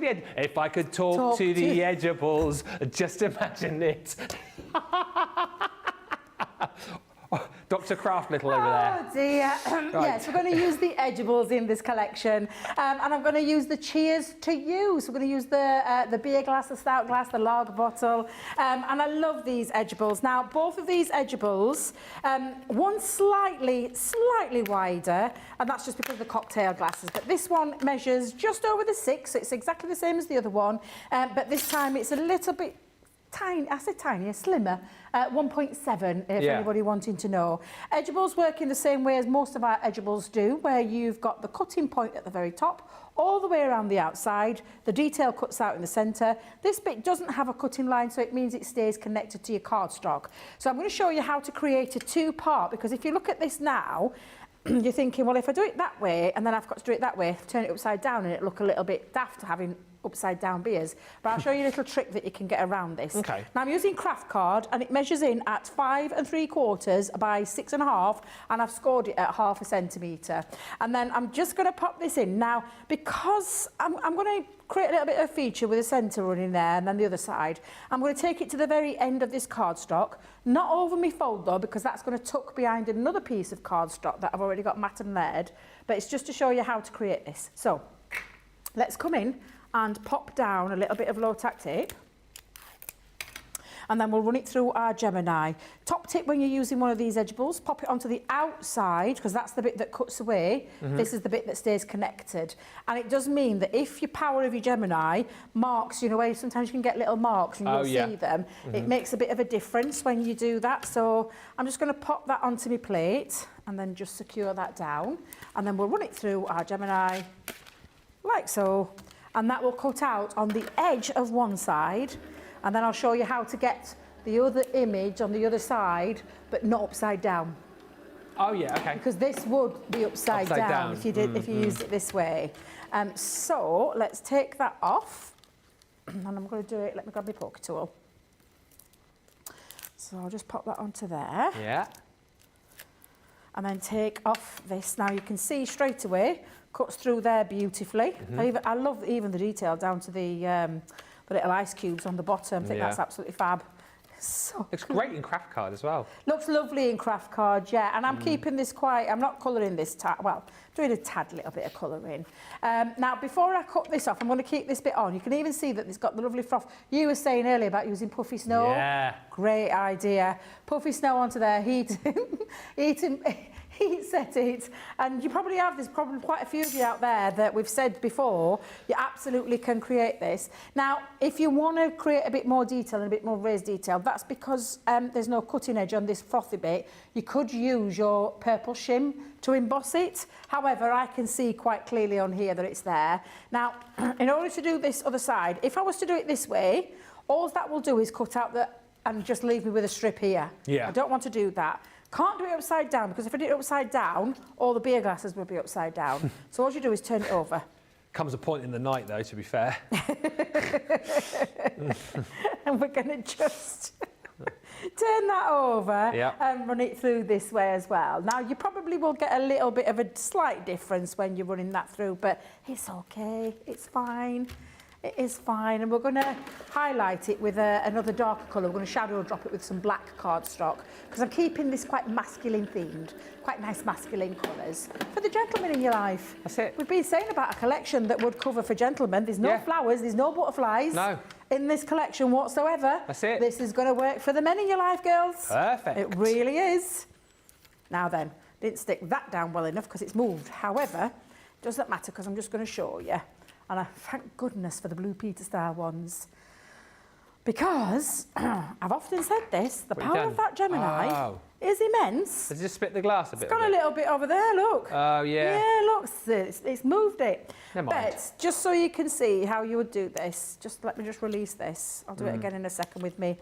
the Edgeables. If I could talk to the Edgeables, just imagine it. Dr. Craft Little over there. Oh dear. Yes, we're going to use the Edgeables in this collection, and I'm going to use the Cheers to You. So we're going to use the beer glass, the stout glass, the lager bottle, and I love these Edgeables. Now, both of these Edgeables, one's slightly wider, and that's just because of the cocktail glasses, but this one measures just over the 6, so it's exactly the same as the other one, but this time it's a little bit tiny, I say tinier, slimmer, 1.7 if anybody wanting to know. Edgeables work in the same way as most of our Edgeables do, where you've got the cutting point at the very top, all the way around the outside, the detail cuts out in the centre. This bit doesn't have a cutting line, so it means it stays connected to your cardstock. So I'm going to show you how to create a two-part, because if you look at this now, you're thinking, well, if I do it that way, and then I've got to do it that way, turn it upside down, and it look a little bit daft having upside down beers. But I'll show you a little trick that you can get around this. Okay. Now I'm using craft card, and it measures in at 5 3/4 by 6.5, and I've scored it at 1/2 centimetre. And then I'm just going to pop this in. Now, because I'm going to create a little bit of a feature with the centre running there and then the other side, I'm going to take it to the very end of this cardstock, not over my fold though, because that's going to tuck behind another piece of cardstock that I've already got matte and layered, but it's just to show you how to create this. So let's come in and pop down a little bit of low tack tape, and then we'll run it through our Gemini. Top tip when you're using one of these Edgeables, pop it onto the outside, because that's the bit that cuts away. This is the bit that stays connected. And it does mean that if your power of your Gemini marks, you know, where sometimes you can get little marks and you'll see them, it makes a bit of a difference when you do that. So I'm just going to pop that onto my plate and then just secure that down. And then we'll run it through our Gemini like so. And that will cut out on the edge of one side, and then I'll show you how to get the other image on the other side, but not upside down. Oh yeah, okay. Because this would be upside down if you did, if you used it this way. So let's take that off, and I'm going to do it. Let me grab my poker tool. So I'll just pop that onto there. Yeah. And then take off this. Now you can see straight away, cuts through there beautifully. I love even the detail down to the little ice cubes on the bottom. I think that's absolutely fab. So Looks great in craft card as well. looks lovely in craft card, yeah. And I'm keeping this quite, I'm not colouring this, well, doing a tad little bit of colouring. Now, before I cut this off, I'm going to keep this bit on. You can even see that it's got the lovely froth. You were saying earlier about using puffy snow. Yeah. Great idea. Puffy snow onto there, heat set it, and you probably have, there's probably quite a few of you out there that we've said before, you absolutely can create this. Now, if you want to create a bit more detail and a bit more raised detail, that's because there's no cutting edge on this frothy bit. You could use your purple shim to emboss it. However, I can see quite clearly on here that it's there. Now, in order to do this other side, if I was to do it this way, all that will do is cut out the, and just leave me with a strip here. Yeah. I don't want to do that. Can't do it upside down, because if I did it upside down, all the beer glasses would be upside down. So all you do is turn it over. Comes a point in the night though, to be fair. And we're going to just turn that over and run it through this way as well. Now, you probably will get a little bit of a slight difference when you're running that through, but it's okay, it's fine. It is fine, and we're going to highlight it with another darker colour. We're going to shadow drop it with some black cardstock, because I'm keeping this quite masculine themed, quite nice masculine colours for the gentlemen in your life. That's it. We've been saying about a collection that would cover for gentlemen. There's no flowers, there's no butterflies in this collection whatsoever. That's it. This is going to work for the men in your life, girls. Perfect. It really is. Now then, didn't stick that down well enough because it's moved. However, doesn't matter, because I'm just going to show you. And I thank goodness for the blue Peter Star ones, because I've often said this, the power of that Gemini is immense. Does it just split the glass a bit? It's gone a little bit over there, look. Oh, yeah. Yeah, look, it's moved it. Never mind. But just so you can see how you would do this, just let me just release this. I'll do it again in a second with me,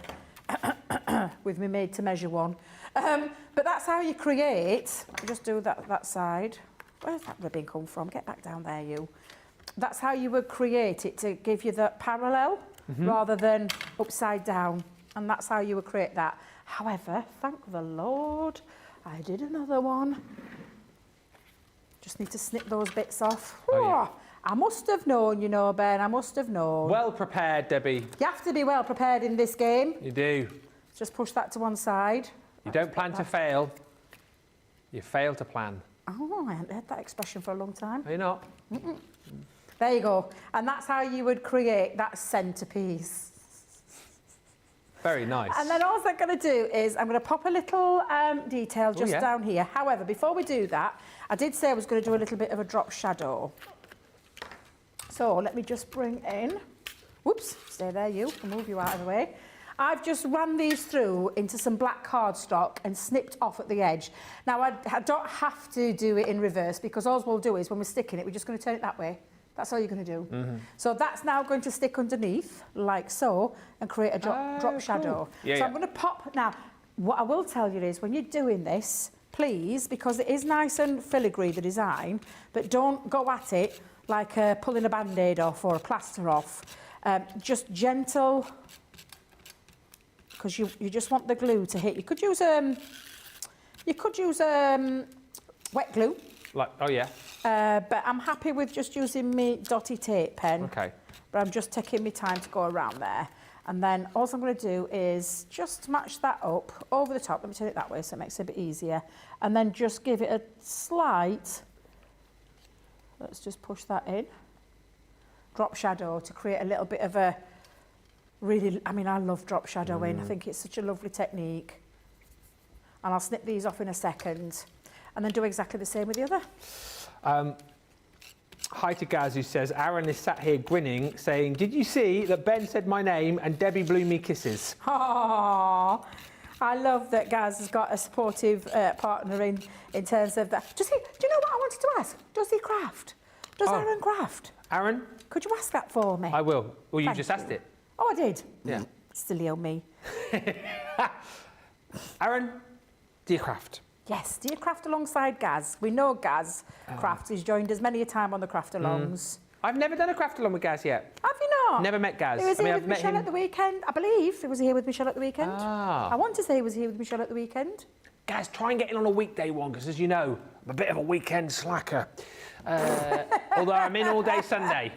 with me made to measure one. But that's how you create, just do that side. Where's that ribbon come from? Get back down there, you. That's how you would create it, to give you the parallel rather than upside down. And that's how you would create that. However, thank the Lord, I did another one. Just need to snip those bits off. I must have known, you know, Ben, I must have known. Well prepared, Debbie. You have to be well prepared in this game. You do. Just push that to one side. You don't plan to fail. You fail to plan. Oh, I haven't heard that expression for a long time. Are you not? There you go. And that's how you would create that centrepiece. Very nice. And then all I'm going to do is I'm going to pop a little detail just down here. However, before we do that, I did say I was going to do a little bit of a drop shadow. So let me just bring in, whoops, stay there you, I'll move you out of the way. I've just run these through into some black cardstock and snipped off at the edge. Now I don't have to do it in reverse because all we'll do is when we're sticking it, we're just going to turn it that way. That's all you're going to do. So that's now going to stick underneath, like so, and create a drop shadow. Yeah, so I'm going to pop, now, what I will tell you is when you're doing this, please, because it is nice and filigree, the design, but don't go at it like pulling a Band-Aid off or a plaster off. Just gentle, because you just want the glue to hit. You could use wet glue. Like, oh yeah. But I'm happy with just using my dotty tape pen. Okay. But I'm just taking my time to go around there. And then all I'm going to do is just match that up over the top. Let me turn it that way so it makes it a bit easier. And then just give it a slight, let's just push that in, drop shadow to create a little bit of a really, I mean, I love drop shadowing. I think it's such a lovely technique. And I'll snip these off in a second. And then do exactly the same with the other. Hi to Gaz, who says, Aaron is sat here grinning, saying, did you see that Ben said my name and Debbie blew me kisses? Oh, I love that Gaz has got a supportive partner in terms of that. Do you know what I wanted to ask? Does he craft? Does Aaron craft? Aaron? Could you ask that for me? I will. Well, you Thank just asked you. it. Oh, I did? Yeah. Silly old me. Aaron, do you craft? Yes, do you craft alongside Gaz? We know Gaz crafts. He's joined us many a time on the craft-alongs. I've never done a craft along with Gaz yet. Have you not? Never met Gaz. He was here I've with met Michelle him. at the weekend. I believe he was here with Michelle at the weekend. Ah. I want to say he was here with Michelle at the weekend. Gaz, try and get in on a weekday one, because as you know, I'm a bit of a weekend slacker. Although I'm in all day Sunday.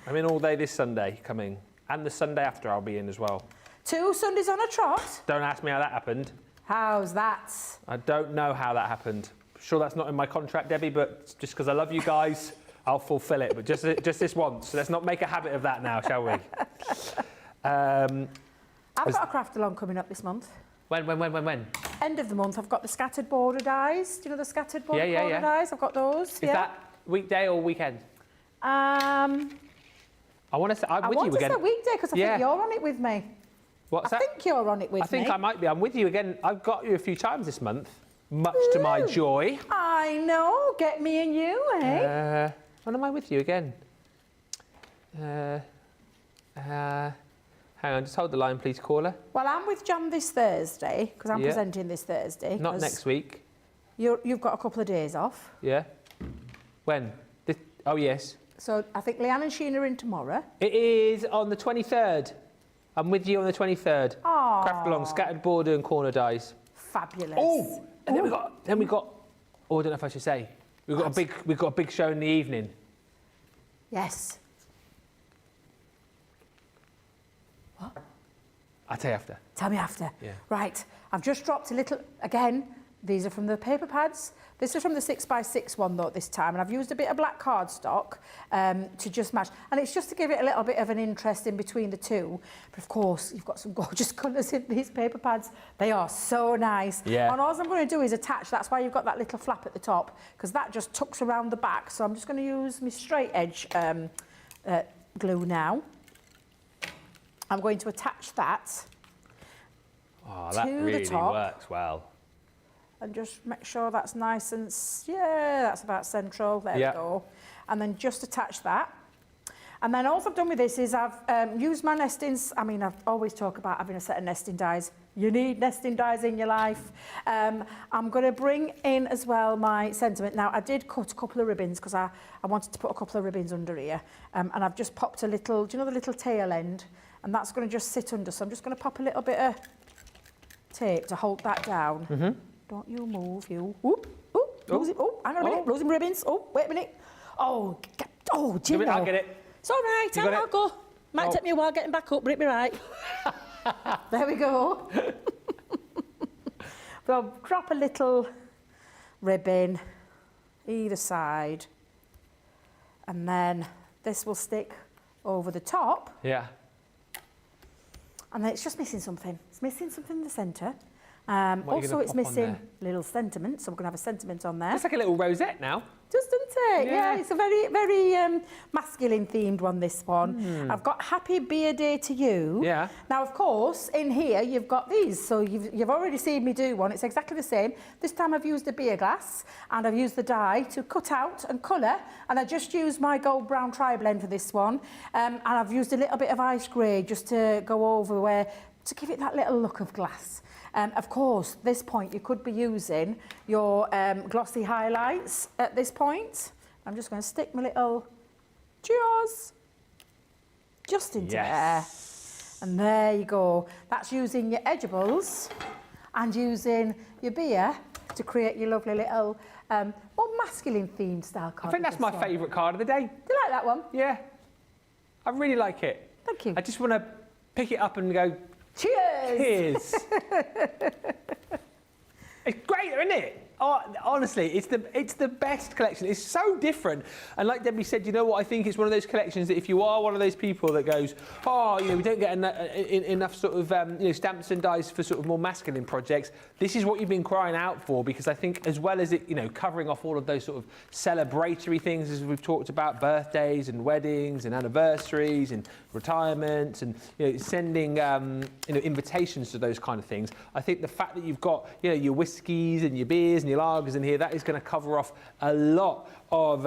I'm in all day this Sunday coming. And the Sunday after I'll be in as well. 2 Sundays on a trot. Don't ask me how that happened. How's that? I don't know how that happened. Sure that's not in my contract, Debbie, but just because I love you guys, I'll fulfil it. But just this once. So let's not make a habit of that now, shall we? I've got a craft along coming up this month. When? End of the month, I've got the scattered border dies. Do you know the scattered border dies? I've got those. Is that weekday or weekend? I I want to say, I'm with you want to again. say weekday because I think you're on it with me. What's I that? think you're on it with me. I think I might be. I'm with you again. I've got you a few times this month, much to my joy. I know. Get me and you, eh? When am I with you again? Hang on, just hold the line, please, caller. Well, I'm with Jan this Thursday because I'm presenting this Thursday. Not next week. You've got a couple of days off. Yeah. When? Oh, yes. So I think Leanne and Sheena are in tomorrow. It is on the 23rd. I'm with you on the 23rd. Oh. Craft along, scattered border and corner dies. Fabulous. Oh, and then we got. Oh, I don't know if I should say. We've got a big show in the evening. Yes. I'll tell you after. Tell me after. Yeah. Right. I've just dropped a little. Again, these are from the paper pads. This is from the 6x6 one though this time, and I've used a bit of black cardstock to just match. And it's just to give it a little bit of an interest in between the two. But of course, you've got some gorgeous colours in these paper pads. They are so nice. Yeah. And all I'm going to do is attach. That's why you've got that little flap at the top, because that just tucks around the back. So I'm just going to use my straight edge glue now. I'm going to attach that. Oh, that to the really top. works well. And just make sure that's nice and, that's about central, there we go. And then just attach that. And then all I've done with this is I've used my nestings. I mean, I've always talk about having a set of nesting dies. You need nesting dies in your life. I'm going to bring in as well my sentiment. Now, I did cut a couple of ribbons because I wanted to put a couple of ribbons under here. And I've just popped a little, do you know the little tail end? And that's going to just sit under. So I'm just going to pop a little bit of tape to hold that down. Mm-hmm. Don't you move, you. Oop, oop, losing, hang on a minute, losing ribbons. Oh, wait a minute. Jim. I'll get it. It's all right, I'll go. Might take me a while getting back up, but it'll be right. There we go. We'll drop a little ribbon either side, and then this will stick over the top. Yeah. And then it's just missing something. It's missing something in the centre. What are you Also, gonna it's pop on missing there? little sentiment, so we're going to have a sentiment on there. It's like a little rosette now. Does, doesn't it? Yeah. Yeah, it's a very, very masculine themed one, this one. I've got Happy Beer Day to You. Yeah. Now, of course, in here, you've got these. So you've already seen me do one. It's exactly the same. This time I've used a beer glass and I've used the die to cut out and colour. And I just used my gold brown tri-blend for this one. And I've used a little bit of ice grey just to go over where, to give it that little look of glass. Of course, this point, you could be using your glossy highlights at this point. I'm just going to stick my little jaws just into there. And there you go. That's using your Edgeables and using your beer to create your lovely little more masculine themed style card. I think that's my favourite card of the day. Do you like that one? Yeah. I really like it. Thank you. I just want to pick it up and go, Cheers! cheers. It's great, isn't it? Oh, honestly, it's the best collection. It's so different. And like Debbie said, you know what? I think it's one of those collections that if you are one of those people that goes, oh, you know, we don't get enough sort of you know, stamps and dies for sort of more masculine projects, this is what you've been crying out for, because I think as well as it, you know, covering off all of those sort of celebratory things as we've talked about, birthdays and weddings and anniversaries and retirements and, you know, sending you know, invitations to those kind of things. I think the fact that you've got, you know, your whiskies and your beers and your lagers in here, that is going to cover off a lot of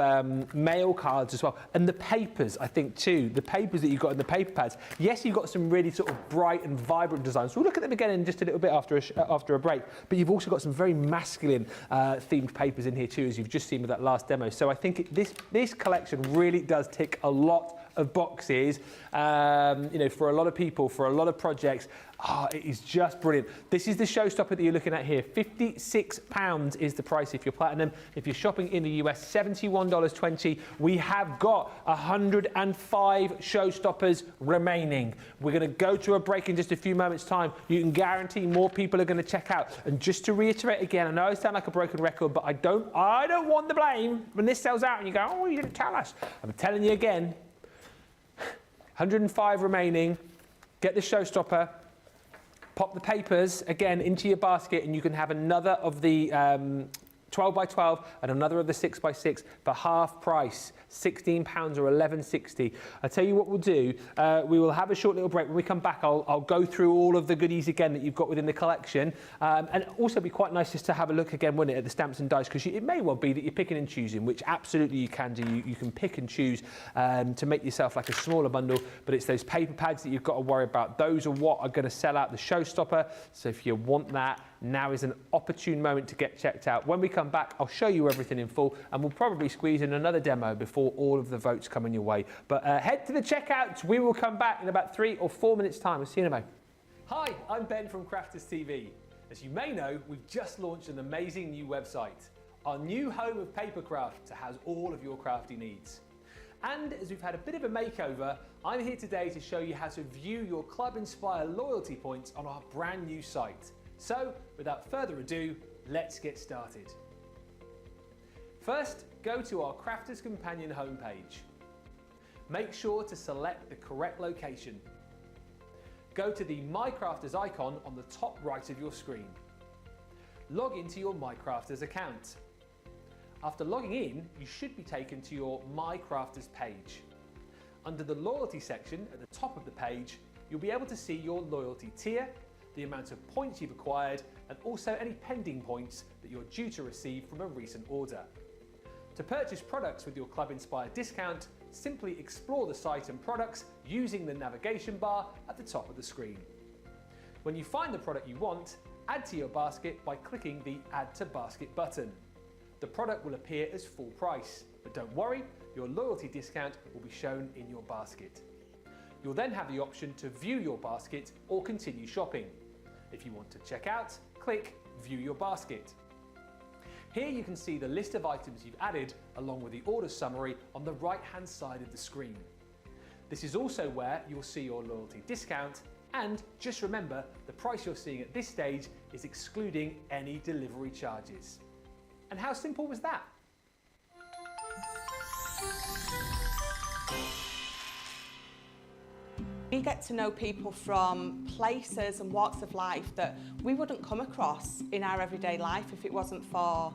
mail cards as well. And the papers, I think too, the papers that you've got in the paper pads. Yes, you've got some really sort of bright and vibrant designs. We'll look at them again in just a little bit after a break. But you've also got some very masculine themed papers in here too, as you've just seen with that last demo. So I think this collection really does tick a lot of boxes, you know, for a lot of people, for a lot of projects. Oh, it is just brilliant. This is the Showstopper that you're looking at here. £56 is the price if you're platinum. If you're shopping in the US, $71.20. We have got 105 Showstoppers remaining. We're going to go to a break in just a few moments' time. You can guarantee more people are going to check out. And just to reiterate again, I know I sound like a broken record, but I don't want the blame when this sells out and you go, oh, you didn't tell us. I'm telling you again. 105 remaining. Get the Showstopper. Pop the papers again into your basket and you can have another of the 12 by 12 and another of the 6 by 6 for half price, £16 or £11.60. I'll tell you what we'll do. We will have a short little break. When we come back, I'll go through all of the goodies again that you've got within the collection. And also be quite nice just to have a look again, wouldn't it, at the stamps and dies, because it may well be that you're picking and choosing, which absolutely you can do. You can pick and choose to make yourself like a smaller bundle, but it's those paper pads that you've got to worry about. Those are what are going to sell out the Showstopper. So if you want that, now is an opportune moment to get checked out. When we come back, I'll show you everything in full and we'll probably squeeze in another demo before all of the votes come in your way. But head to the checkouts. We will come back in about 3 or 4 minutes' time. I'll see you in a moment. Hi, I'm Ben from Crafters TV. As you may know, we've just launched an amazing new website, our new home of papercraft to house all of your crafty needs. And as we've had a bit of a makeover, I'm here today to show you how to view your Club Inspire loyalty points on our brand new site. So, without further ado, let's get started. First, go to our Crafters Companion homepage. Make sure to select the correct location. Go to the My Crafters icon on the top right of your screen. Log into your My Crafters account. After logging in, you should be taken to your My Crafters page. Under the Loyalty section at the top of the page, you'll be able to see your loyalty tier, the amount of points you've acquired, and also any pending points that you're due to receive from a recent order. To purchase products with your Club Inspire discount, simply explore the site and products using the navigation bar at the top of the screen. When you find the product you want, add to your basket by clicking the Add to Basket button. The product will appear as full price, but don't worry, your loyalty discount will be shown in your basket. You'll then have the option to view your basket or continue shopping. If you want to check out, click View Your Basket. Here you can see the list of items you've added along with the order summary on the right-hand side of the screen. This is also where you'll see your loyalty discount, and just remember the price you're seeing at this stage is excluding any delivery charges. And how simple was that? We get to know people from places and walks of life that we wouldn't come across in our everyday life if it wasn't for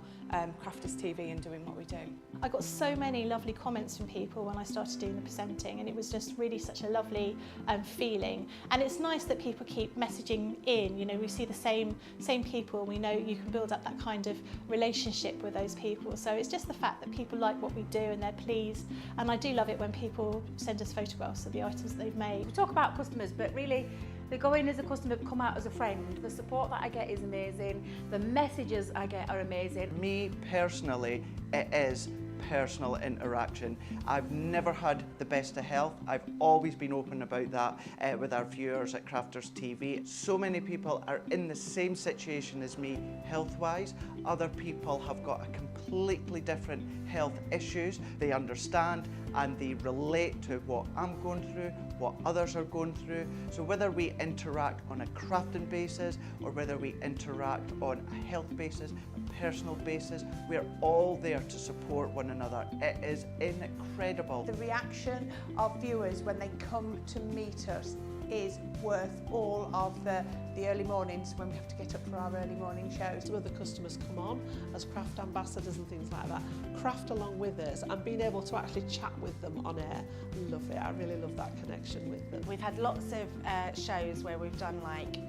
Crafters TV and doing what we do. I got so many lovely comments from people when I started doing the presenting, and it was just really such a lovely feeling. And it's nice that people keep messaging in. You know, we see the same people. We know you can build up that kind of relationship with those people. So it's just the fact that people like what we do and they're pleased. And I do love it when people send us photographs of the items that they've made. We talk about customers, but really, they go in as a customer, come out as a friend. The support that I get is amazing. The messages I get are amazing. Me personally, it is personal interaction. I've never had the best of health. I've always been open about that with our viewers at Crafters TV. So many people are in the same situation as me health-wise. Other people have got a completely different health issues. They understand and they relate to what I'm going through, what others are going through. So whether we interact on a crafting basis or whether we interact on a health basis, a personal basis, we're all there to support one another. It is incredible. The reaction of viewers when they come to meet us is worth all of the early mornings when we have to get up for our early morning shows. Some of the customers come on as craft ambassadors and things like that, craft along with us, and being able to actually chat with them on air. Love it. I really love that connection with them. We've had lots of shows where we've done like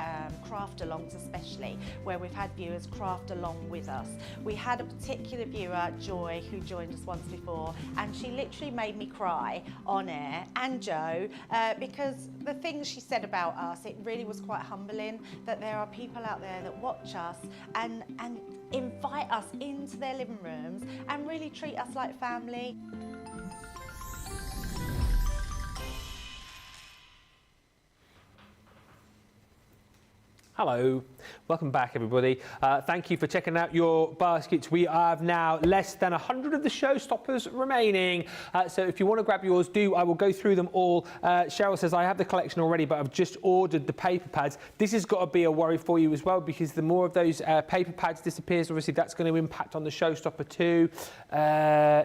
craft alongs, especially where we've had viewers craft along with us. We had a particular viewer, Joy, who joined us once before, and she literally made me cry on air, and Joe, because the things she said about us, it really was quite humbling that there are people out there that watch us and invite us into their living rooms and really treat us like family. Hello, welcome back everybody. Thank you for checking out your baskets. We have now less than 100 of the Showstoppers remaining. So if you want to grab yours, do. I will go through them all. Cheryl says, I have the collection already, but I've just ordered the paper pads. This has got to be a worry for you as well, because the more of those paper pads disappears, obviously that's going to impact on the Showstopper too.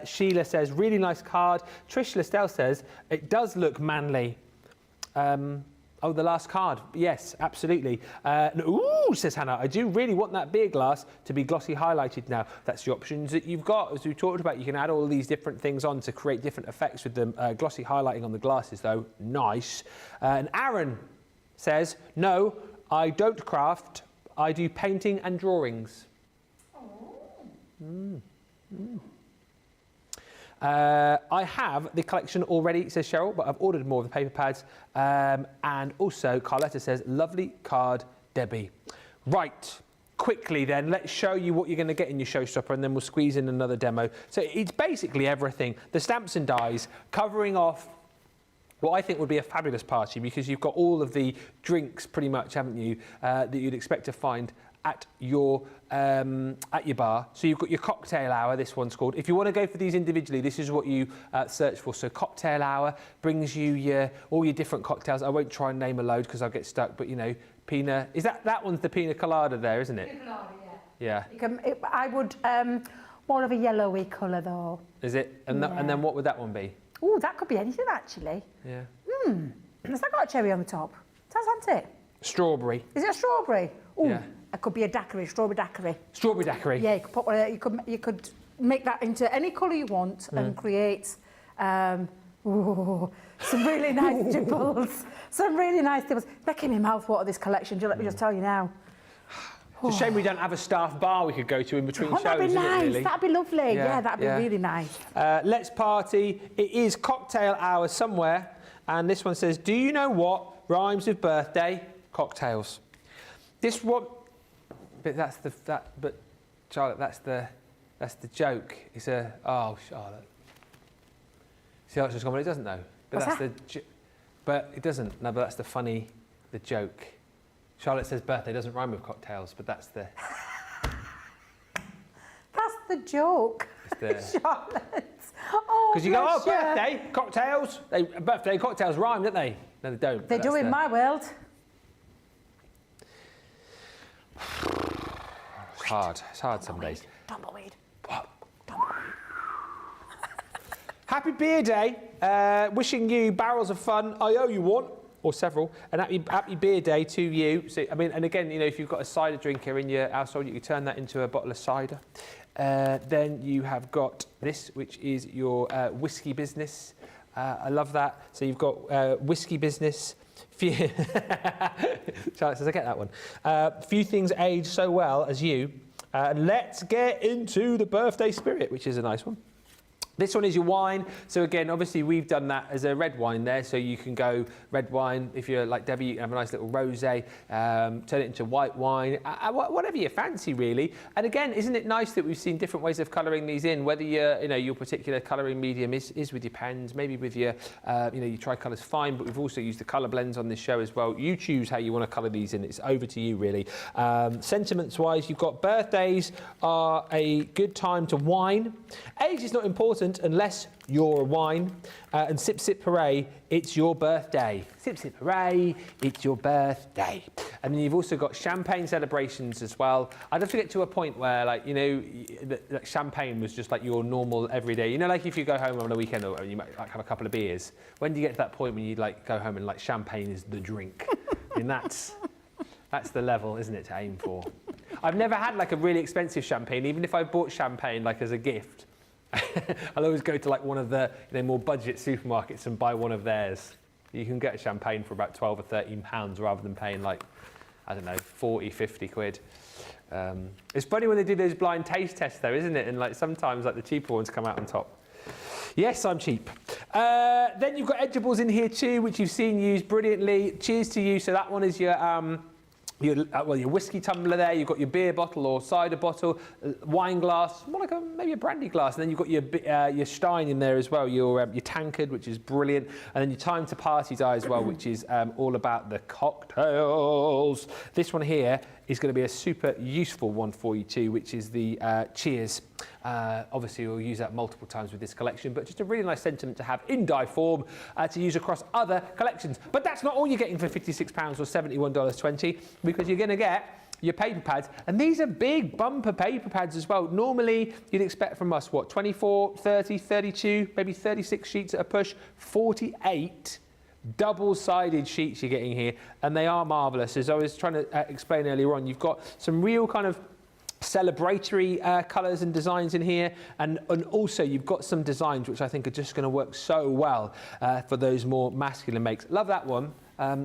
Sheila says, really nice card. Trish Lestelle says, it does look manly. Oh, the last card. Yes, absolutely. Ooh, says Hannah, I do really want that beer glass to be glossy highlighted now. That's the options that you've got. As we talked about, you can add all these different things on to create different effects with the glossy highlighting on the glasses, though. Nice. And Aaron says, no, I don't craft. I do painting and drawings. Oh. I have the collection already, says Cheryl, but I've ordered more of the paper pads. And also, Carletta says, lovely card, Debbie. Right, quickly then, let's show you what you're going to get in your Showstopper, and then we'll squeeze in another demo. So it's basically everything. The stamps and dies covering off what I think would be a fabulous party, because you've got all of the drinks pretty much, haven't you, that you'd expect to find at your bar. So you've got your cocktail hour, this one's called. If you want to go for these individually, this is what you search for. So cocktail hour brings you all your different cocktails. I won't try and name a load because I'll get stuck, but you know, pina, is that one's the pina colada there, isn't it? Pina colada, yeah. Yeah. I would, more of a yellowy colour though. Is it? And, yeah. And then what would that one be? Oh, that could be anything actually. Yeah. Has that got a cherry on the top? Does that it? Strawberry. Is it a strawberry? Oh, Yeah. It could be a daiquiri, strawberry daiquiri. Strawberry daiquiri. Yeah, you could put one. You could make that into any colour you want and create some really nice dibbles. Some really nice dibbles. Making my mouth water, this collection. Let me just tell you now. It's a shame we don't have a staff bar we could go to in between shows, that'd be isn't nice. it, really? That'd be lovely. Yeah, that'd be yeah. really nice. Let's party. It is cocktail hour somewhere, and this one says, do you know what rhymes with birthday? Cocktails. This one, but but Charlotte, that's the joke. It's oh, Charlotte. See how it's just gone, but it doesn't though. But What's but it doesn't. No, but that's the joke. Charlotte says birthday doesn't rhyme with cocktails, but that's the... That's the joke, Charlotte. Oh, because you go, oh, bless you. birthday, cocktails. Birthday cocktails rhyme, don't they? No, they don't. They do in my world. It's hard some days. Tumbleweed. Happy Beer Day. Wishing you barrels of fun. I owe you one. Or several, and happy beer day to you. So, I mean, and again, you know, if you've got a cider drinker in your household, you can turn that into a bottle of cider. Then you have got this, which is your whiskey business. I love that. So you've got whiskey business. Charlotte says, I get that one. Few things age so well as you. Let's get into the birthday spirit, which is a nice one. This one is your wine. So again, obviously we've done that as a red wine there. So you can go red wine. If you're like Debbie, you can have a nice little rosé, turn it into white wine, whatever you fancy really. And again, isn't it nice that we've seen different ways of colouring these in, whether your particular colouring medium is with your pens, maybe with your, your tricolour's fine, but we've also used the colour blends on this show as well. You choose how you want to colour these in. It's over to you really. Sentiments wise, you've got birthdays are a good time to wine. Age is not important unless you're a wine. And sip, sip, hooray, it's your birthday. Sip, sip, hooray, it's your birthday. And then you've also got champagne celebrations as well. I'd have to get to a point where, like, like champagne was just like your normal everyday. You know, like if you go home on a weekend or you might like have a couple of beers. When do you get to that point when you like go home and like champagne is the drink? And that's the level, isn't it, to aim for? I've never had like a really expensive champagne, even if I bought champagne like as a gift. I'll always go to like one of the more budget supermarkets and buy one of theirs. You can get a champagne for about 12 or 13 pounds rather than paying like, I don't know, 40, 50 quid. It's funny when they do those blind taste tests though, isn't it? And like sometimes like the cheaper ones come out on top. Yes, I'm cheap. Then you've got Edgeables in here too, which you've seen used brilliantly. Cheers to you. So that one is your whiskey tumbler there. You've got your beer bottle or cider bottle, wine glass, more like maybe a brandy glass, and then you've got your Stein in there as well, your tankard, which is brilliant, and then your time to party die as well, which is all about the cocktails. This one here is going to be a super useful one for you too, which is the Cheers. Obviously, we'll use that multiple times with this collection, but just a really nice sentiment to have in die form to use across other collections. But that's not all you're getting for £56 or $71.20, because you're going to get your paper pads, and these are big bumper paper pads as well. Normally, you'd expect from us, 24, 30, 32, maybe 36 sheets at a push, 48 double-sided sheets you're getting here, and they are marvellous. As I was trying to explain earlier on, you've got some real kind of celebratory colours and designs in here, and also you've got some designs which I think are just going to work so well for those more masculine makes. Love that one.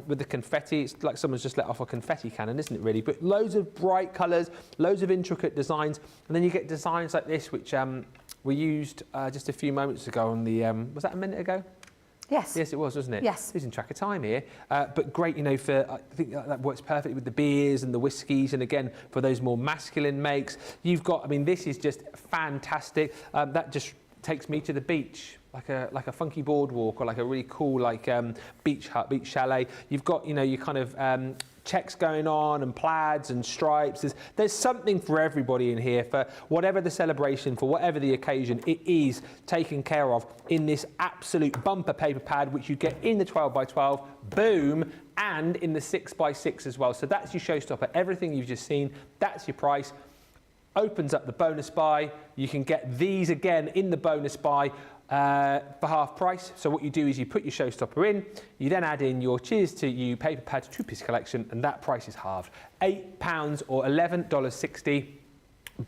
With the confetti, it's like someone's just let off a confetti cannon, isn't it really? But loads of bright colours, loads of intricate designs, and then you get designs like this, which were used just a few moments ago on the, was that a minute ago? Yes. Yes, it was, wasn't it? Yes. Losing track of time here. But great, for, I think that works perfectly with the beers and the whiskies, and again, for those more masculine makes. You've got, this is just fantastic. That just takes me to the beach. Like a funky boardwalk, or like a really cool beach hut, beach chalet. You've got your kind of checks going on and plaids and stripes. There's something for everybody in here for whatever the celebration, for whatever the occasion. It is taken care of in this absolute bumper paper pad, which you get in the 12x12, boom, and in the 6x6 as well. So that's your showstopper. Everything you've just seen, that's your price. Opens up the bonus buy. You can get these again in the bonus buy for half price. So what you do is you put your showstopper in, you then add in your Cheers to You paper pad 2-piece collection, and that price is halved. £8 or $11.60.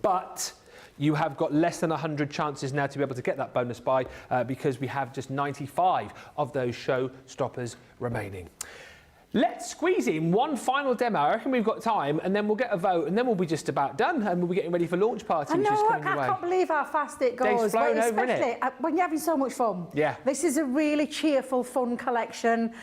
But you have got less than 100 chances now to be able to get that bonus buy because we have just 95 of those showstoppers remaining. Let's squeeze in one final demo. I reckon we've got time, and then we'll get a vote, and then we'll be just about done, and we'll be getting ready for launch party, which is coming your way. I can't believe how fast it goes. Days flown over, especially when you're having so much fun. Yeah. This is a really cheerful, fun collection.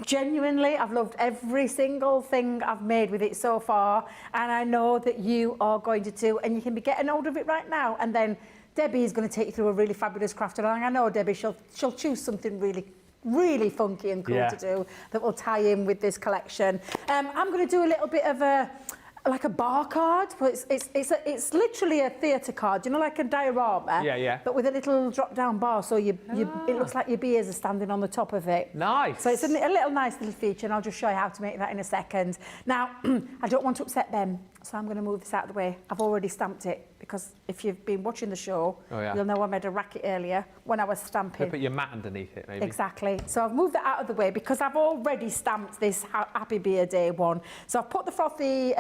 Genuinely, I've loved every single thing I've made with it so far, and I know that you are going to too, and you can be getting hold of it right now, and then Debbie is going to take you through a really fabulous craft along. I know Debbie, she'll choose something really funky and cool to do that will tie in with this collection. I'm going to do a little bit of a bar card, but it's literally a theatre card, like a diorama. Yeah. But with a little drop-down bar, so it looks like your beers are standing on the top of it. Nice. So it's a little nice little feature, and I'll just show you how to make that in a second. Now, I don't want to upset Ben, so I'm going to move this out of the way. I've already stamped it because if you've been watching the show, Oh, yeah. you'll know I made a racket earlier when I was You stamping. put your mat underneath it, maybe. Exactly. So I've moved that out of the way because I've already stamped this Happy Beer Day one. So I've put the frothy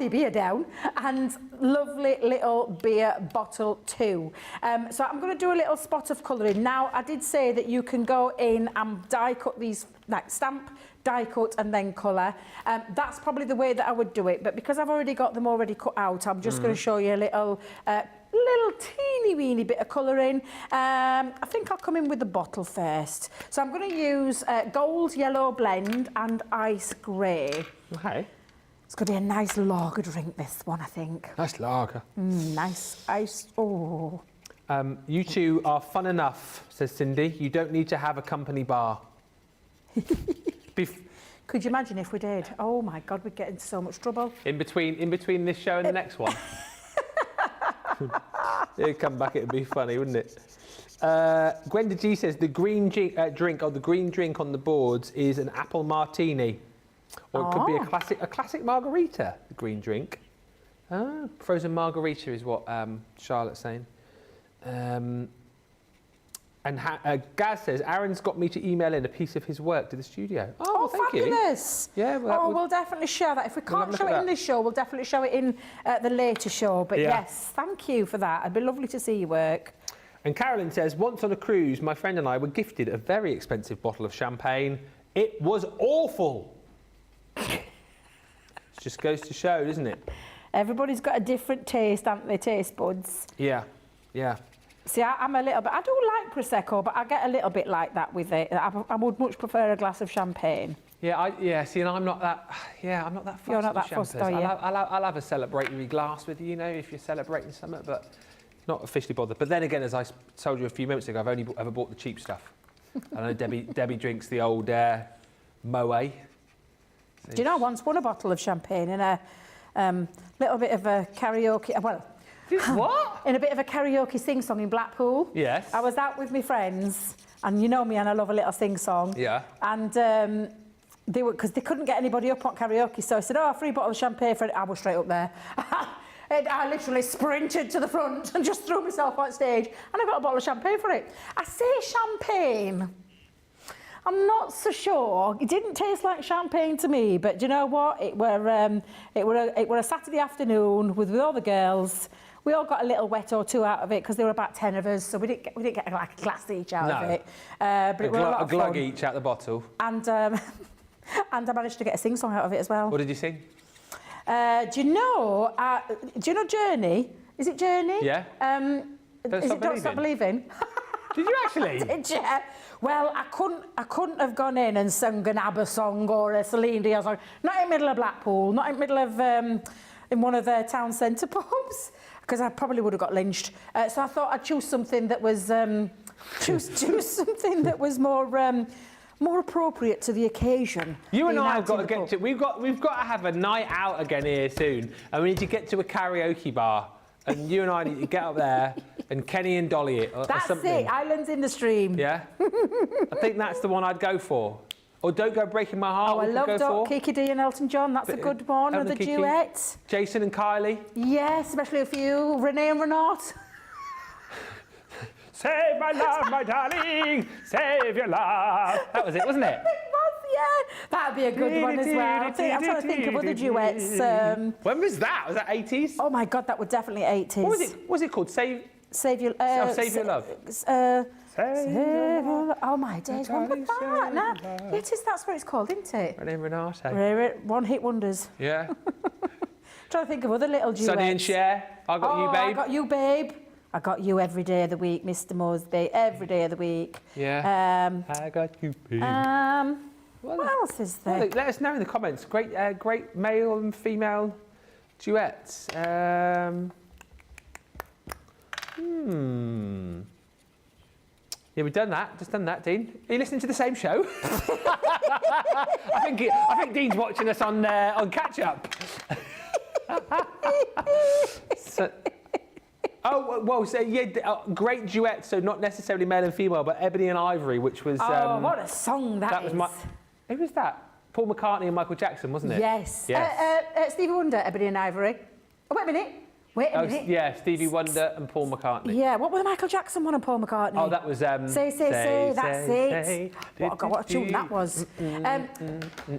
beer down and lovely little beer bottle too. So I'm going to do a little spot of colouring. Now, I did say that you can go in and die cut these, like stamp, die cut and then colour. That's probably the way that I would do it. But because I've already got them already cut out, I'm just going to show you a little teeny weeny bit of colouring. I think I'll come in with the bottle first. So I'm going to use gold yellow blend and ice grey. Okay. It's going to be a nice lager drink, this one, I think. Nice lager. Nice ice. Oh. You two are fun enough, says Cindy. You don't need to have a company bar. Could you imagine if we did? Oh my God, we'd get into so much trouble. In between this show and the next one. It'd come back, it'd be funny, wouldn't it? Gwenda G says the green drink on the boards is an apple martini. Or it could be a classic margarita, the green drink. Frozen margarita is what Charlotte's saying. And Gaz says, Aaron's got me to email in a piece of his work to the studio. Oh, well, thank fabulous. You. Yeah, we'll definitely share that. If we can't show it in this show, we'll definitely show it in the later show. But yes, thank you for that. It'd be lovely to see your work. And Carolyn says, once on a cruise, my friend and I were gifted a very expensive bottle of champagne. It was awful. It just goes to show, doesn't it? Everybody's got a different taste, haven't they, taste buds? Yeah, yeah. See, I'm a little bit... I do like Prosecco, but I get a little bit like that with it. I would much prefer a glass of champagne. Yeah, see, and I'm not that fussed. You're not with that fussed, champers. are you? I'll have a celebratory glass with you, you know, if you're celebrating something, but not officially bothered. But then again, as I told you a few minutes ago, I've only ever bought the cheap stuff. I know Debbie drinks the old Moët. Do you know, I once won a bottle of champagne in a little bit of a karaoke... Well, what? In a bit of a karaoke sing-song in Blackpool. Yes. I was out with my friends, and you know me, and I love a little sing-song. Yeah. And because they couldn't get anybody up on karaoke, so I said, a free bottle of champagne for it. I was straight up there. I literally sprinted to the front and just threw myself on stage, and I got a bottle of champagne for it. I say champagne. I'm not so sure. It didn't taste like champagne to me, but do you know what? It were a Saturday afternoon with all the girls. We all got a little wet or two out of it because there were about 10 of us, so we didn't get like a glass each out of it. But it was a lot of glug fun. each out the bottle. And and I managed to get a sing-song out of it as well. What did you sing? Do you know Journey? Is it Journey? Yeah. Don't Stop Believing? Did you actually? Did you? Well, I couldn't have gone in and sung an ABBA song or a Celine Dion song. Not in the middle of Blackpool, not in the middle of in one of their town centre pubs, because I probably would have got lynched. So I thought I'd choose something that was choose something that was more appropriate to the occasion. You and I have got to get to. We've got to have a night out again here soon, and we need to get to a karaoke bar. And you and I need to get up there and Kenny and Dolly it or That's something. it, Islands in the Stream. Yeah? I think that's the one I'd go for. Or Don't Go Breaking My Heart. Oh, I love Kiki D and Elton John. That's a good one, or the Kiki. duet. Jason and Kylie. Yes, especially a few. Renee and Renate. Save my love, my darling. Save your love. That was it, wasn't it? Yeah, that'd be a good one as well. I'm trying to think of other duets. When was that? Was that 80s? Oh my God, that was definitely 80s. What was it called? Save Your Love. Oh my days, when was that? No, it is, that's what it's called, isn't it? Renee and Renate. One hit wonders. Yeah. Trying to think of other little duets. Sonny and Cher. I Got You, Babe. I Got You, Babe. I got you every day of the week, Mr. Moseby, every day of the week. Yeah. I got you, babe. What else is there? Well, let us know in the comments. Great male and female duets. Yeah, we've done that. Just done that, Dean. Are you listening to the same show? I think Dean's watching us on catch up. Great duet. So not necessarily male and female, but Ebony and Ivory, which was. What a song that is. Who was that? Paul McCartney and Michael Jackson, wasn't it? Yes. Yes. Stevie Wonder, Ebony and Ivory. Oh, wait a minute. Wait a minute. Yeah, Stevie Wonder and Paul McCartney. Yeah, what was the Michael Jackson one and Paul McCartney? Oh, that was... Say, that's it. What a tune that was.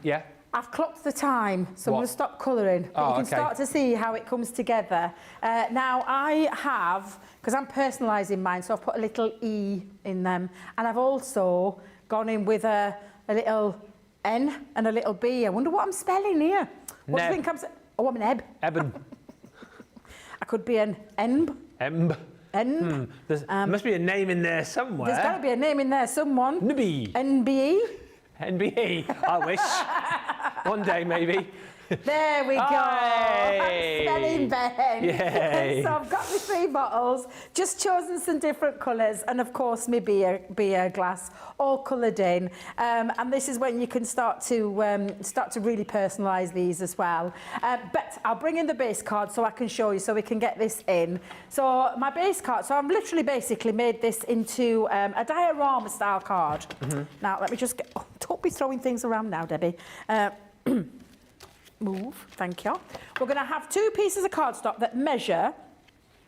Yeah. I've clocked the time, so I'm What? going to stop colouring. But you can start to see how it comes together. Now, I have, because I'm personalising mine, so I've put a little E in them. And I've also gone in with a little N and a little B. I wonder what I'm spelling here. What do you think I'm saying? Oh, I'm an Eb. Eben. I could be an Enb. Emb. Enb. There must be a name in there somewhere. There's got to be a name in there, someone. Nibby. NBE. NBE. I wish. One day, maybe. There we go. Aye. I'm spelling Ben. Yay. So I've got my 3 bottles, just chosen some different colours, and of course my beer glass, all coloured in. And this is when you can start to really personalise these as well. But I'll bring in the base card so I can show you, so we can get this in. So my base card, so I've literally basically made this into a diorama style card. Now let me just get. Oh, don't be throwing things around now, Debbie. Move, thank you. We're going to have 2 pieces of cardstock that measure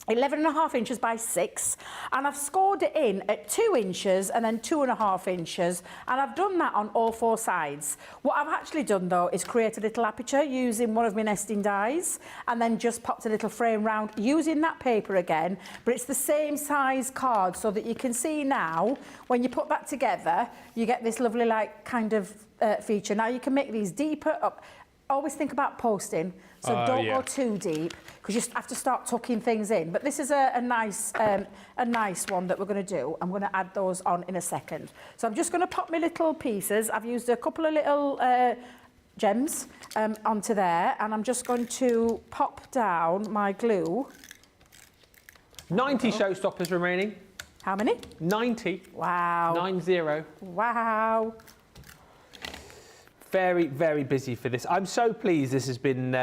11.5 inches by 6, and I've scored it in at 2 inches and then 2.5 inches, and I've done that on all 4 sides. What I've actually done though is create a little aperture using one of my nesting dies, and then just popped a little frame round using that paper again, but it's the same size card, so that you can see now when you put that together you get this lovely like kind of feature. Now you can make these deeper up. Always think about posting, so don't go too deep, because you have to start tucking things in. But this is a nice one that we're going to do. I'm going to add those on in a second. So I'm just going to pop my little pieces. I've used a couple of little gems onto there, and I'm just going to pop down my glue. 90 showstoppers remaining. How many? 90. Wow. 90. Wow. Very, very busy for this. I'm so pleased this has been...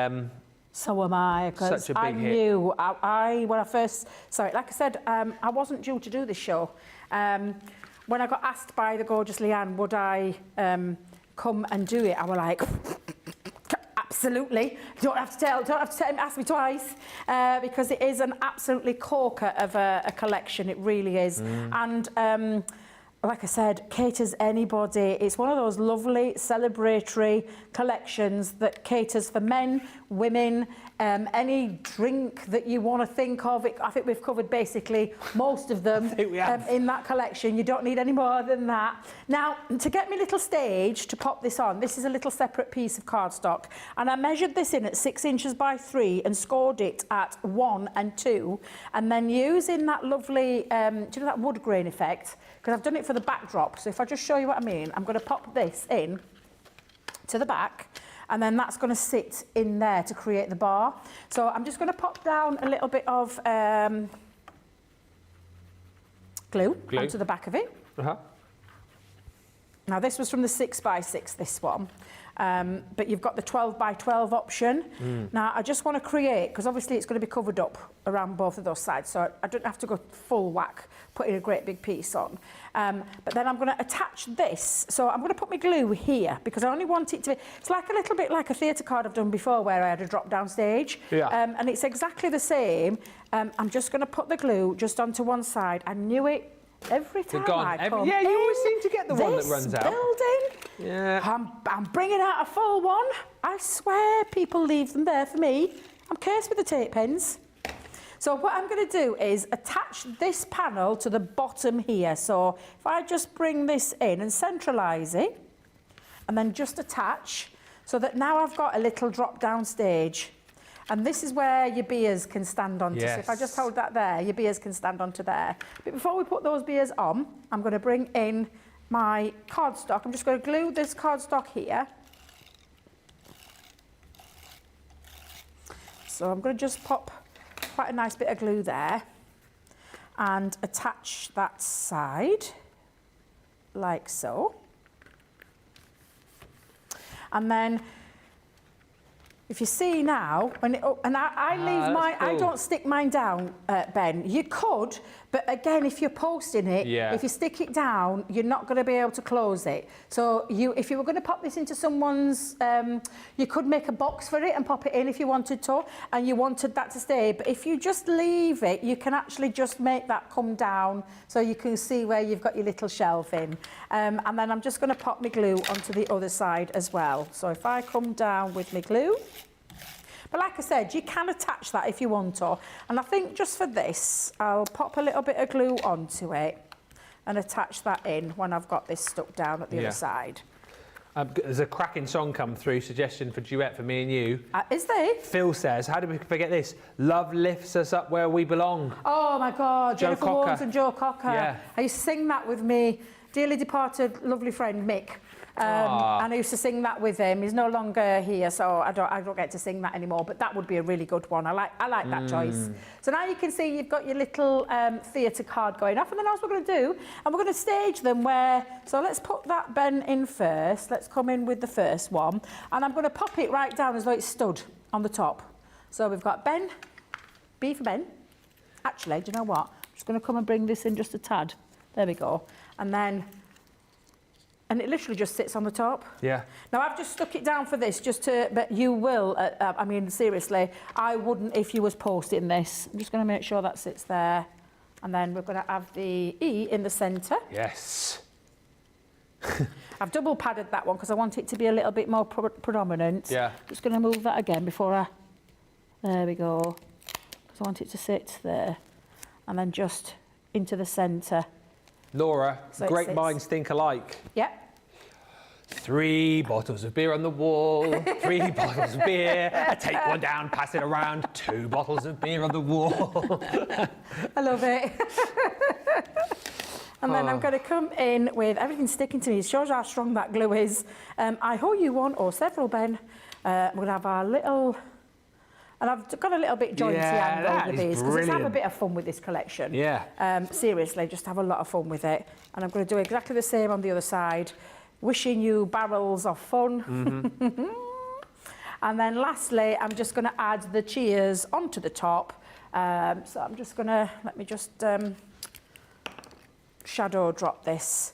So am I, because Such a big hit. knew, when I first saw it, like I said, I wasn't due to do this show. When I got asked by the gorgeous Leanne, would I come and do it, I was like, absolutely. Don't have to ask me twice, because it is an absolutely corker of a collection. It really is. And like I said, caters anybody. It's one of those lovely celebratory collections that caters for men, women, any drink that you want to think of. I think we've covered basically most of them in that collection. You don't need any more than that. Now, to get me little stage to pop this on, this is a little separate piece of cardstock, and I measured this in at 6 inches by 3 and scored it at 1 and 2, and then using that lovely, do you know that wood grain effect? Because I've done it for the backdrop, so if I just show you what I mean, I'm going to pop this in to the back, and then that's going to sit in there to create the bar. So I'm just going to pop down a little bit of glue onto the back of it. Now this was from the 6 by 6, this one. But you've got the 12 by 12 option. Now I just want to create, because obviously it's going to be covered up around both of those sides, so I don't have to go full whack putting a great big piece on. But then I'm going to attach this, so I'm going to put my glue here, because I only want it to be, it's like a little bit like a theatre card I've done before where I had a drop down stage, and it's exactly the same. I'm just going to put the glue just onto one side. I knew it. Every time I come you always in seem to get the one that runs out. Building, I'm bringing out a full one. I swear people leave them there for me. I'm cursed with the tape pens. So what I'm going to do is attach this panel to the bottom here. So if I just bring this in and centralise it, and then just attach, so that now I've got a little drop down stage. And this is where your beers can stand onto. Yes. So if I just hold that there, your beers can stand onto there. But before we put those beers on, I'm going to bring in my cardstock. I'm just going to glue this cardstock here. So I'm going to just pop quite a nice bit of glue there and attach that side like so. And then if you see now, when it, and I leave mine, cool. I don't stick mine down, Ben. You could, but again, if you're posting it, if you stick it down, you're not going to be able to close it. So if you were going to pop this into someone's, you could make a box for it and pop it in if you wanted to, and you wanted that to stay. But if you just leave it, you can actually just make that come down so you can see where you've got your little shelf in. And then I'm just going to pop my glue onto the other side as well. So if I come down with my glue, but like I said, you can attach that if you want to. And I think just for this, I'll pop a little bit of glue onto it and attach that in when I've got this stuck down at the other side. There's a cracking song come through, suggestion for duet for me and you. Is there? Phil says, how did we forget this? Love lifts us up where we belong. Oh my God, Joe Jennifer Cocker. Warnes and Joe Cocker. Yeah. I used to sing that with me dearly departed lovely friend Mick. And I used to sing that with him. He's no longer here, so I don't get to sing that anymore. But that would be a really good one. I like that choice. So now you can see you've got your little theatre card going off, and then what we're going to do, and we're going to stage them where. So let's put that Ben in first. Let's come in with the first one, and I'm going to pop it right down as though it's stood on the top. So we've got Ben, B for Ben. Actually, do you know what? I'm just going to come and bring this in just a tad. There we go, and then. And it literally just sits on the top. Yeah. Now, I've just stuck it down for this, just to, but you will, I mean, seriously, I wouldn't if you was posting this. I'm just going to make sure that sits there. And then we're going to have the E in the centre. Yes. I've double padded that one because I want it to be a little bit more predominant. Yeah. Just going to move that again before I... There we go. Because I want it to sit there. And then just into the centre. Laura, So it great sits. minds think alike. Yep. 3 bottles of beer on the wall, 3 bottles of beer. I take one down, pass it around. 2 bottles of beer on the wall. I love it. And then I'm going to come in with everything sticking to me. It shows how strong that glue is. I owe you one or several, Ben. We're going to have our little... And I've got a little bit jointy angle with these because let's have a bit of fun with this collection. Yeah. Seriously, just have a lot of fun with it. And I'm going to do exactly the same on the other side. Wishing you barrels of fun. Mm-hmm. And then lastly, I'm just going to add the cheers onto the top. So I'm just going to, let me just shadow drop this.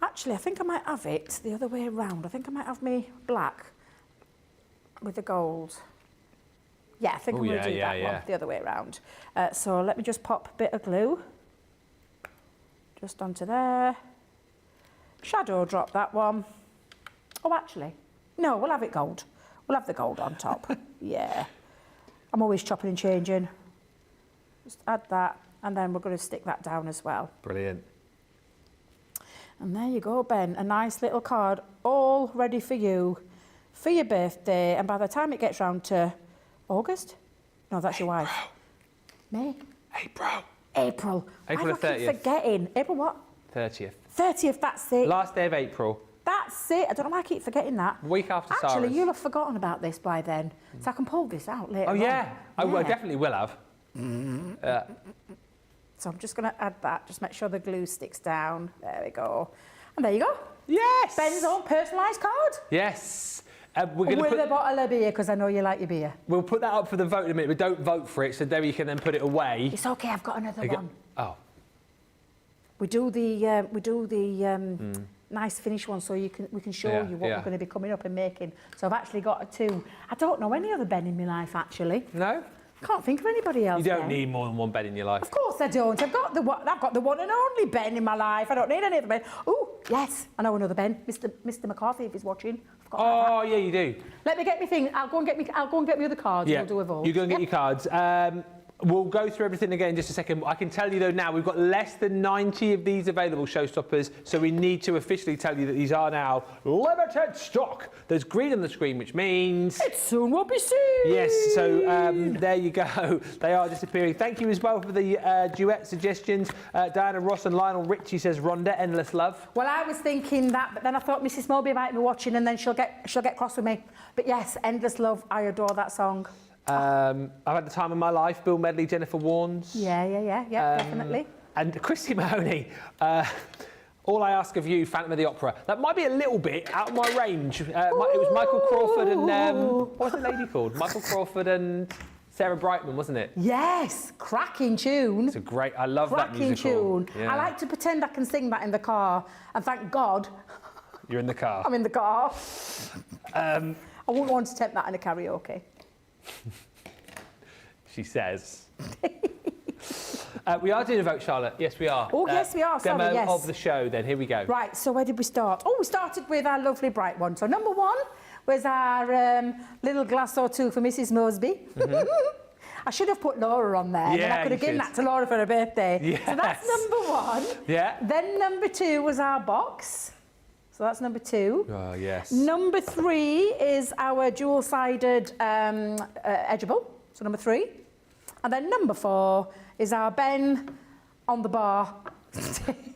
Actually, I think I might have it the other way around. I think I might have me black with the gold. Yeah, I think I'm going to do that one the other way around. So let me just pop a bit of glue just onto there. Shadow drop that one. Oh, actually, no, we'll have it gold. We'll have the gold on top. Yeah. I'm always chopping and changing. Just add that, and then we're going to stick that down as well. Brilliant. And there you go, Ben. A nice little card, all ready for you, for your birthday. And by the time it gets round to August? No, that's your wife. May? April. April. April the 30th. I keep forgetting. April what? 30th. 30th, that's it. Last day of April. That's it. I don't know why I keep forgetting that. Week after Sarah's. Actually, you'll have forgotten about this by then. So I can pull this out later on. Yeah. I definitely will have. So I'm just going to add that. Just make sure the glue sticks down. There we go. And there you go. Yes. Ben's own personalised card. Yes. We're gonna With put, a bottle of beer, because I know you like your beer. we'll put that up for the vote in a minute, but don't vote for it, so Debbie can then put it away. It's okay, I've got another one. Oh. We do the nice finish one, so we can show you what we're going to be coming up and making. So I've actually got 2. I don't know any other Ben in my life, actually. No? Can't think of anybody else. You don't Ben. need more than one bed in your life. Of course I don't. I've got the one and only Ben in my life. I don't need any other Ben. Oh, yes, I know another Ben, Mr. McCarthy, if he's watching. Oh, yeah, you do. Let me get me thing. I'll go and get me the cards. Yeah, And we'll do a vote. you go and get your cards. We'll go through everything again in just a second. I can tell you, though, now we've got less than 90 of these available, Showstoppers, so we need to officially tell you that these are now limited stock. There's green on the screen, which means... It soon will be seen. Yes, so there you go. They are disappearing. Thank you as well for the duet suggestions. Diana Ross and Lionel Richie says Rhonda, Endless Love. Well, I was thinking that, but then I thought Mrs. Moseby might be watching and then she'll get cross with me. But yes, Endless Love, I adore that song. I've had the time of my life. Bill Medley, Jennifer Warnes. Yeah, definitely. And Christy Mahoney. All I Ask of You, Phantom of the Opera. That might be a little bit out of my range. It was Michael Crawford and, what was the lady called? Michael Crawford and Sarah Brightman, wasn't it? Yes, cracking tune. It's a great, I love that Cracking musical. tune. Yeah. I like to pretend I can sing that in the car, and thank God You're in the car. I'm in the car. I wouldn't want to attempt that in a karaoke. She says. We are doing a vote, Charlotte. Yes, we are. Oh, yes, we are. Sorry, Demo yes. of the show, then. Here we go. Right, so where did we start? Oh, we started with our lovely bright one. So number one was our little glass or two for Mrs. Moseby. I should have put Laura on there. Yeah, Then I could have given that to Laura for her birthday. Yes. So that's number one. Yeah. Then number two was our box. So that's number two. Oh, yes. Number three is our dual-sided Edgeable. So number three. And then number four is our Ben on the bar.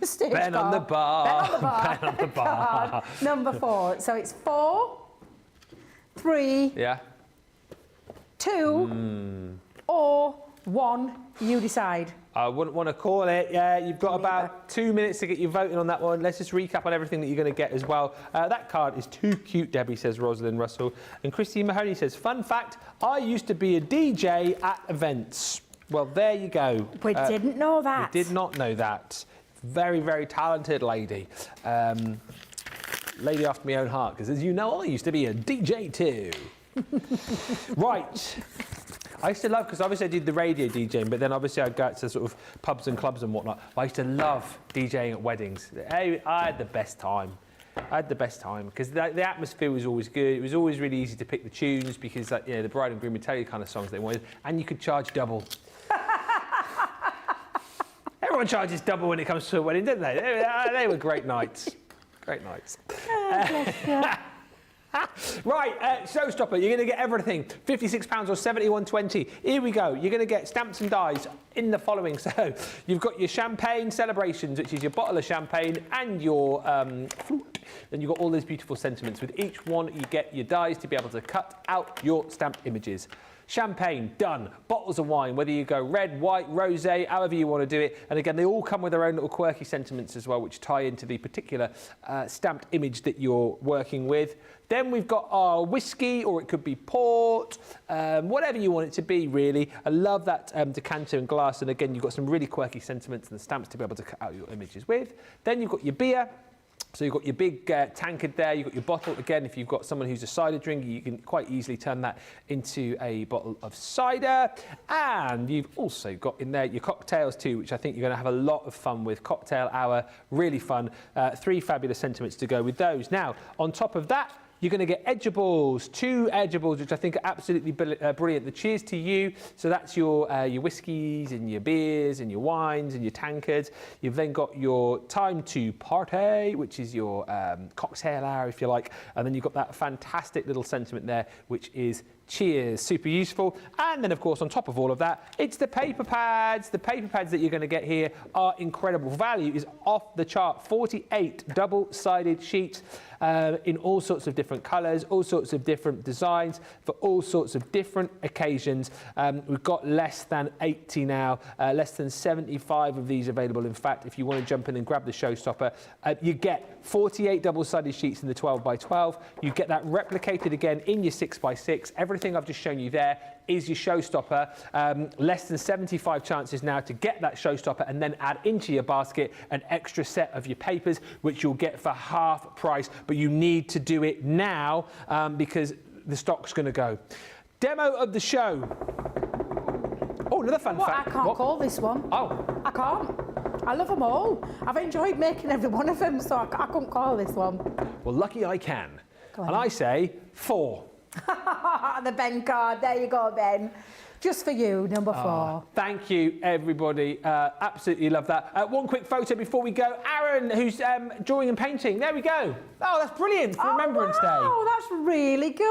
Stage Ben on the bar. Ben on the bar. Ben on the bar. card. Number four. So it's 4, 3, Yeah. 2, or 1. You decide. I wouldn't want to call it. Yeah, you've got about 2 minutes to get your voting on that one. Let's just recap on everything that you're going to get as well. That card is too cute, Debbie, says Rosalind Russell. And Christine Mahoney says, fun fact, I used to be a DJ at events. Well, there you go. We didn't know that. We did not know that. Very, very talented lady. Lady after my own heart, because as you know, I used to be a DJ too. Right. I used to love, because obviously I did the radio DJing, but then obviously I'd go out to sort of pubs and clubs and whatnot. I used to love DJing at weddings. I had the best time. I had the best time because the atmosphere was always good. It was always really easy to pick the tunes because the bride and groom would tell you kind of songs they wanted, and you could charge double. Everyone charges double when it comes to a wedding, don't they? They were great nights. Great nights. Right, Showstopper, you're going to get everything. £56 or £71.20. Here we go. You're going to get stamps and dies in the following. So you've got your champagne celebrations, which is your bottle of champagne and your flute. Then you've got all those beautiful sentiments. With each one, you get your dies to be able to cut out your stamped images. Champagne, done. Bottles of wine, whether you go red, white, rosé, however you want to do it. And again, they all come with their own little quirky sentiments as well, which tie into the particular stamped image that you're working with. Then we've got our whiskey, or it could be port, whatever you want it to be, really. I love that decanter and glass. And again, you've got some really quirky sentiments and the stamps to be able to cut out your images with. Then you've got your beer. So you've got your big tankard there, you've got your bottle. Again, if you've got someone who's a cider drinker, you can quite easily turn that into a bottle of cider. And you've also got in there your cocktails too, which I think you're going to have a lot of fun with. Cocktail hour, really fun. 3 fabulous sentiments to go with those. Now, on top of that, you're going to get Edgeables, 2 Edgeables, which I think are absolutely brilliant. The Cheers to You, so that's your whiskies and your beers and your wines and your tankards. You've then got your Time to Party, which is your cocktail hour, if you like. And then you've got that fantastic little sentiment there, which is Cheers, super useful. And then, of course, on top of all of that, it's the paper pads. The paper pads that you're going to get here are incredible. Value is off the chart. 48 double-sided sheets in all sorts of different colours, all sorts of different designs for all sorts of different occasions. We've got less than 80 now, less than 75 of these available. In fact, if you want to jump in and grab the Showstopper, you get 48 double-sided sheets in the 12x12. You get that replicated again in your 6x6. Everything I've just shown you there is your Showstopper. Less than 75 chances now to get that Showstopper and then add into your basket an extra set of your papers, which you'll get for half price. But you need to do it now because the stock's going to go. Demo of the show. Oh, another fun fact. I can't call this one. Oh. I can't. I love them all. I've enjoyed making every one of them, so I couldn't call this one. Well, lucky I can. Go on. And I say 4. The Ben card. There you go, Ben. Just for you, number 4. Thank you, everybody. Absolutely love that. One quick photo before we go. Aaron, who's drawing and painting. There we go. Oh, that's brilliant for Remembrance Day. Oh, that's really good.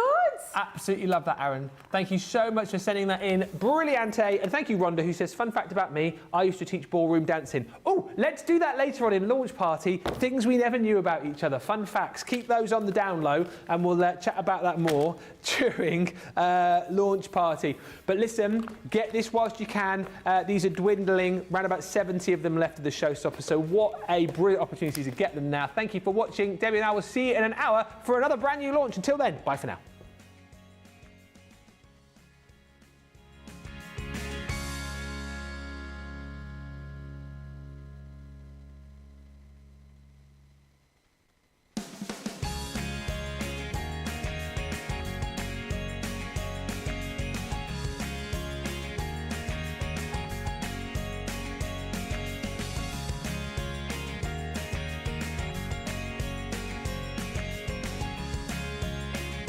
Absolutely love that, Aaron. Thank you so much for sending that in. Brilliante. And thank you, Rhonda, who says, fun fact about me, I used to teach ballroom dancing. Oh, let's do that later on in Launch Party. Things we never knew about each other. Fun facts. Keep those on the down low, and we'll chat about that more during Launch Party. But listen, listen, get this whilst you can. These are dwindling, around about 70 of them left of the Showstopper, so what a brilliant opportunity to get them now. Thank you for watching. Debbie and I will see you in an hour for another brand new launch. Until then, bye for now.